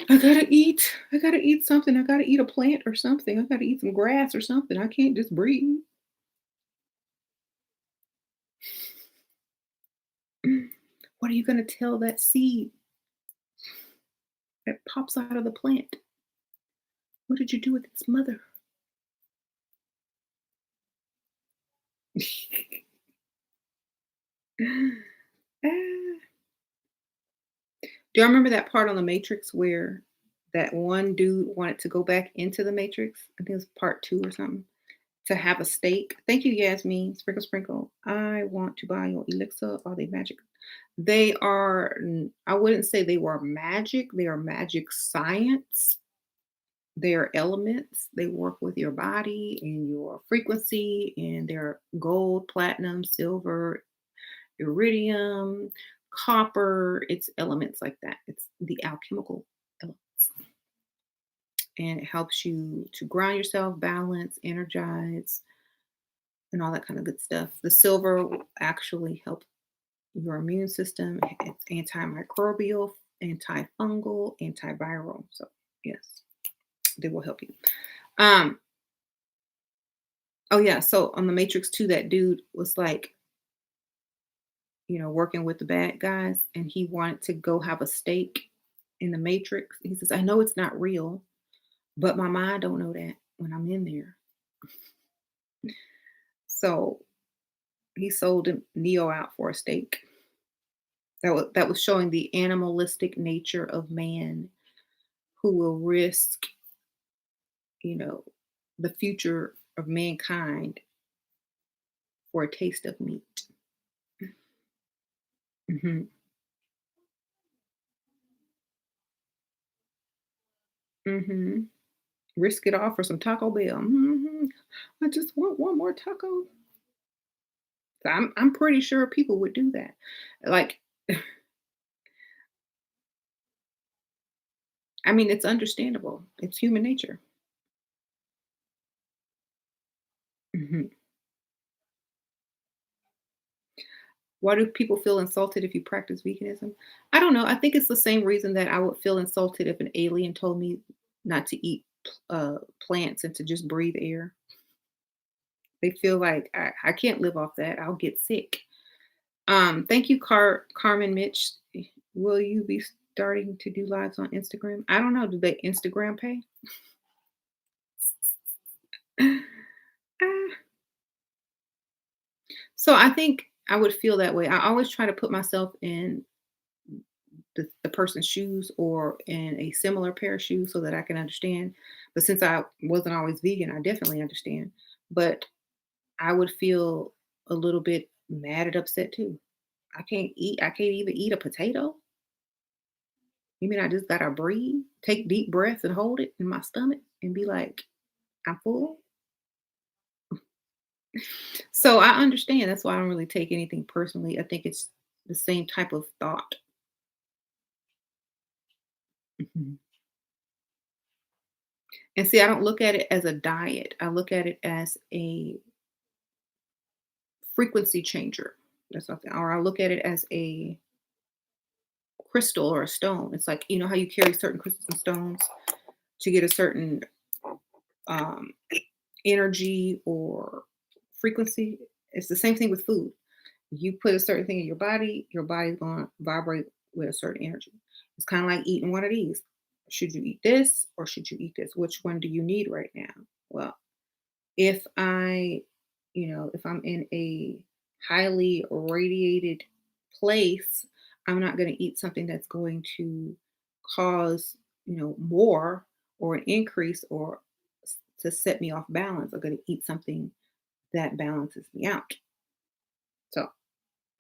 I gotta eat. I gotta eat something. I gotta eat a plant or something. I gotta eat some grass or something. I can't just breathe. What are you gonna tell that seed that pops out of the plant? What did you do with its mother? Ah. Do you remember that part on the Matrix where that one dude wanted to go back into the Matrix? I think it was part 2 or something. To have a stake. Thank you, Yasmin. Sprinkle, sprinkle. I want to buy your elixir. Are they magic? They are, I wouldn't say they were magic. They are magic science. They are elements. They work with your body and your frequency, and they're gold, platinum, silver, iridium, copper. It's elements like that. It's the alchemical elements. And it helps you to ground yourself, balance, energize, and all that kind of good stuff. The silver will actually help your immune system. It's antimicrobial, antifungal, antiviral. So yes, they will help you. Um, oh yeah, so on the Matrix 2, that dude was like, working with the bad guys, and he wanted to go have a stake in the Matrix. He says, I know it's not real, but my mind don't know that when I'm in there. So he sold him Neo out for a stake. That was showing the animalistic nature of man who will risk, you know, the future of mankind for a taste of meat. Mhm. Mhm. Risk it all for some Taco Bell. Mhm. I just want one more taco. So I'm pretty sure people would do that. Like, I mean, it's understandable. It's human nature. Mhm. Why do people feel insulted if you practice veganism? I don't know. I think it's the same reason that I would feel insulted if an alien told me not to eat plants and to just breathe air. They feel like I can't live off that. I'll get sick. Thank you, Carmen Mitch. Will you be starting to do lives on Instagram? I don't know. Do they Instagram pay? Ah, so I think I would feel that way. I always try to put myself in the person's shoes or in a similar pair of shoes so that I can understand. But since I wasn't always vegan, I definitely understand. But I would feel a little bit mad and upset too. I can't even eat a potato. You mean I just gotta breathe, take deep breaths and hold it in my stomach and be like, I'm full? So I understand. That's why I don't really take anything personally. I think it's the same type of thought. Mhm. And see, I don't look at it as a diet. I look at it as a frequency changer. That's something. Or I look at it as a crystal or a stone. It's like, how you carry certain crystals and stones to get a certain um, energy or frequency. It's the same thing with food. You put a certain thing in your body's going to vibrate with a certain energy. It's kind of like eating one of these. Should you eat this or should you eat this? Which one do you need right now? Well, if if I'm in a highly radiated place, I'm not going to eat something that's going to cause, more or an increase or to set me off balance. I'm going to eat something that balances me out. So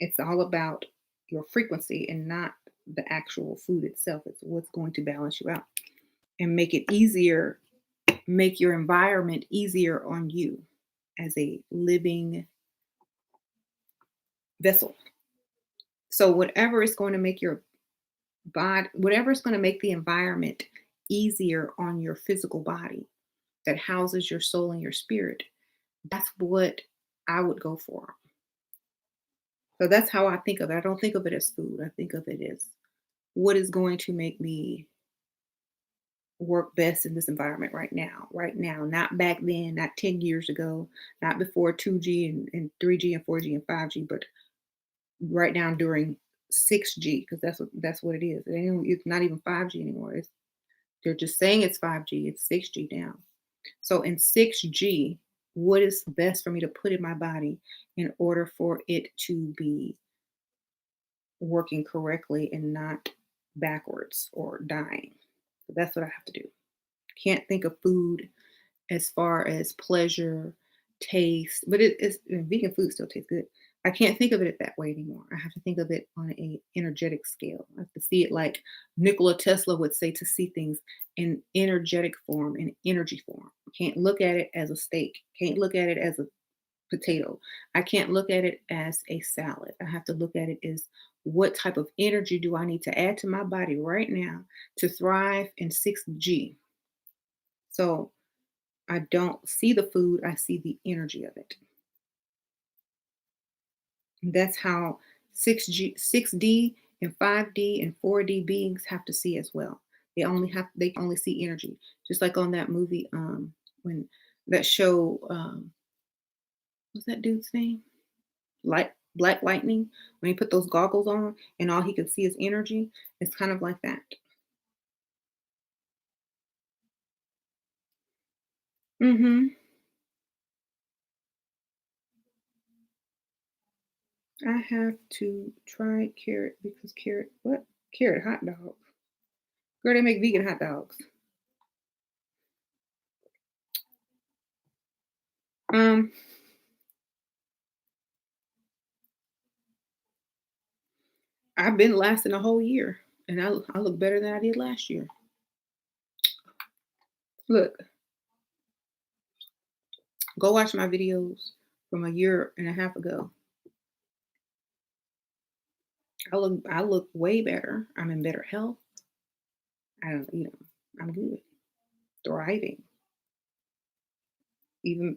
it's all about your frequency and not the actual food itself. It's what's going to balance you out and make it easier, make your environment easier on you as a living vessel. So whatever is going to make your body, whatever is going to make the environment easier on your physical body that houses your soul and your spirit, that's what I would go for. So that's how I think of it. I don't think of it as food. I think of it as what is going to make me work best in this environment right now, not back then, not 10 years ago, not before 2G and 3G and 4G and 5G, but right now during 6G, because that's what it is. It's not even 5G anymore. They're just saying it's 5G, it's 6G now. So in 6G, what is best for me to put in my body in order for it to be working correctly and not backwards or dying. So that's what I have to do. Can't think of food as far as pleasure, taste, but vegan food still tastes good. I can't think of it that way anymore. I have to think of it on a energetic scale. I have to see it like Nikola Tesla would say, to see things in energetic form, in energy form. Can't look at it as a steak. Can't look at it as a potato. I can't look at it as a salad. I have to look at it as, what type of energy do I need to add to my body right now to thrive in 6G? So I don't see the food, I see the energy of it. And that's how 6D and 5D and 4D beings have to see as well. They can only see energy. Just like on that movie, when that show, what's that dude's name? Black Lightning, when he put those goggles on and all he could see is energy. It's kind of like that. Hmm. I have to try carrot because carrot, what? Carrot hot dog. Girl, they make vegan hot dogs. Um, I've been lasting a whole year, and I look better than I did last year. Look, go watch my videos from a year and a half ago. I look way better. I'm in better health. I don't, I'm good, thriving. Even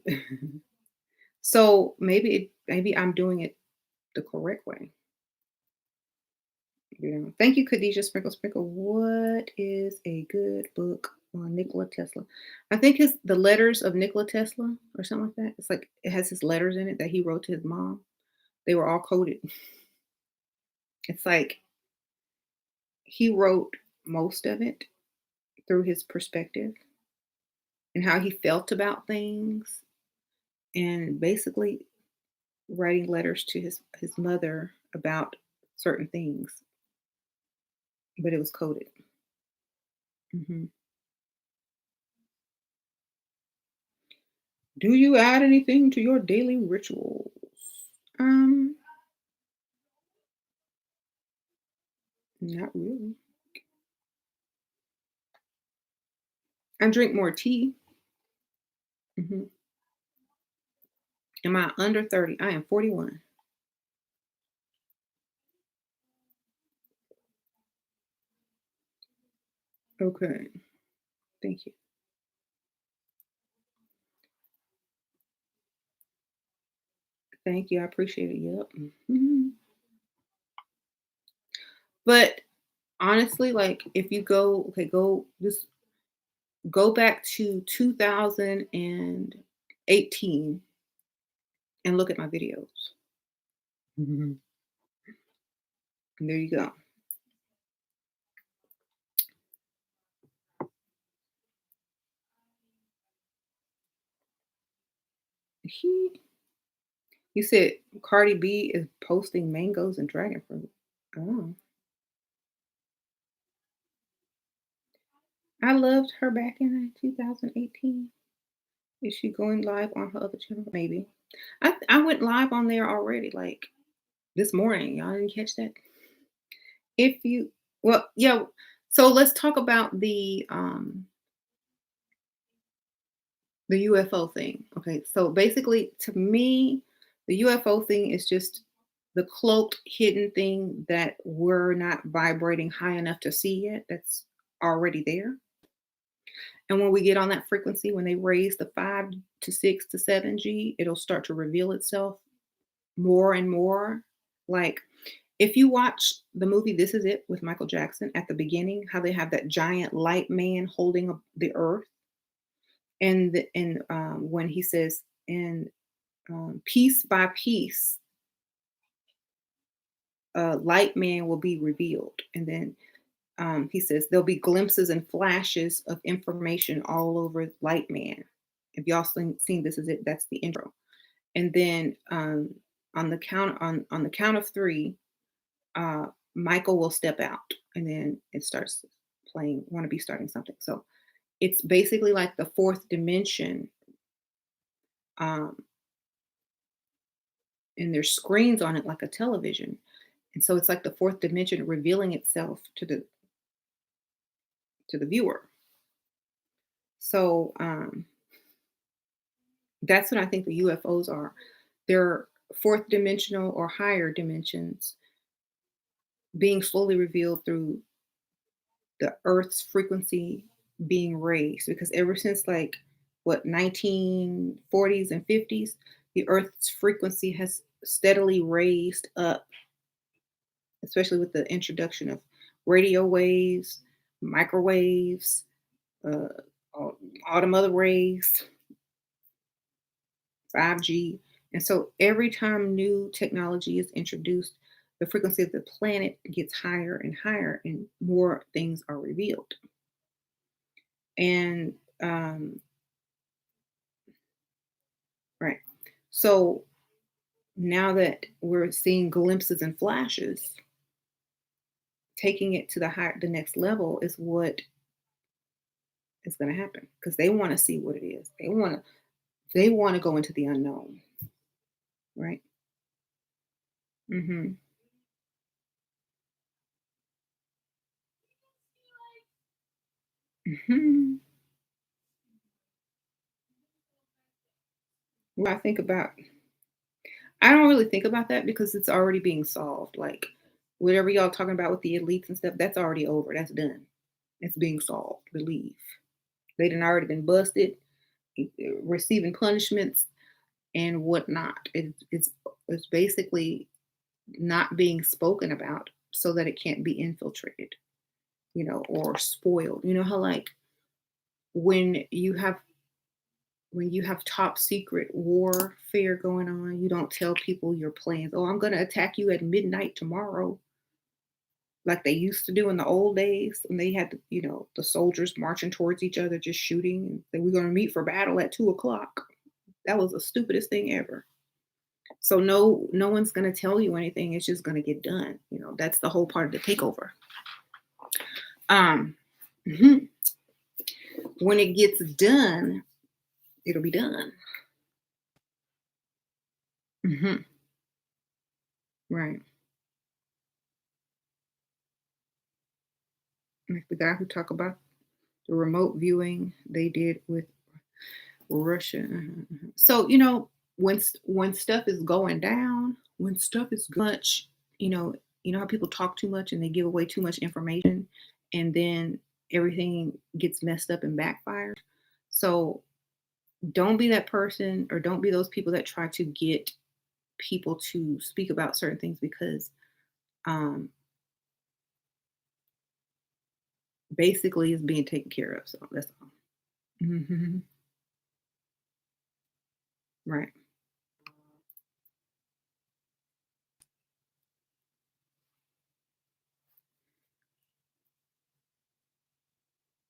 so, maybe I'm doing it the correct way. Thank you, Khadijah Sprinkle Sprinkle. What is a good book on Nikola Tesla? I think his the letters of Nikola Tesla or something like that. It's like it has his letters in it that he wrote to his mom. They were all coded. It's like he wrote most of it through his perspective and how he felt about things, and basically writing letters to his mother about certain things, but it was coded. Hmm. Do you add anything to your daily rituals? Um, Not really. I drink more tea. Hmm. Am I under 30? I am 41. Okay. Thank you. Thank you. I appreciate it. Yep. Mhm. But honestly, like if you go, okay, go back to 2018 and look at my videos. Mhm. And there you go. He, you said Cardi B is posting mangoes and dragon fruit. Oh, I loved her back in 2018. Is she going live on her other channel? Maybe. I went live on there already, like this morning. Y'all didn't catch that? If you, well, yeah. So let's talk about the UFO thing. Okay, so basically, to me, the UFO thing is just the cloaked, hidden thing that we're not vibrating high enough to see yet. That's already there. And when we get on that frequency, when they raise the 5 to 6 to 7G, it'll start to reveal itself more and more. Like if you watch the movie This Is It with Michael Jackson at the beginning, how they have that giant light man holding up the earth, and when he says, and piece by piece, light man will be revealed, and then he says there'll be glimpses and flashes of information all over light man. If y'all seen This Is It, that's the intro. And then on the count of three, uh, Michael will step out, and then it starts playing. Want to be starting something. So it's basically like the fourth dimension, um, and there's screens on it like a television, and so it's like the fourth dimension revealing itself to the viewer. So that's what I think the UFOs are. They're fourth dimensional or higher dimensions being slowly revealed through the Earth's frequency being raised. Because ever since like what 1940s and 50s, the Earth's frequency has steadily raised up, especially with the introduction of radio waves, microwaves, uh, all them other waves, 5G. And so every time new technology is introduced, the frequency of the planet gets higher and higher, and more things are revealed. And right. So now that we're seeing glimpses and flashes, taking it to the next level is what is going to happen because they want to see what it is. They want to go into the unknown, right? Mhm. Mhm. What I think about I don't really think about that because it's already being solved. Like whatever y'all talking about with the elites and stuff, that's already over. That's done. It's being solved. Believe they done already been busted, receiving punishments and whatnot. It's basically not being spoken about so that it can't be infiltrated, or spoiled. You know how like when you have when you have top secret warfare going on, you don't tell people your plans. Oh, I'm going to attack you at midnight tomorrow, like they used to do in the old days. And they had, the soldiers marching towards each other, just shooting. And say, we're going to meet for battle at 2 o'clock. That was the stupidest thing ever. So no one's going to tell you anything. It's just going to get done. That's the whole part of the takeover. Um, mhm. When it gets done, it'll be done. Hmm. Right. Like the guy who talked about the remote viewing they did with Russia. So, when stuff is going down, when stuff is much, how people talk too much and they give away too much information and then everything gets messed up and backfired. So don't be that person or don't be those people that try to get people to speak about certain things because um basically it's being taken care of. So that's all. Hmm. Right.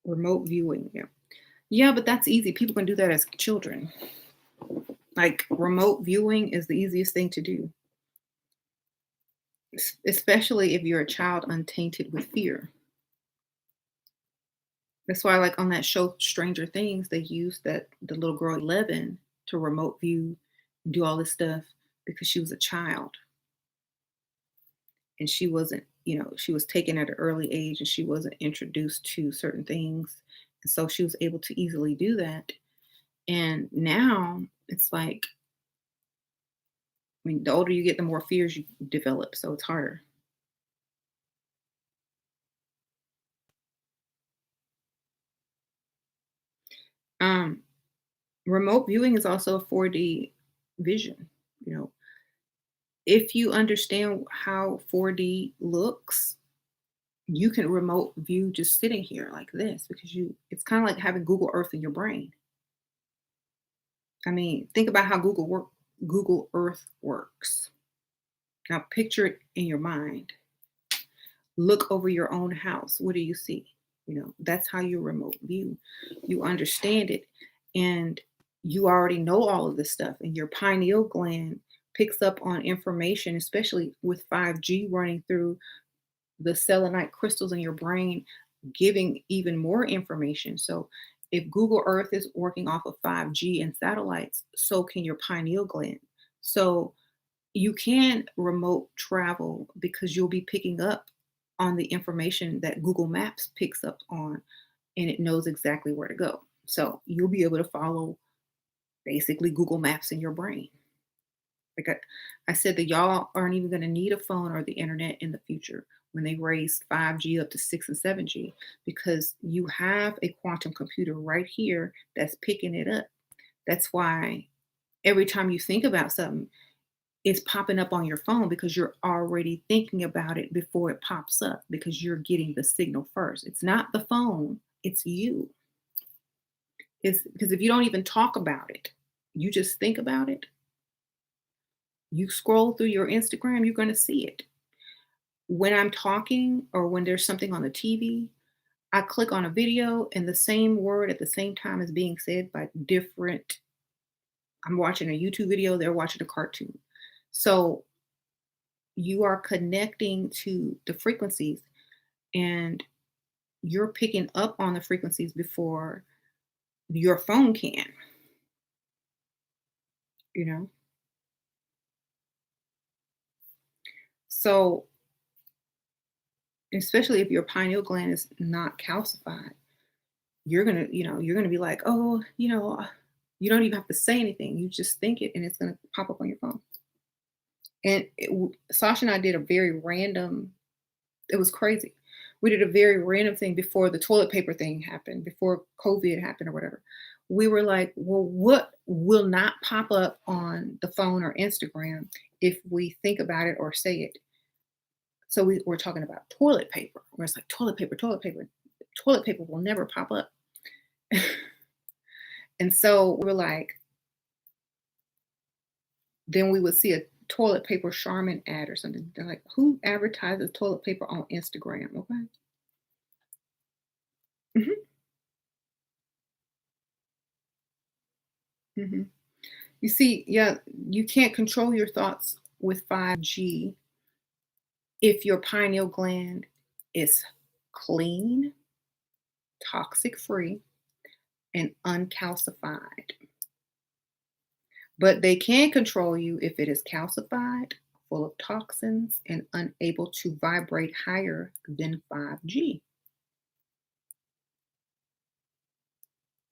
Remote viewing. Yeah. Yeah, but that's easy. People can do that as children. Like remote viewing is the easiest thing to do, especially if you're a child untainted with fear. That's why, like on that show Stranger Things, they used that the little girl 11 to remote view, do all this stuff because she was a child and she wasn't, she was taken at an early age and she wasn't introduced to certain things. And so she was able to easily do that. And now it's like, the older you get, the more fears you develop. So it's harder. Um, Remote viewing is also a 4D vision. You know, if you understand how 4D looks, you can remote view just sitting here like this because it's kind of like having Google Earth in your brain. I mean, think about how Google Earth works. Now picture it in your mind. Look over your own house. What do you see? That's how you remote view. You understand it and you already know all of this stuff and your pineal gland picks up on information, especially with 5G running through the selenite crystals in your brain, giving even more information. So if Google Earth is working off of 5G and satellites, so can your pineal gland. So you can remote travel because you'll be picking up on the information that Google Maps picks up on, and it knows exactly where to go. So you'll be able to follow basically Google Maps in your brain. Like I said, that y'all aren't even going to need a phone or the internet in the future when they raise 5G up to 6 and 7G, because you have a quantum computer right here that's picking it up. That's why every time you think about something, it's popping up on your phone because you're already thinking about it before it pops up because you're getting the signal first. It's not the phone, it's you. It's because if you don't even talk about it, you just think about it, you scroll through your Instagram, you're going to see it. When I'm talking or when there's something on the TV, I click on a video and the same word at the same time is being said by different. I'm watching a YouTube video, they're watching a cartoon. So you are connecting to the frequencies and you're picking up on the frequencies before your phone can, you know? So, especially if your pineal gland is not calcified, you're gonna be like, oh, you don't even have to say anything. You just think it and it's gonna pop up on your phone. And Sasha and I did a very random, it was crazy. We did a very random thing before the toilet paper thing happened, before COVID happened or whatever. We were like, well, what will not pop up on the phone or Instagram if we think about it or say it? So we were talking about toilet paper. Where it's like toilet paper, toilet paper. Toilet paper will never pop up. And so we're like, then we would see a toilet paper Charmin ad or something. They're like, who advertises toilet paper on Instagram? Okay. Hmm. Hmm. You see, yeah, you can't control your thoughts with 5G if your pineal gland is clean, toxic free, and uncalcified. But they can control you if it is calcified, full of toxins, and unable to vibrate higher than 5G.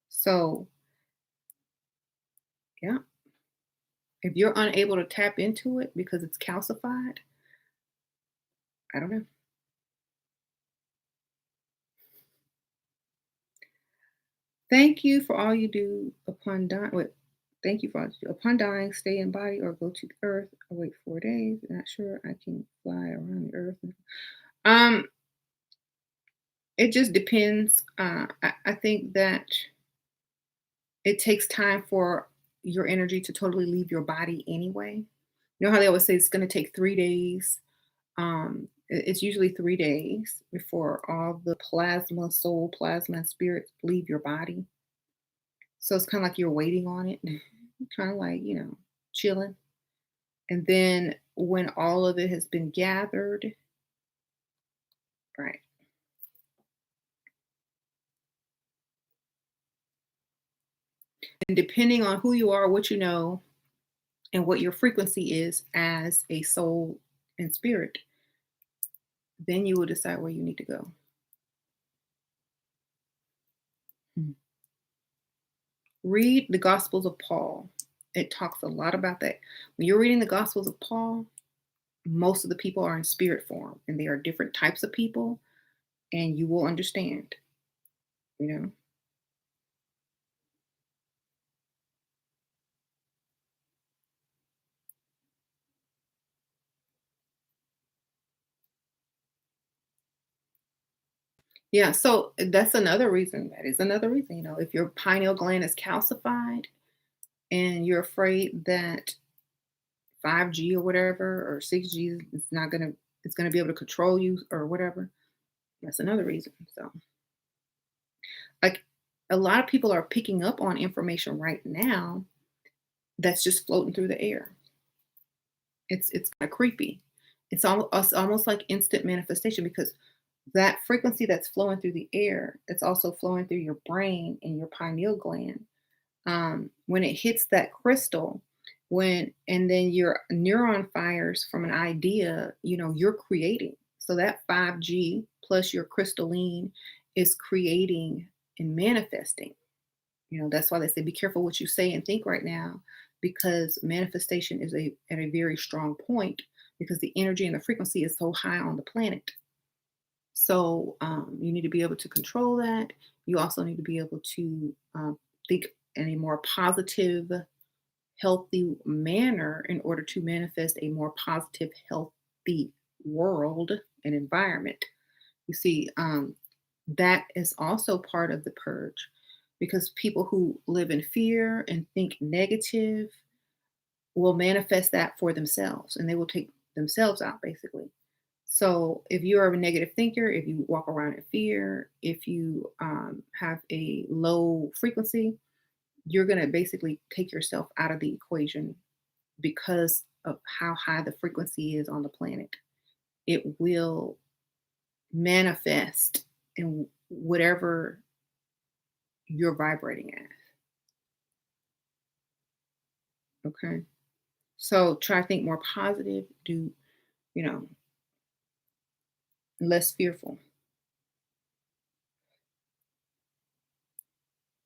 So, yeah, if you're unable to tap into it because it's calcified, I don't know. Thank you for all you do upon dying. Wait, thank you for all you do. Upon dying, stay in body or go to the earth or wait 4 days. Not sure I can fly around the earth. Um, it just depends. I think that it takes time for your energy to totally leave your body anyway. You know how they always say it's going to take 3 days. It's usually 3 days before all the plasma, soul, plasma, and spirit leave your body. So it's kind of like you're waiting on it, kind of like, chilling. And then when all of it has been gathered, right? And depending on who you are, what you know, and what your frequency is as a soul and spirit, then you will decide where you need to go. Mhm. Read the Gospels of Paul. It talks a lot about that. When you're reading the Gospels of Paul, most of the people are in spirit form, and there are different types of people, and you will understand, you know. Yeah, so that's another reason. That is another reason, if your pineal gland is calcified and you're afraid that 5G or whatever or 6G is not gonna it's gonna be able to control you or whatever. That's another reason. So like a lot of people are picking up on information right now that's just floating through the air. It's kind of creepy. It's almost like instant manifestation because that frequency that's flowing through the air, it's also flowing through your brain and your pineal gland. When it hits that crystal, when and then your neuron fires from an idea, you're creating. So that 5G plus your crystalline is creating and manifesting. That's why they say be careful what you say and think right now, because manifestation is at a very strong point because the energy and the frequency is so high on the planet. So you need to be able to control that. You also need to be able to think in a more positive, healthy manner in order to manifest a more positive, healthy world and environment. You see, that is also part of the purge because people who live in fear and think negative will manifest that for themselves and they will take themselves out basically. So if you're a negative thinker, if you walk around in fear, if you have a low frequency, you're going to basically take yourself out of the equation because of how high the frequency is on the planet. It will manifest in whatever you're vibrating at. Okay. So try to think more positive, do, you know, less fearful.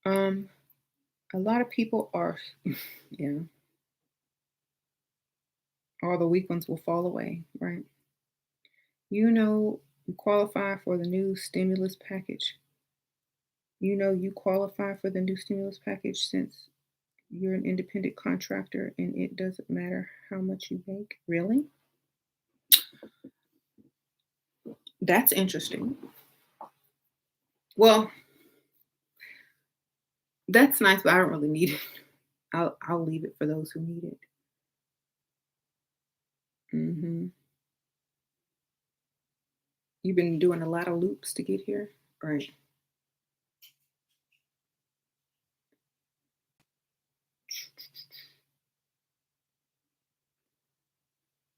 Um, a lot of people are, yeah, all the weak ones will fall away, right? You qualify for the new stimulus package. You qualify for the new stimulus package since you're an independent contractor and it doesn't matter how much you make. Really? That's interesting. Well, that's nice, but I don't really need it. I'll leave it for those who need it. Hmm. You've been doing a lot of loops to get here, right?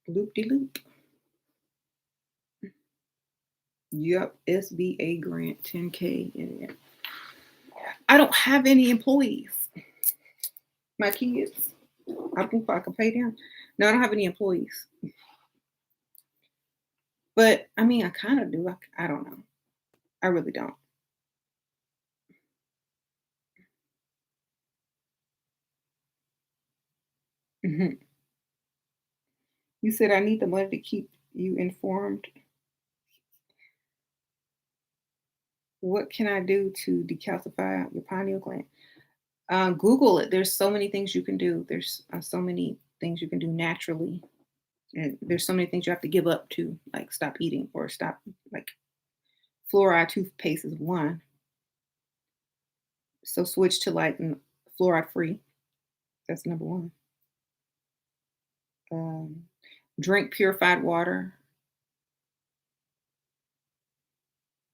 Loop de loop. Yep, SBA grant 10K. Yeah. I don't have any employees. My kids. I don't think I can pay them. No, I don't have any employees. But I mean, I kind of do. I don't know. I really don't. Mhm. You said I need the money to keep you informed. What can I do to decalcify your pineal gland? Google it. There's so many things you can do. There's so many things you can do naturally, and there's so many things you have to give up to, like stop eating or stop. Like fluoride toothpaste is one, so switch to like fluoride free. That's number one. Um, Drink purified water.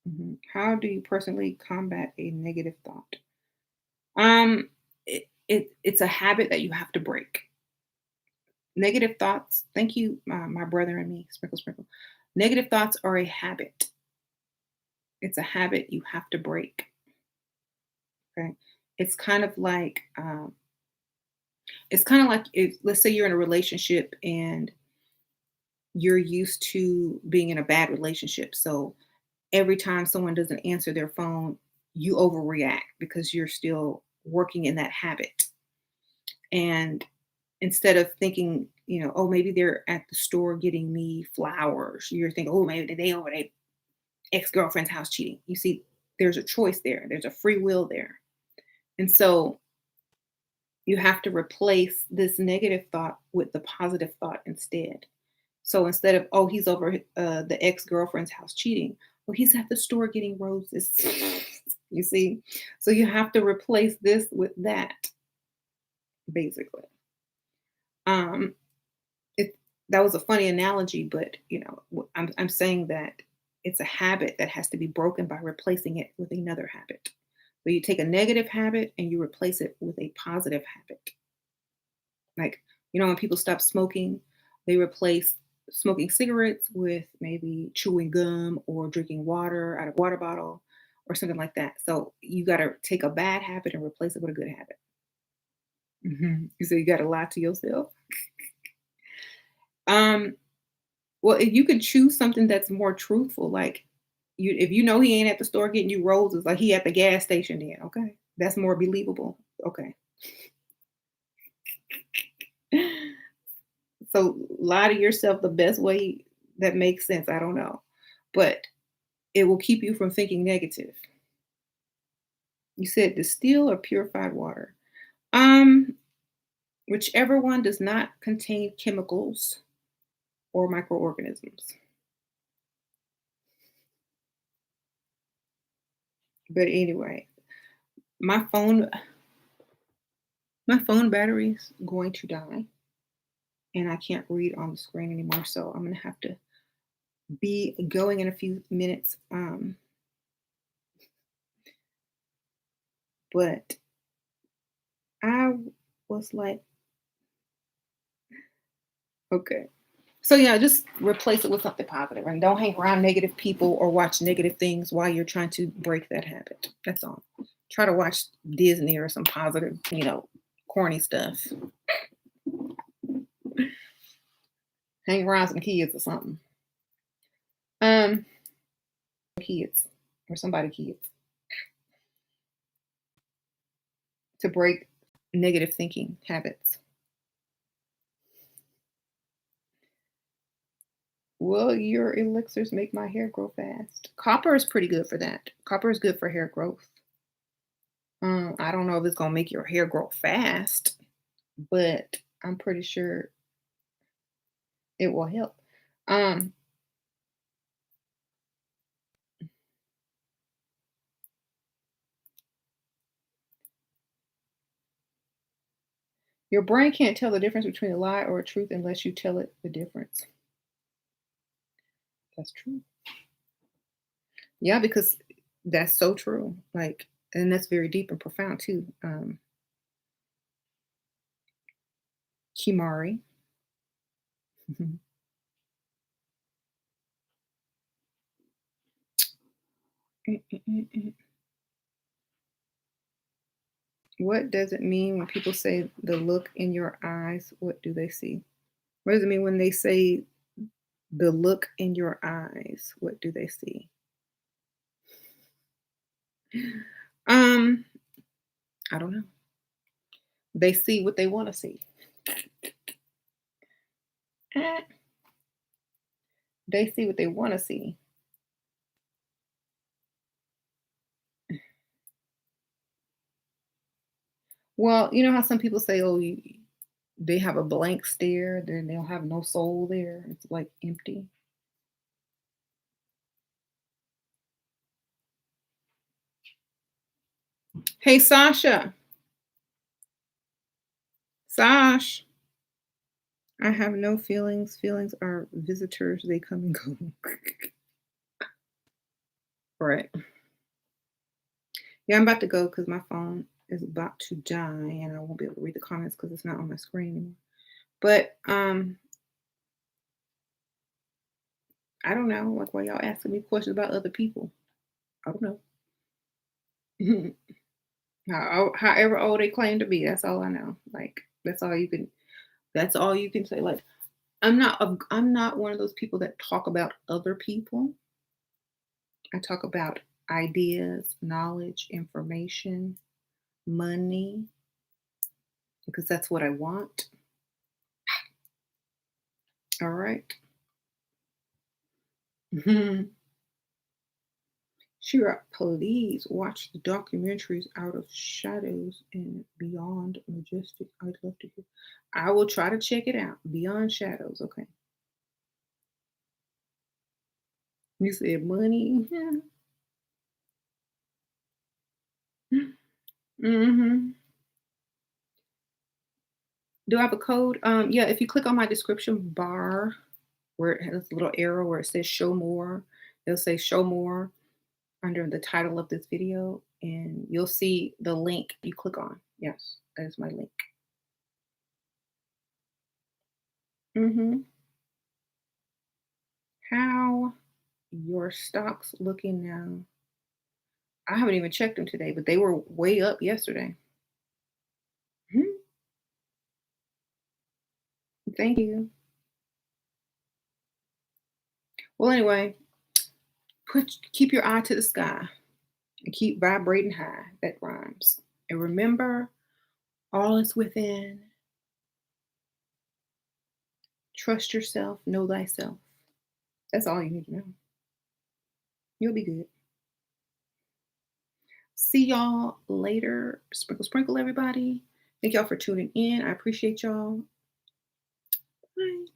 Mhm. How do you personally combat a negative thought? It's a habit that you have to break. Negative thoughts. Thank you, my brother and me. Sprinkle, sprinkle. Negative thoughts are a habit. It's a habit you have to break. Okay. It's kind of like if let's say you're in a relationship and you're used to being in a bad relationship. So every time someone doesn't answer their phone, you overreact because you're still working in that habit. And instead of thinking, oh, maybe they're at the store getting me flowers, you're thinking, oh, maybe they over their ex-girlfriend's house cheating. You see, there's a choice there. There's a free will there. And so you have to replace this negative thought with the positive thought instead. So instead of, oh, he's over the ex-girlfriend's house cheating, well, he's at the store getting roses. You see? So you have to replace this with that, basically. Um, it that was a funny analogy, but I'm saying that it's a habit that has to be broken by replacing it with another habit. So you take a negative habit and you replace it with a positive habit. Like, when people stop smoking, They replace smoking cigarettes with maybe chewing gum or drinking water out of a water bottle or something like that. So you got to take a bad habit and replace it with a good habit. So you got to lie to yourself. Um, well, if you could choose something that's more truthful, like if you know he ain't at the store getting you roses, like he at the gas station, then okay, that's more believable. Okay, so lie to yourself the best way that makes sense. I don't know, but it will keep you from thinking negative. You said distilled or purified water. Um, whichever one does not contain chemicals or microorganisms. But anyway, my phone my phone battery's going to die and I can't read on the screen anymore, so I'm gonna have to be going in a few minutes. But I was like, okay. So yeah, just replace it with something positive and don't hang around negative people or watch negative things while you're trying to break that habit. That's all. Try to watch Disney or some positive, corny stuff. Hang around some kids or something. Um, kids or somebody kids to break negative thinking habits. Will your elixirs make my hair grow fast? Copper is pretty good for that. Copper is good for hair growth. I don't know if it's gonna make your hair grow fast, but I'm pretty sure it will help. Um, your brain can't tell the difference between a lie or a truth unless you tell it the difference. That's true. Yeah, because that's so true. Like, and that's very deep and profound too. Kimari. What does it mean when people say the look in your eyes? What do they see? What does it mean when they say the look in your eyes? What do they see? Um, I don't know. They see what they want to see. Eh, they see what they want to see. Well, you know how some people say, "Oh, they have a blank stare, then they'll have no soul there. It's like empty." Hey, Sasha. Sash. I have no feelings. Feelings are visitors. They come and go. Right. Yeah, I'm about to go because my phone is about to die and I won't be able to read the comments because it's not on my screen anymore. But I don't know, like why y'all asking me questions about other people. I don't know. However old they claim to be, that's all I know. Like that's all you can say. Like I'm not one of those people that talk about other people. I talk about ideas, knowledge, information, money, because that's what I want. All right. Shira, please watch the documentaries Out of Shadows and Beyond Majestic. I'd love to hear. I will try to check it out. Beyond Shadows. Okay. You said money. Mm-hmm. Do I have a code? Yeah, if you click on my description bar where it has a little arrow where it says show more, it'll say show more under the title of this video, and you'll see the link you click on. Yes, that is my link. Mm-hmm. How your stocks looking now? I haven't even checked them today, but they were way up yesterday. Mhm. Thank you. Well, anyway, keep your eye to the sky and keep vibrating high. That rhymes. And remember, all is within. Trust yourself, know thyself. That's all you need to know. You'll be good. See y'all later. Sprinkle, sprinkle, everybody. Thank y'all for tuning in. I appreciate y'all. Bye.